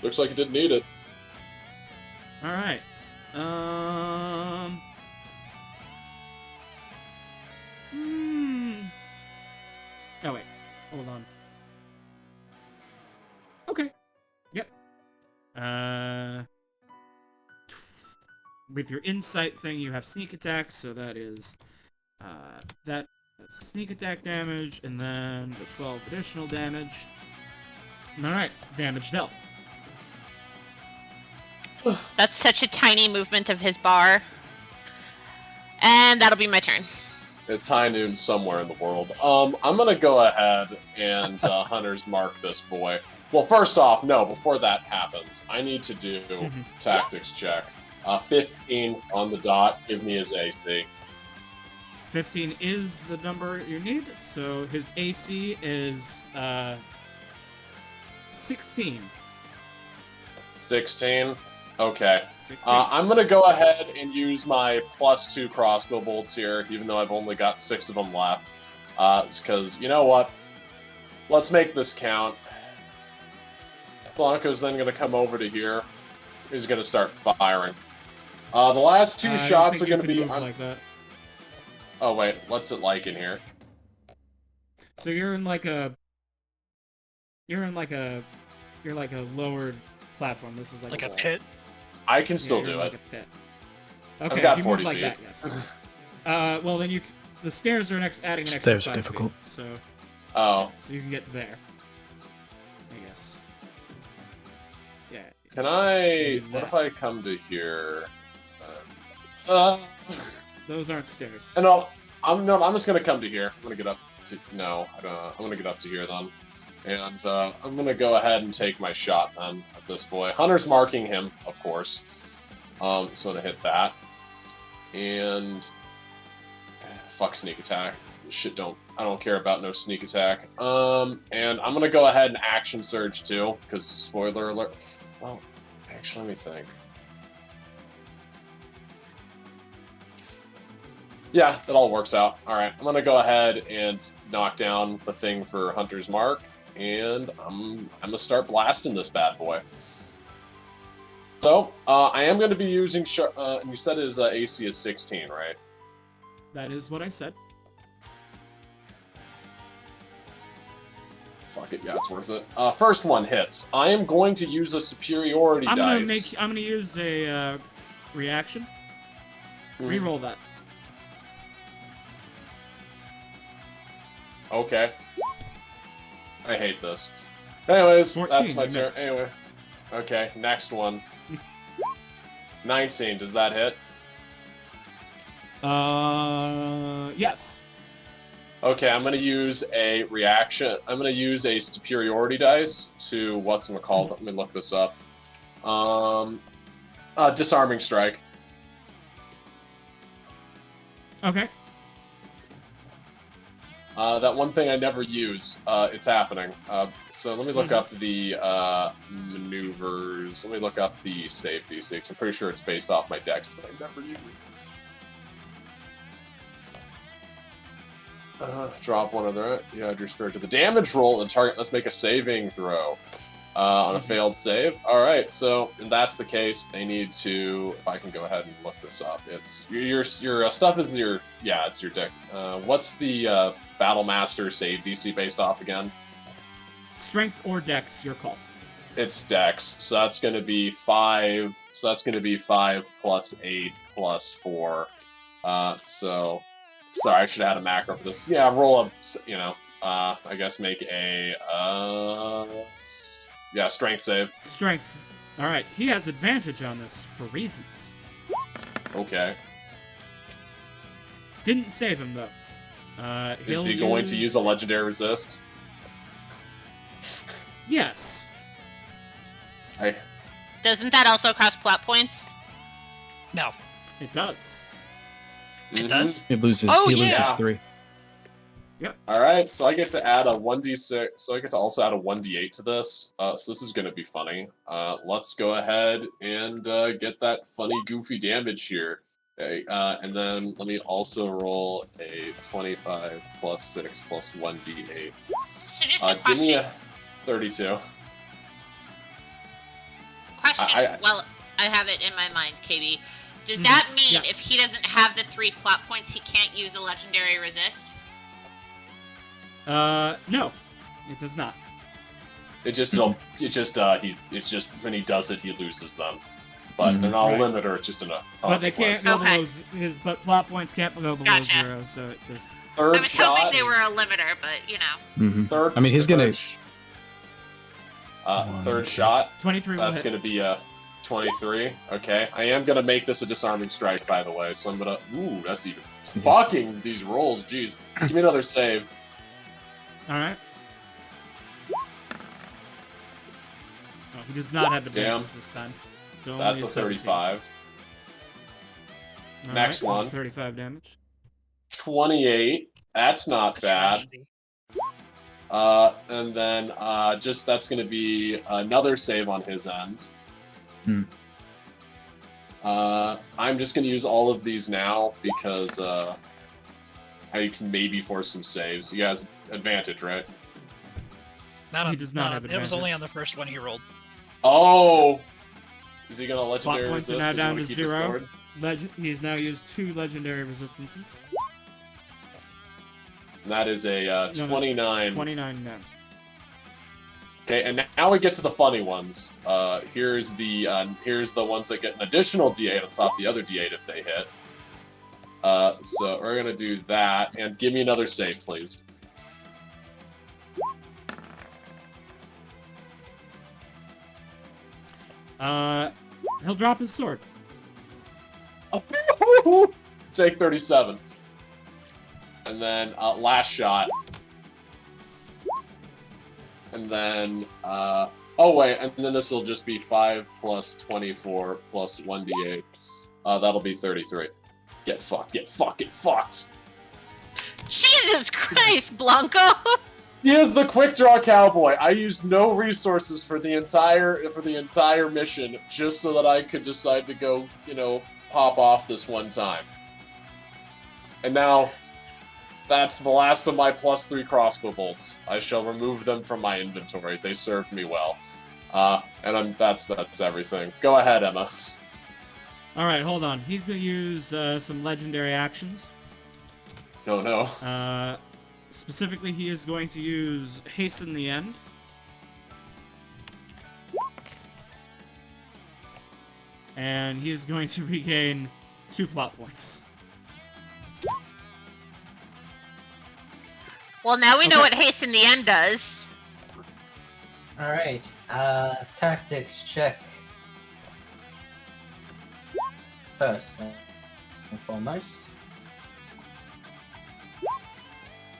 Looks like you didn't need it. All right. Oh wait. Hold on. Okay. Yep. With your insight thing, you have sneak attack, so that is that's sneak attack damage, and then the 12 additional damage. All right, damage dealt. That's such a tiny movement of his bar. And that'll be my turn. It's high noon somewhere in the world. I'm gonna go ahead and Hunter's mark this boy. Well, first off, no, before that happens, I need to do tactics check. 15 on the dot. Give me his AC. 15 is the number you need, so his AC is 16. 16. Okay. 16. I'm gonna go ahead and use my +2 crossbow bolts here, even though I've only got 6 of them left. It's because, you know what? Let's make this count. Blanco's then gonna come over to here. He's gonna start firing. The last 2 shots are gonna be like that. Oh wait, what's it like in here? So you're like a lowered platform. This is Like a wall. pit. I can still Yeah, do you're it. like a pit. Okay, I've got if you move 40 like feet. that, yes. Well, then the stairs are adding an extra Stairs are 5 difficult. feet, so Oh, so you can get there. I guess. Yeah. can I? Do What that. if I come to here? Those aren't stairs. No, I'm just gonna come to here. I'm gonna get up to no. I don't. I'm gonna get up to here then, and I'm gonna go ahead and take my shot then at this boy. Hunter's marking him, of course. So to hit that, and fuck sneak attack. Shit, I don't care about no sneak attack. And I'm gonna go ahead and action surge too, because spoiler alert. Well, actually, let me think. Yeah, that all works out. All right, I'm gonna go ahead and knock down the thing for Hunter's Mark, and I'm gonna start blasting this bad boy. So I am gonna be using. You said his AC is 16, right? That is what I said. Fuck it, yeah, it's worth it. First one hits. I am going to use a superiority dice. I'm gonna use a reaction. Reroll that. Okay. I hate this. Anyways, 14, that's my you turn. missed. Anyway. Okay, next one. 19, does that hit? Yes. Okay, I'm gonna use a reaction. I'm gonna use a superiority dice to whatchamacallit. Let me look this up. Disarming strike. Okay. That one thing I never use. It's happening. So let me look up the maneuvers. Let me look up the save DC, 'cause I'm pretty sure it's based off my dex, but I never use it. Drop one of the. Yeah, your spiritual. The damage roll and target must make a saving throw on a failed save. All right, so if that's the case, they need to. If I can go ahead and look this up, it's your stuff is your it's your deck. What's the Battle Master save DC based off again? Strength or dex, your call. It's Dex, so that's going to be 5. So that's going to be 5 plus 8 plus 4. So Sorry, I should have had a macro for this. Yeah, roll up, I guess make a, strength save. Strength. Alright, he has advantage on this for reasons. Okay. Didn't save him, though. Is he going to use a legendary resist? Yes. Doesn't that also cost plot points? No. It does. It does? He loses. Oh, he yeah. loses 3. All right, so I get to add a 1d6. So I get to also add a 1d8 to this. So this is going to be funny. Let's go ahead and get that funny, goofy damage here. Okay, and then let me also roll a 25 plus 6 plus 1d8. So just a Give me question. a 32. Question. Well, I have it in my mind, KB. Does that mean Yeah. if he doesn't have the 3 plot points, he can't use a legendary resist? No. It does not. It's just when he does it, he loses them. But they're not Right. a limiter, it's just a But they can't go Okay. below but plot points can't go below Gotcha. 0, so it just... I Third was shot. hoping they were a limiter, but you know. Third, I mean, he's gonna. third shot. 23 will That's hit. gonna be a 23. Okay, I am gonna make this a disarming strike, by the way. So I'm gonna. Ooh, that's even fucking these rolls. Jeez, give me another save. Alright. Oh, he does not have advantage this time. So only That's a 17. 35. All Next right, one. 35 damage. 28. That's not bad. Tragedy. And then that's gonna be another save on his end. I'm just gonna use all of these now because I can maybe force some saves. He has advantage, right? No, He does not have It was only advantage. on the first one he rolled. Oh! Is he gonna legendary Plot points are resist? now Does he down want to to keep the 0. score? He's now used 2 legendary resistances. And that is a 29. 29 now. Okay, and now we get to the funny ones. Here's the ones that get an additional D8 on top of the other D8 if they hit. So we're gonna do that, and give me another save, please. He'll drop his sword. Take 37. And then last shot. And then oh wait, and then this will just be 5 plus 24 plus 1d8. That'll be 33. Get fucked, get fucked, get fucked. Jesus Christ, Blanco! Yeah, the quick draw cowboy. I used no resources for the entire mission just so that I could decide to go, pop off this one time. And now that's the last of my +3 crossbow bolts. I shall remove them from my inventory. They served me well. And that's everything. Go ahead, Emma. Alright, hold on. He's gonna use some legendary actions. Oh no. Specifically, he is going to use Hasten the End. And he is going to regain 2 plot points. Well, now we know Okay. what Hasten the End does. Alright, tactics check. First and foremost.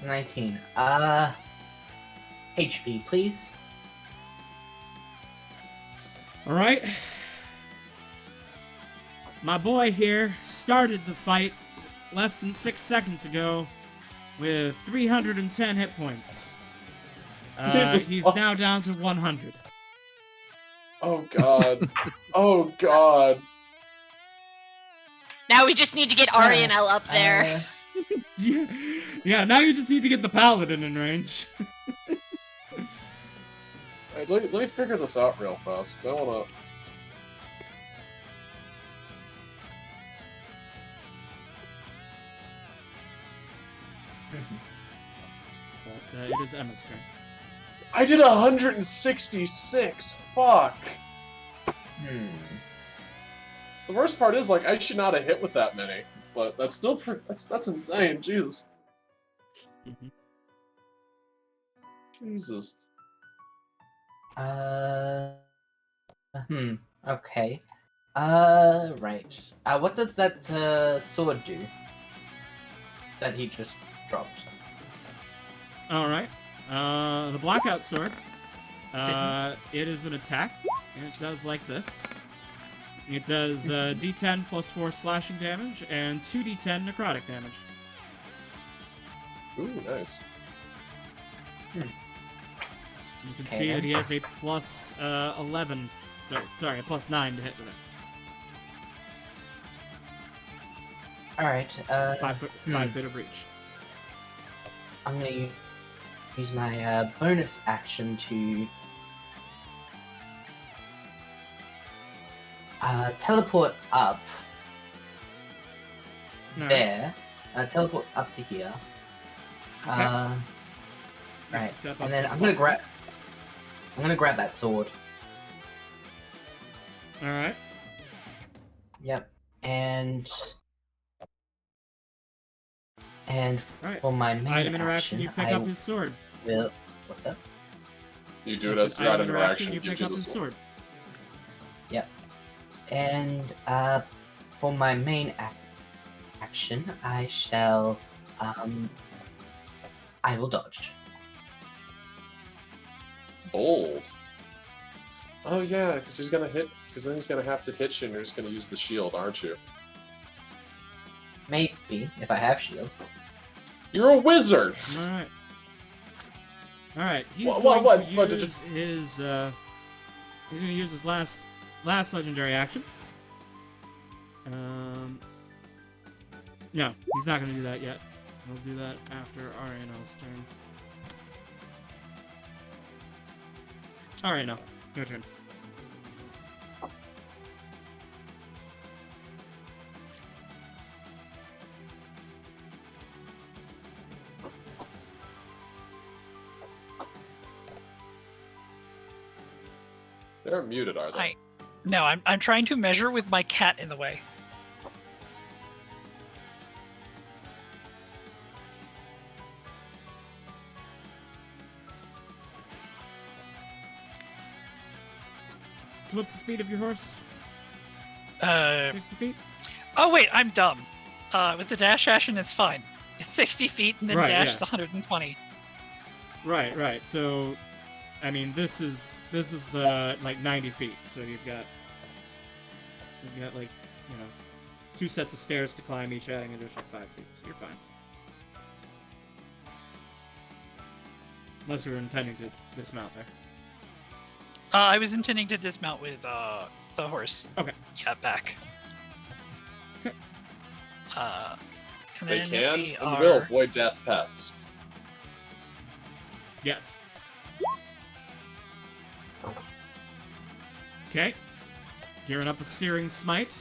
19. HP, please. Alright. My boy here started the fight less than 6 seconds ago with 310 hit points. Jesus He's fuck. now down to 100. Oh god. Oh god. Now we just need to get Arianel up there. Yeah, now you just need to get the paladin in range. Hey, let me figure this out real fast, because I want to... But it is Emma's turn. I did 166! Fuck! Hmm. The worst part is, I should not have hit with that many. but that's still that's insane. Jesus. Mhm. Jesus. Okay. Right. What does that sword do? That he just dropped. All right. The blackout sword. It is an attack, and it does like this. It does D10 plus 4 slashing damage and 2d10 necrotic damage. Ooh, nice. You can Okay, see then. that he has a plus 11. Sorry, a plus 9 to hit with it. Alright, 5 feet of reach. I'm gonna use my bonus action to teleport up Alright. there. Teleport up to here. Okay. Needs to Right, step up and then to the I'm gonna wall. grab that sword. Alright. Yep, and Alright. for my main Item interaction, action, you pick I up his sword. will. What's up? You do it That's as an your item interaction, you gives pick you up the his sword. sword. Yep, and for my main action, I shall I will dodge. Bold. Oh yeah, because he's gonna hit. Because then he's gonna have to hit you, and you're just gonna use the shield, aren't you? Maybe if I have shield. You're a wizard. Alright. Alright, he's What- going to what- use his, he's gonna use his last legendary action. No, he's not gonna do that yet. He'll do that after Arianel's turn. Arianel, your turn. They're muted, are they? No, I'm trying to measure with my cat in the way. So what's the speed of your horse? 60 feet? Oh wait, I'm dumb. With the dash action, it's fine. It's 60 feet, and then Right, dash yeah. is 120. Right. So, I mean, this is like 90 feet. So you've got like, 2 sets of stairs to climb, each adding an additional 5 feet. So you're fine. Unless you were intending to dismount there. I was intending to dismount with the horse. Okay. Yeah, back. Okay. And They then can we and will are- avoid death pets. Yes. Okay. Gearing up a Searing Smite.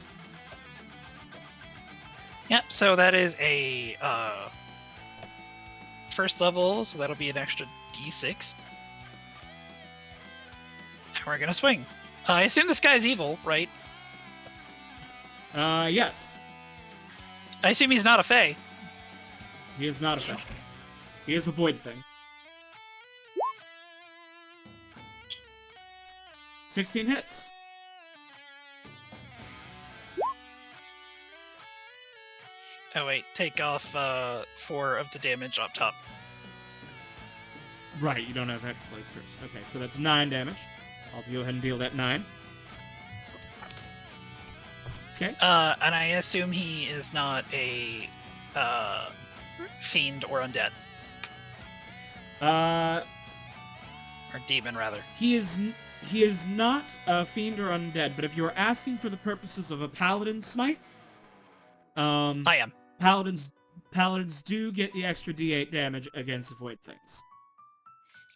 Yep. So that is a first level, so that'll be an extra D6. And we're gonna swing. I assume this guy's evil, right? Yes. I assume he's not a Fae. He is not a Fae. He is a Void thing. 16 hits. Oh wait, take off 4 of the damage up top. Right, you don't have Hexblade's Curse. Okay, so that's 9 damage. I'll go ahead and deal that 9. Okay. And I assume he is not a fiend or undead. Or demon, rather. He is not a fiend or undead, but if you are asking for the purposes of a paladin smite, I am. paladins do get the extra D8 damage against void things.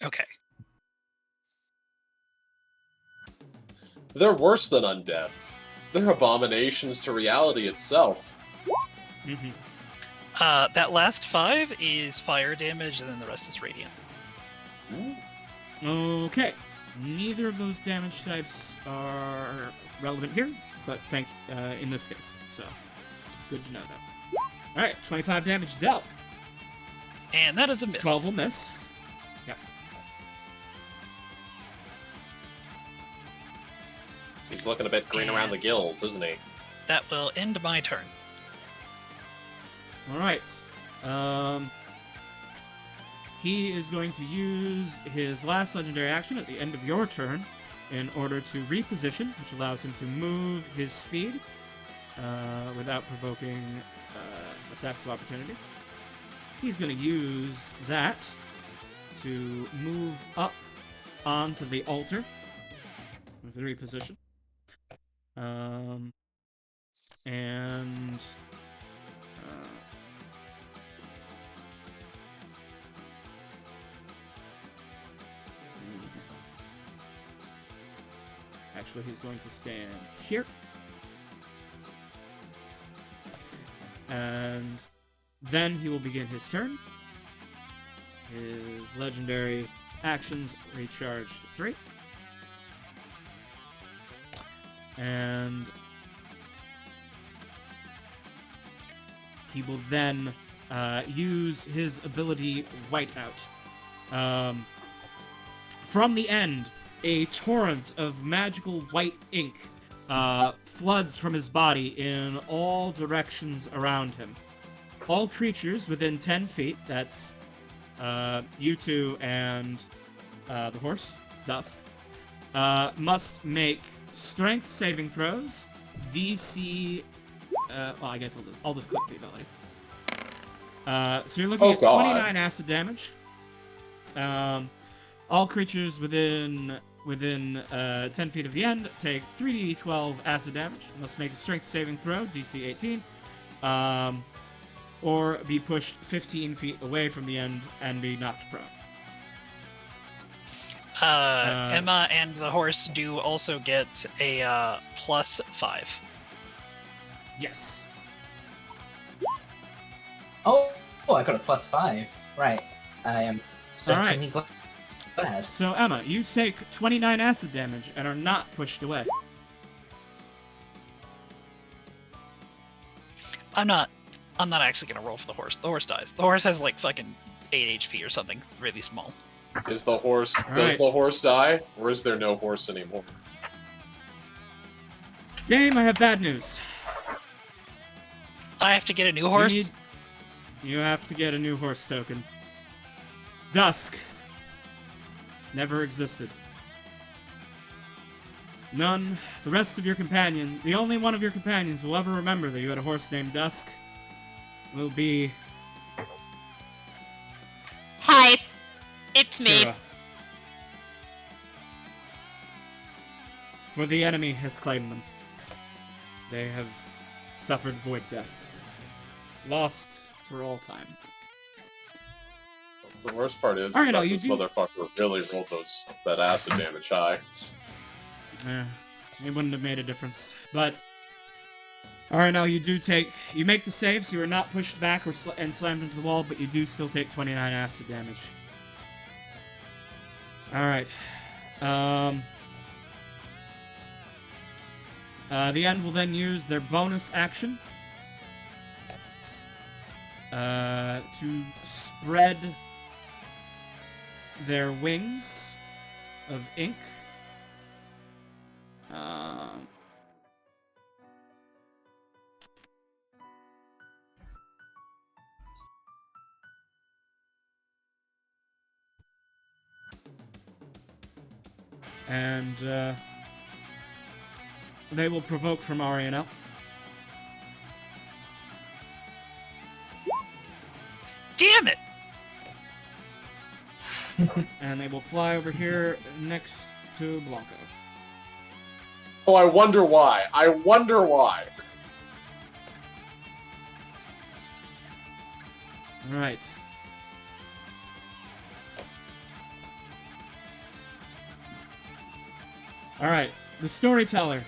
Okay. They're worse than undead. They're abominations to reality itself. Mm-hmm. That last 5 is fire damage, and then the rest is radiant. Ooh. Okay. Neither of those damage types are relevant here, but in this case. So, good to know that. Alright, 25 damage dealt. And that is a miss. 12 will miss. Yep. He's looking a bit green around the gills, isn't he? That will end my turn. Alright. He is going to use his last legendary action at the end of your turn in order to reposition, which allows him to move his speed without provoking attacks of opportunity. He's going to use that to move up onto the altar with the reposition. And actually, he's going to stand here. And then he will begin his turn. His legendary actions recharge to 3. And he will then use his ability Whiteout. From the end, a torrent of magical white ink floods from his body in all directions around him. All creatures within 10 feet, that's you two and the horse, Dusk, must make strength saving throws, DC... well, I guess I'll just click the ability. So you're looking at 29 acid damage. All creatures within 10 feet of the end take 3d12 acid damage. Must make a strength saving throw, DC 18. Or be pushed 15 feet away from the end and be knocked prone. Emma and the horse do also get a +5. Yes. Oh, I got a +5. Right. I am certainly glad. So Emma, you take 29 acid damage and are not pushed away. I'm not actually gonna roll for the horse. The horse dies. The horse has like fucking 8 HP or something really small. Is the horse... All Does right. the horse die? Or is there no horse anymore? Dame, I have bad news. I have to get a new horse? You have to get a new horse token. Dusk never existed. None. The rest of your companions, the only one of your companions will ever remember that you had a horse named Dusk will be Hi, it's me. Kira. For the enemy has claimed them. They have suffered void death. Lost for all time. The worst part is, Alright, that you this do- motherfucker really rolled that acid damage high. It wouldn't have made a difference. But alright, now you make the save, so you are not pushed back and slammed into the wall, but you do still take 29 acid damage. Alright. The end will then use their bonus action to spread their wings of ink. And they will provoke from Arianel. Damn it! And they will fly over here next to Blanco. Oh, I wonder why. I wonder why. Alright. Alright, the storyteller.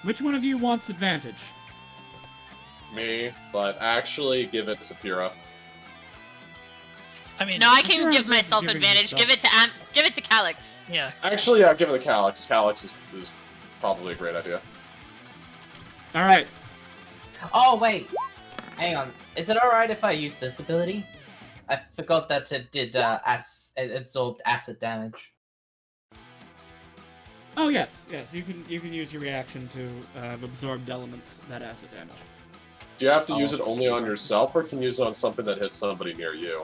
Which one of you wants advantage? Me, but actually give it to Pyrrha. I mean, No, I Pyrrha's can give versus myself giving advantage. yourself. Give it to Calyx. yeah. Actually, yeah, give it to Calyx. Calyx is probably a great idea. All right. Oh wait, hang on. Is it alright if I use this ability? I forgot that it did it absorbed acid damage. Oh yes, yes. You can use your reaction to absorbed elements that acid damage. Do you have to use it Oh, only on right. yourself, or can you use it on something that hits somebody near you?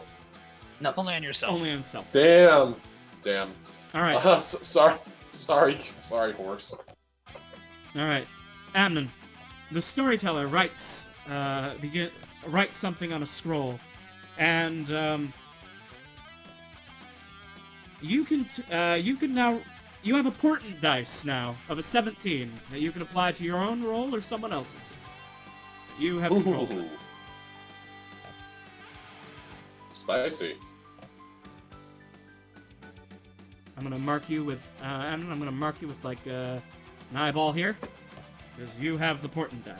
No. Only on yourself. Only on self. Damn. All right. Sorry, horse. All right. Amnon, the storyteller writes something on a scroll, and you can now. You have a portent dice now of a 17 that you can apply to your own roll or someone else's. You have control. Ooh. Spicy. I'm gonna mark you with Amnon. I'm gonna mark you with like an eyeball here, because you have the portent die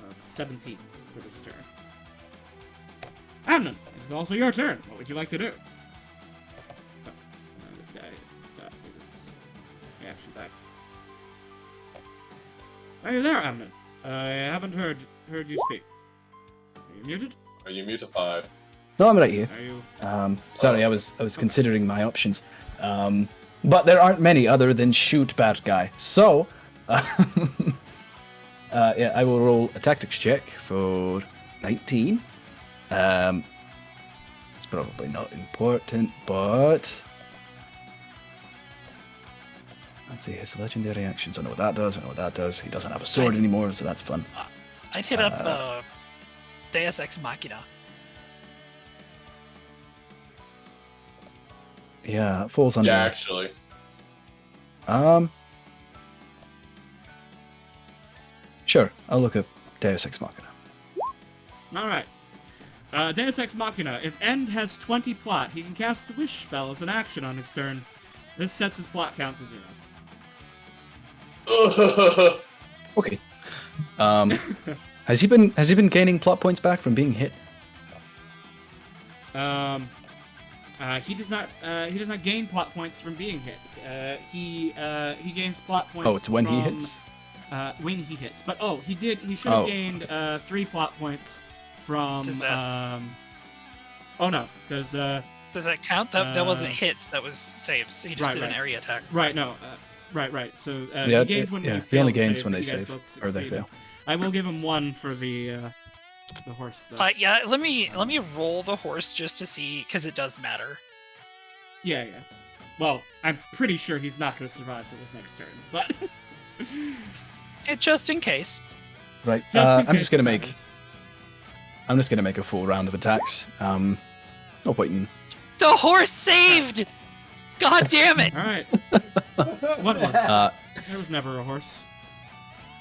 of 17 for this turn. Amnon, it's also your turn. What would you like to do? This guy is reaction back. Are you there, Amnon? I haven't heard you speak. Are you muted? Are you mutified? No, I'm right here. Are you? Sorry, I was considering my options. But there aren't many other than shoot bad guy. So, yeah, I will roll a tactics check for 19. It's probably not important, but let's see his legendary actions. I know what that does. I know what that does. He doesn't have a sword anymore, so that's fun. I'd hit up Deus Ex Machina. Yeah, it falls under. Yeah, actually. Sure, I'll look up Deus Ex Machina. Alright. Deus Ex Machina. If End has 20 plot, he can cast the Wish spell as an action on his turn. This sets his plot count to 0. Okay. Has he been gaining plot points back from being hit? He does not gain plot points from being hit. He gains plot points. Oh, it's when he from, hits. When he hits. But he should have Oh. gained 3 plot points from Does that- oh no, because Does that count? That wasn't hits. That was saves. He just right, did an right. area attack. right, no, right. So Yeah, he gains when yeah, you he fail only to gains save, when but they you guys save, both or they succeeded. fail. I will give him 1 for the horse though. Yeah, let me roll the horse just to see, because it does matter. Yeah. Well, I'm pretty sure he's not going to survive to this next turn, but Just in case. Right. just in I'm case just gonna it make a full round of attacks. No point in. The horse saved! God damn it! All right. What horse? There was never a horse,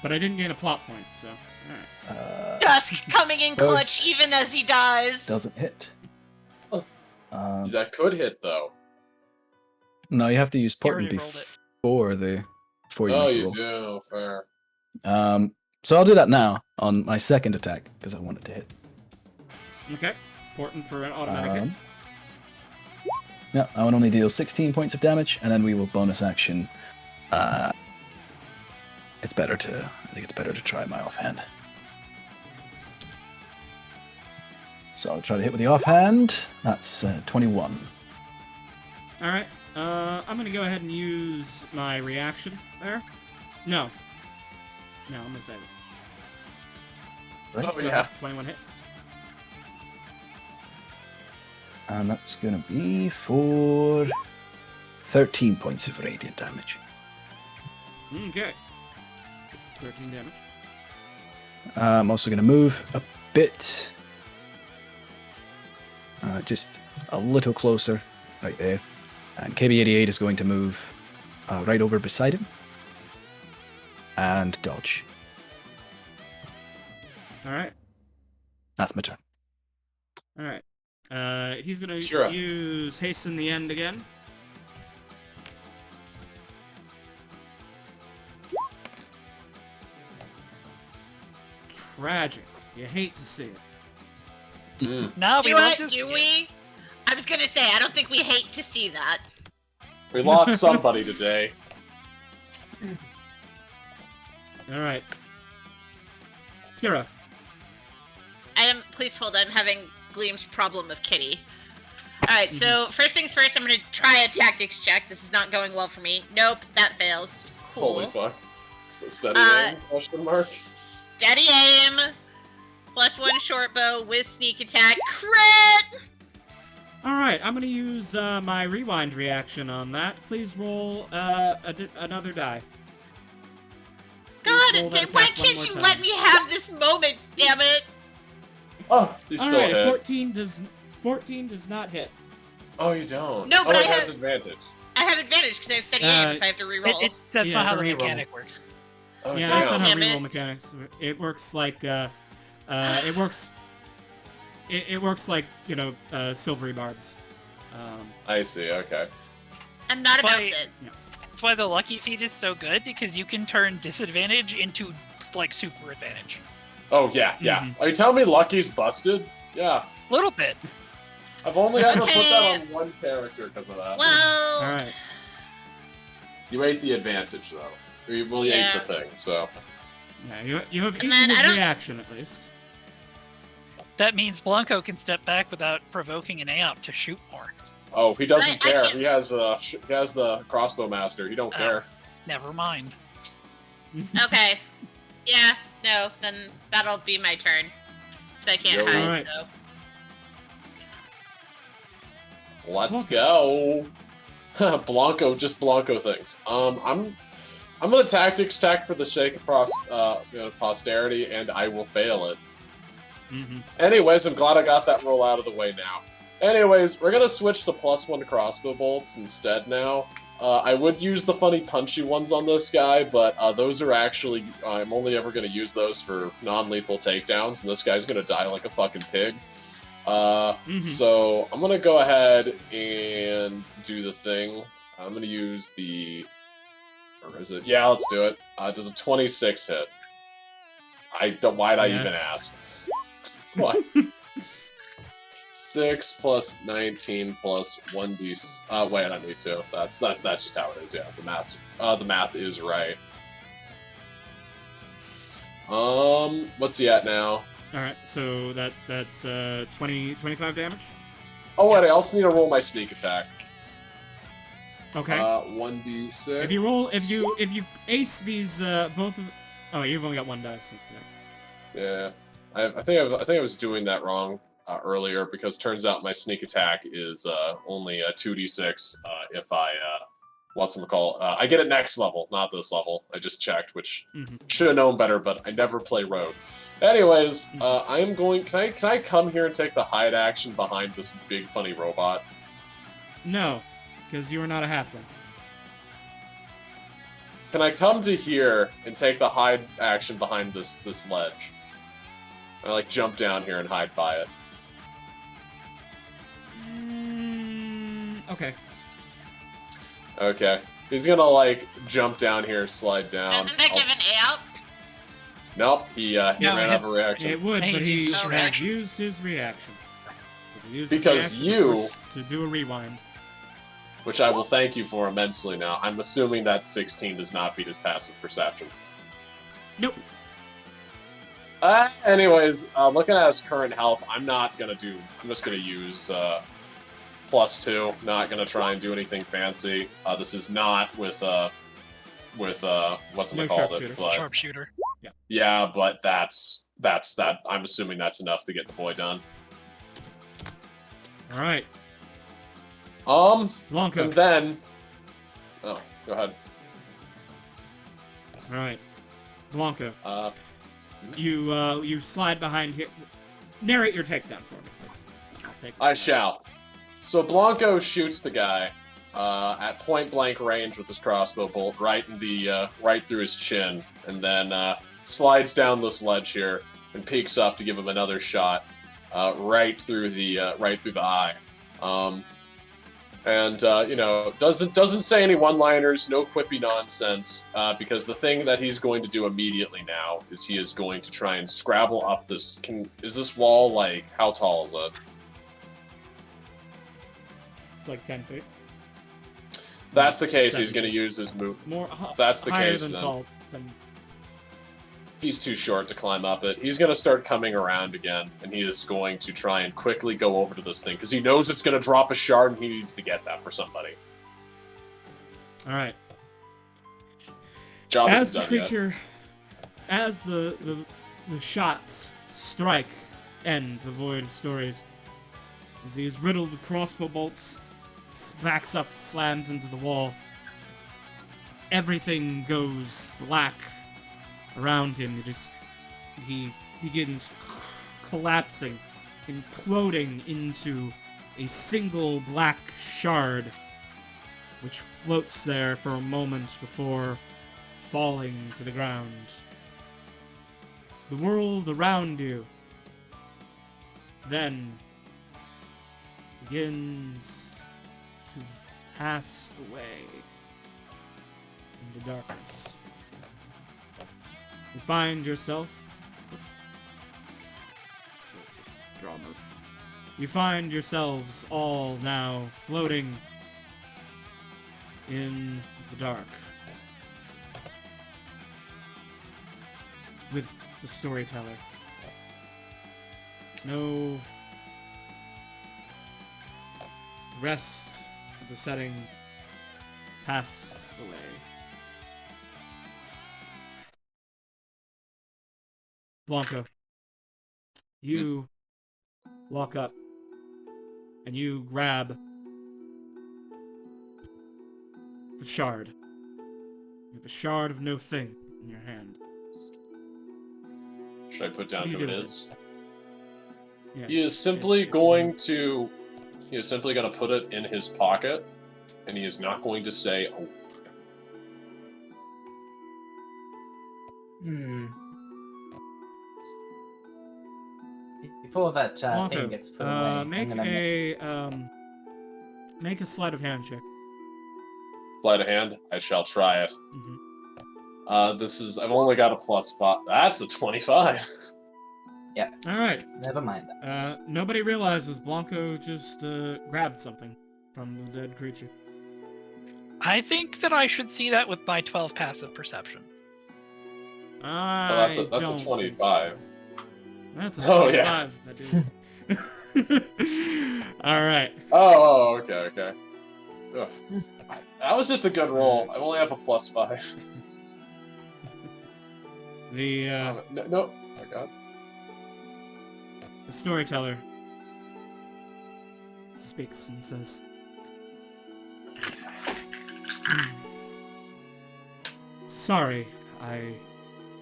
but I didn't gain a plot point, so all right. Dusk coming in clutch Ghost. even as he dies. Doesn't hit. That could hit, though. No, you have to use You already portent rolled it. before you Oh, make the you roll. do. Fair. So I'll do that now on my second attack because I want it to hit. Okay. Important for an automatic hit. Yeah, I will only deal 16 points of damage, and then we will bonus action. I think it's better to try my offhand. So I'll try to hit with the offhand. That's 21. All right. I'm gonna go ahead and use my reaction there. No, I'm gonna save it. Right? Oh, So yeah. 21 hits. And that's going to be for 13 points of radiant damage. Okay. 13 damage. I'm also going to move a bit. Just a little closer, right there. And KB88 is going to move right over beside him. And dodge. All right. That's my turn. All right. He's gonna Sure. use hasten the end again. Tragic. You hate to see it. Mm. Now we love this Do game. we? I was gonna say, I don't think we hate to see that. We lost somebody today. All right. Kira. Please hold. I'm having Gleam's problem of Kitty. All right. So first things first, I'm gonna try a tactics check. This is not going well for me. Nope, that fails. Cool. Holy fuck. Steady aim? Question mark. Steady aim. +1 short bow with sneak attack. Crit. All right, I'm gonna use my rewind reaction on that. Please roll another die. God, roll that why attack one can't more you time. let me have this moment? Damn it. Oh, you All still right, hit. 14 does not hit. Oh, you don't. No, but oh, I it has have- advantage. I have advantage because I have steady aim if I have to reroll. That's Yeah, not how it's the a reroll. mechanic works. Oh, Yeah, damn. that's not how Damn it. reroll mechanics. It works like it works. It works like silvery barbs. I see. Okay. I'm not That's about why- this. That's why the lucky feat is so good, because you can turn disadvantage into like super advantage. Oh yeah, yeah. Mhm. Are you telling me Lucky's busted? Yeah. A little bit. I've only ever put Okay. that on one character because of that. Well, All right. You ate the advantage though. Well, you ate the thing. So. Yeah, you have eaten then I his don't- reaction at least. That means Blanco can step back without provoking an AOP to shoot more. Oh, he doesn't I care. can't- He has the crossbow master. He don't Oh. care. Never mind. okay. Yeah, no, then that'll be my turn. So I can't Yo. hide, Alright. so. Let's go. Blanco things. I'm gonna tactics tech for the sake of posterity, and I will fail it. Mm-hmm. Anyways, I'm glad I got that roll out of the way now. Anyways, we're gonna switch to +1 crossbow bolts instead now. I would use the funny punchy ones on this guy, but those are actually, I'm only ever gonna use those for non-lethal takedowns, and this guy's gonna die like a fucking pig. So I'm gonna go ahead and do the thing. I'm gonna use the, or is it? Yeah, let's do it. Does a 26 hit? Why'd I even Yes. ask? What? 6 plus 19 plus 1d. Wait, I don't need to. That's just how it is. Yeah, the math is right. What's he at now? All right, so that's 25 damage. Oh wait, I also need to roll my sneak attack. Okay. 1d6. If you ace these both of, oh, you've only got one dice. Yeah, I think I was doing that wrong earlier because turns out my sneak attack is only a 2d6 if I I get it next level, not this level. I just checked, which should have known better, but I never play rogue. Anyways, I am going. Can I come here and take the hide action behind this big funny robot? No, because you are not a halfling. Can I come to here and take the hide action behind this ledge? I like jump down here and hide by it. Okay. Okay. He's gonna like jump down here, slide down. Doesn't that give an A out? Nope, he ran out of a reaction. It would, Hey, but he he's has reaction. used his reaction. He used Because his you- reaction to do a rewind. Which I will thank you for immensely now. I'm assuming that 16 does not beat his passive perception. Nope. Anyways, looking at his current health, I'm just gonna use +2. Not gonna try and do anything fancy. This is not with what's No it called? sharpshooter. But Sharpshooter. yeah, but that's that. I'm assuming that's enough to get the boy done. All right. And then, oh, go ahead. All right. Blanco, Uh, you slide behind here. Narrate your takedown for me, please. I'll take. I shall. So Blanco shoots the guy at point blank range with his crossbow bolt right through his chin, and then slides down this ledge here and peeks up to give him another shot right through the eye. Doesn't say any one-liners, no quippy nonsense, because the thing that he's going to do immediately now is he is going to try and scrabble up this. Is this wall like how tall is it? It's like 10 feet. If that's the case, he's going to use his move. More. If that's the higher case, than then tall. Than... He's too short to climb up it. He's going to start coming around again, and he is going to try and quickly go over to this thing, because he knows it's going to drop a shard, and he needs to get that for somebody. All right. Job As isn't the done creature, as the shots strike, end the void of stories. As he is riddled with crossbow bolts, backs up, slams into the wall. Everything goes black around him. He begins collapsing, imploding into a single black shard, which floats there for a moment before falling to the ground. The world around you then begins to pass away into darkness. You find yourself... Draw mode. You find yourselves all now floating in the dark. With the storyteller. No rest of the setting passed away. Blanco, you walk up and you grab the shard. You have a shard of no thing in your hand. Should I put down What do who you it do with is? Yeah. He is simply going to put it in his pocket, and he is not going to say a word. Before that Blanco, thing gets put away, I'm gonna make a sleight of hand check. Sleight of hand, I shall try it. Mm-hmm. I've only got a +5. That's a 25. Yeah. All right. Never mind that. Nobody realizes Blanco just grabbed something from the dead creature. I think that I should see that with my 12 passive perception. That's a don't 25. think so. That's a 25, Oh, yeah. that dude. All right. Oh, okay. Ugh. That was just a good roll. I only have a +5. The No. Oh my god. the storyteller speaks and says, "Sorry, I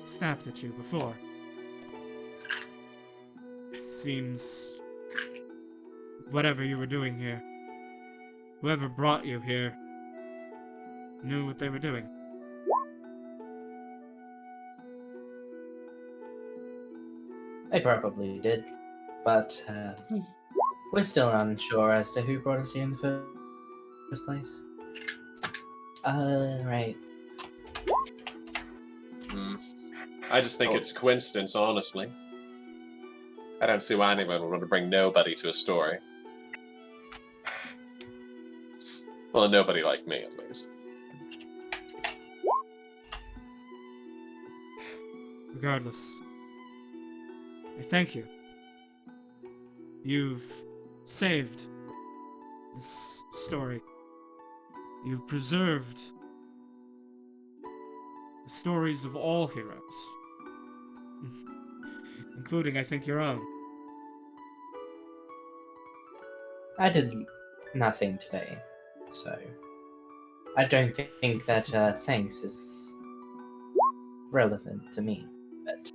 snapped at you before. It seems whatever you were doing here, whoever brought you here, knew what they were doing." They probably did, but we're still unsure as to who brought us here in the first place. Right. I just think it's a coincidence, honestly. I don't see why anyone would want to bring nobody to a story. Well, nobody like me, at least. Regardless, I thank you. You've saved this story. You've preserved the stories of all heroes. Including, I think, your own. I did nothing today, so I don't think that thanks is relevant to me. But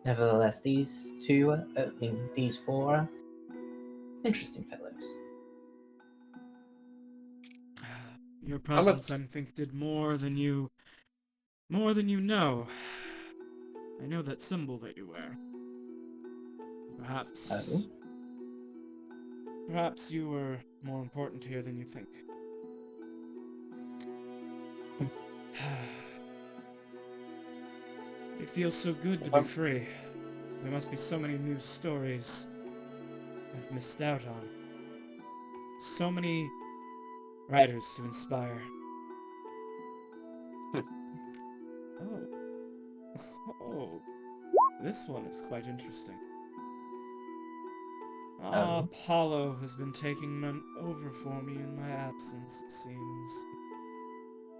nevertheless, these four are interesting fellows. Your presence, I think, did more than you know. I know that symbol that you wear. Perhaps... Oh? Perhaps you were more important here than you think. It feels so good to be free. There must be so many new stories I've missed out on. So many writers to inspire. Oh. Oh, this one is quite interesting. Oh. Apollo has been taking over for me in my absence, it seems.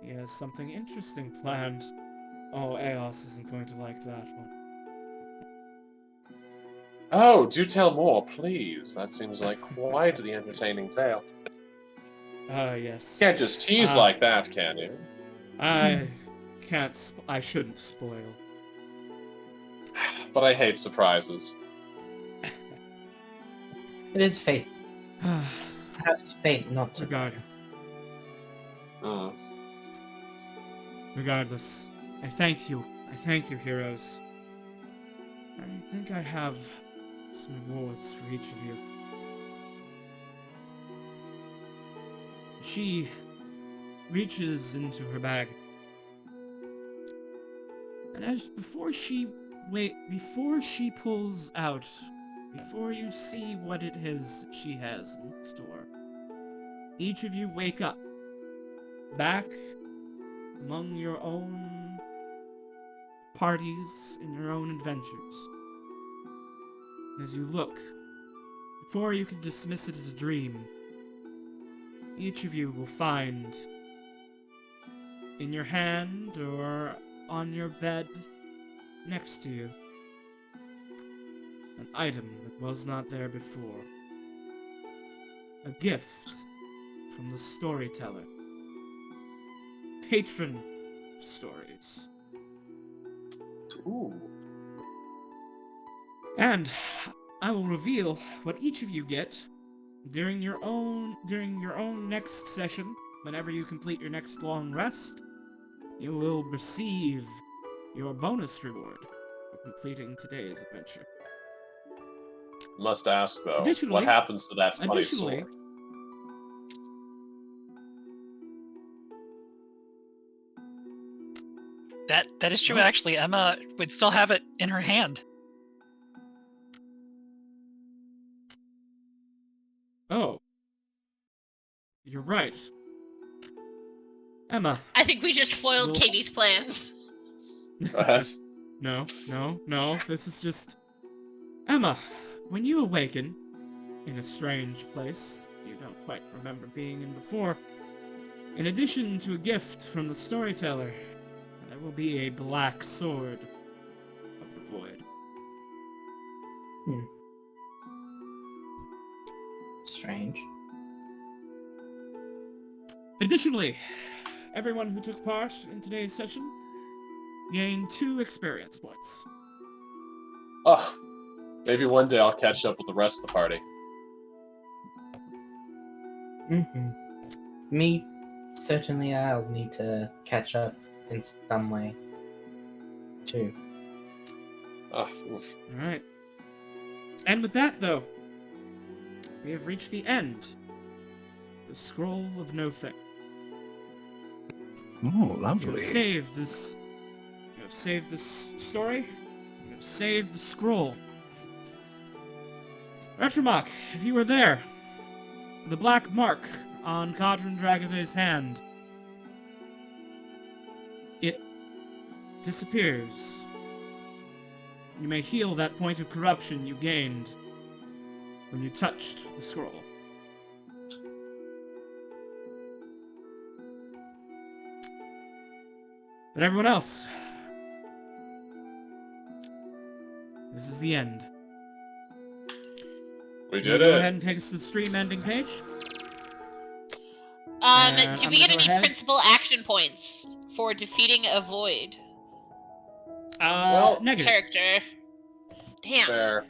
He has something interesting planned. Oh, Eos isn't going to like that one. Oh, do tell more, please. That seems like quite the entertaining tale. Yes. Can't just tease like that, can you? I can't. I shouldn't spoil. But I hate surprises. It is fate. Perhaps fate not to. Regardless, I thank you. I thank you, heroes. I think I have some rewards for each of you. She reaches into her bag, and before she pulls out, before you see what it is she has in store, each of you wake up, back among your own parties and your own adventures. As you look, before you can dismiss it as a dream, each of you will find in your hand or on your bed next to you an item that was not there before. A gift from the storyteller. Patron stories. Ooh. And I will reveal what each of you get during your own next session. Whenever you complete your next long rest, you will receive your bonus reward for completing today's adventure. Must ask, though, Additionally- what happens to that funny additionally- sword? That is true, Oh. actually. Emma would still have it in her hand. Oh. You're right. Emma. I think we just foiled Well- Katie's plans. Go ahead. No. This is just... Emma, when you awaken in a strange place you don't quite remember being in before, in addition to a gift from the storyteller, there will be a black sword of the void. Strange. Additionally, everyone who took part in today's session gained 2 experience points. Oh, maybe one day I'll catch up with the rest of the party. Me, certainly I'll need to catch up in some way, too. Oh, oof. Alright. And with that, though, we have reached the end. The Scroll of No Thing. Oh, You have lovely. saved this... You have saved this story. You have saved the scroll. Retromach, if you were there, the black mark on Cadron Dragave's hand, it disappears. You may heal that point of corruption you gained when you touched the scroll. But everyone else, this is the end. We Can you did go it. ahead and take us to the stream ending page? Do I'm we get gonna go any ahead. principal action points for defeating a void Well, Negative. character? Damn. Fair.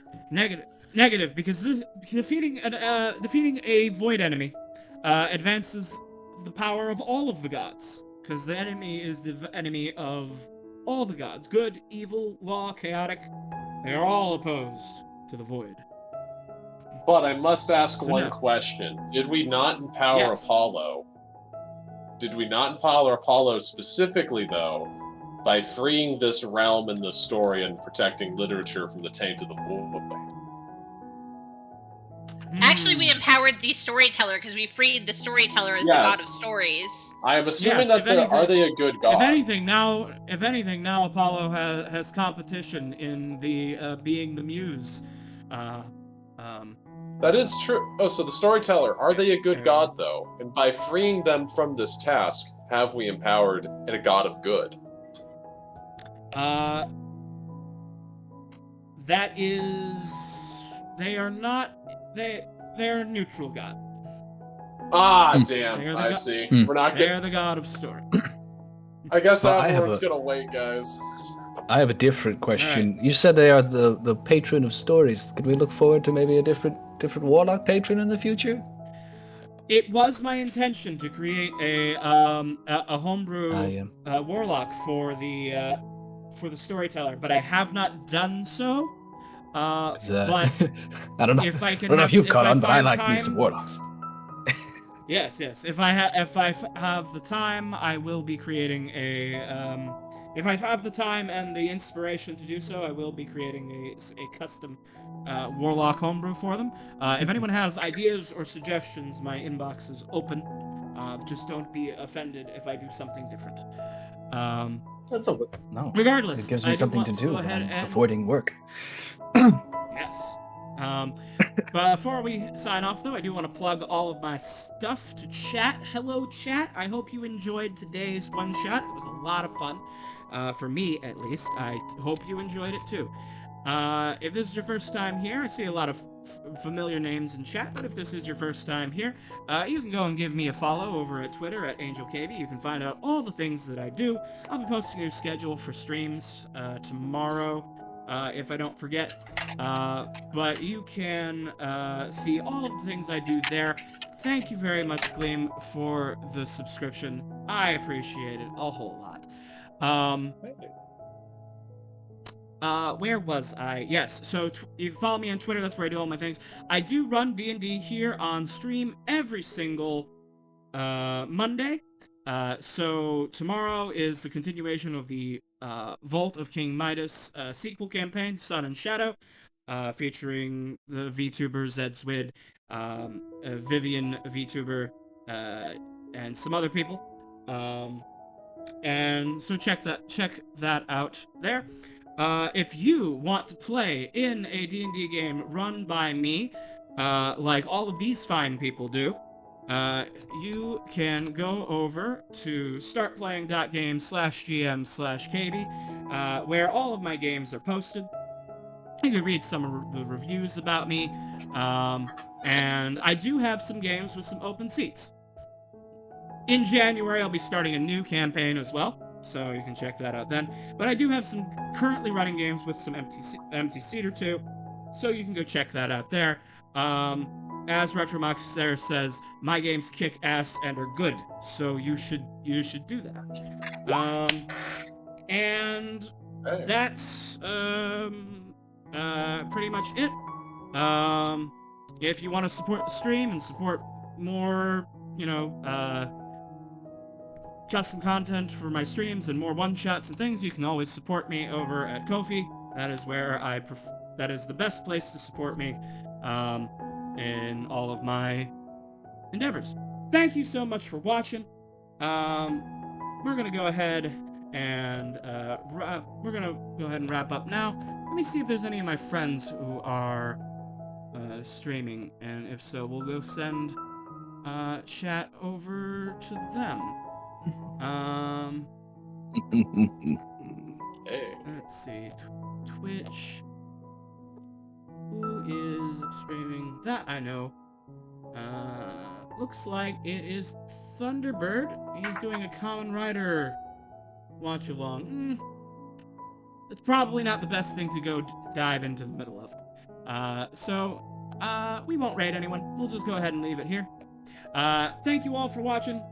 Negative, because defeating a void enemy advances the power of all of the gods. Because the enemy is the enemy of all the gods. Good, evil, law, chaotic. They are all opposed to the void. But I must ask So one no. question. Did we not empower Yes. Apollo? Did we not empower Apollo specifically, though, by freeing this realm in the story and protecting literature from the taint of the void? Actually, we empowered the storyteller because we freed the storyteller as the god of Yes. stories. I am assuming Yes, that if anything- are they a good god? If anything, now Apollo has competition in the being the muse. That is true. Oh, so the storyteller, are they a good There. god, though? And by freeing them from this task, have we empowered a god of good? That is, they are not. They're a neutral god. Ah, They're damn, the I go- see. Hmm. We're not getting... They're the god of story. I guess Well, I have everyone's a- gonna wait, guys. I have a different question. You said they are the patron of stories. Could we look forward to maybe a different warlock patron in the future? It was my intention to create a homebrew warlock for the storyteller, but I have not done so. But I don't know. if I I can don't know have, if you've if caught I on, but I find like time, me some warlocks. Yes. If I have the time, I will be creating a. If I have the time and the inspiration to do so, I will be creating a custom warlock homebrew for them. If anyone has ideas or suggestions, my inbox is open. Just don't be offended if I do something different. That's a No. Regardless, It gives me I do something want to do go when ahead I'm and avoiding work. yes. But before we sign off, though, I do want to plug all of my stuff to chat. Hello, chat. I hope you enjoyed today's one-shot. It was a lot of fun. For me, at least. I hope you enjoyed it, too. If this is your first time here, I see a lot of familiar names in chat, but if this is your first time here, you can go and give me a follow over at Twitter at AngelKB. You can find out all the things that I do. I'll be posting a new schedule for streams tomorrow, if I don't forget. But you can see all of the things I do there. Thank you very much, Gleam, for the subscription. I appreciate it a whole lot. Where was I? Yes, so you can follow me on Twitter. That's where I do all my things. I do run D&D here on stream every single Monday. So tomorrow is the continuation of the Vault of King Midas sequel campaign, Sun and Shadow, featuring the Vtuber Zed Swid, Vivian Vtuber, and some other people. And so check that out there. If you want to play in a D&D game run by me, like all of these fine people do, you can go over to startplaying.games/gm/kb, where all of my games are posted. You can read some of the reviews about me, and I do have some games with some open seats. In January, I'll be starting a new campaign as well, so you can check that out then. But I do have some currently running games with some empty seat or two, so you can go check that out there. As Retromoxer says, my games kick ass and are good, so you should do that. And Hey. that's pretty much it. If you want to support the stream and support more, custom content for my streams and more one-shots and things, you can always support me over at Ko-fi. That is where that is the best place to support me in all of my endeavors. Thank you so much for watching. We're gonna go ahead and wrap up now. Let me see if there's any of my friends who are streaming, and if so, we'll go send chat over to them. Hey. Let's see. Twitch. Who is streaming? That I know. Looks like it is Thunderbird. He's doing a Kamen Rider watch along. It's probably not the best thing to go dive into the middle of. So we won't raid anyone. We'll just go ahead and leave it here. Thank you all for watching.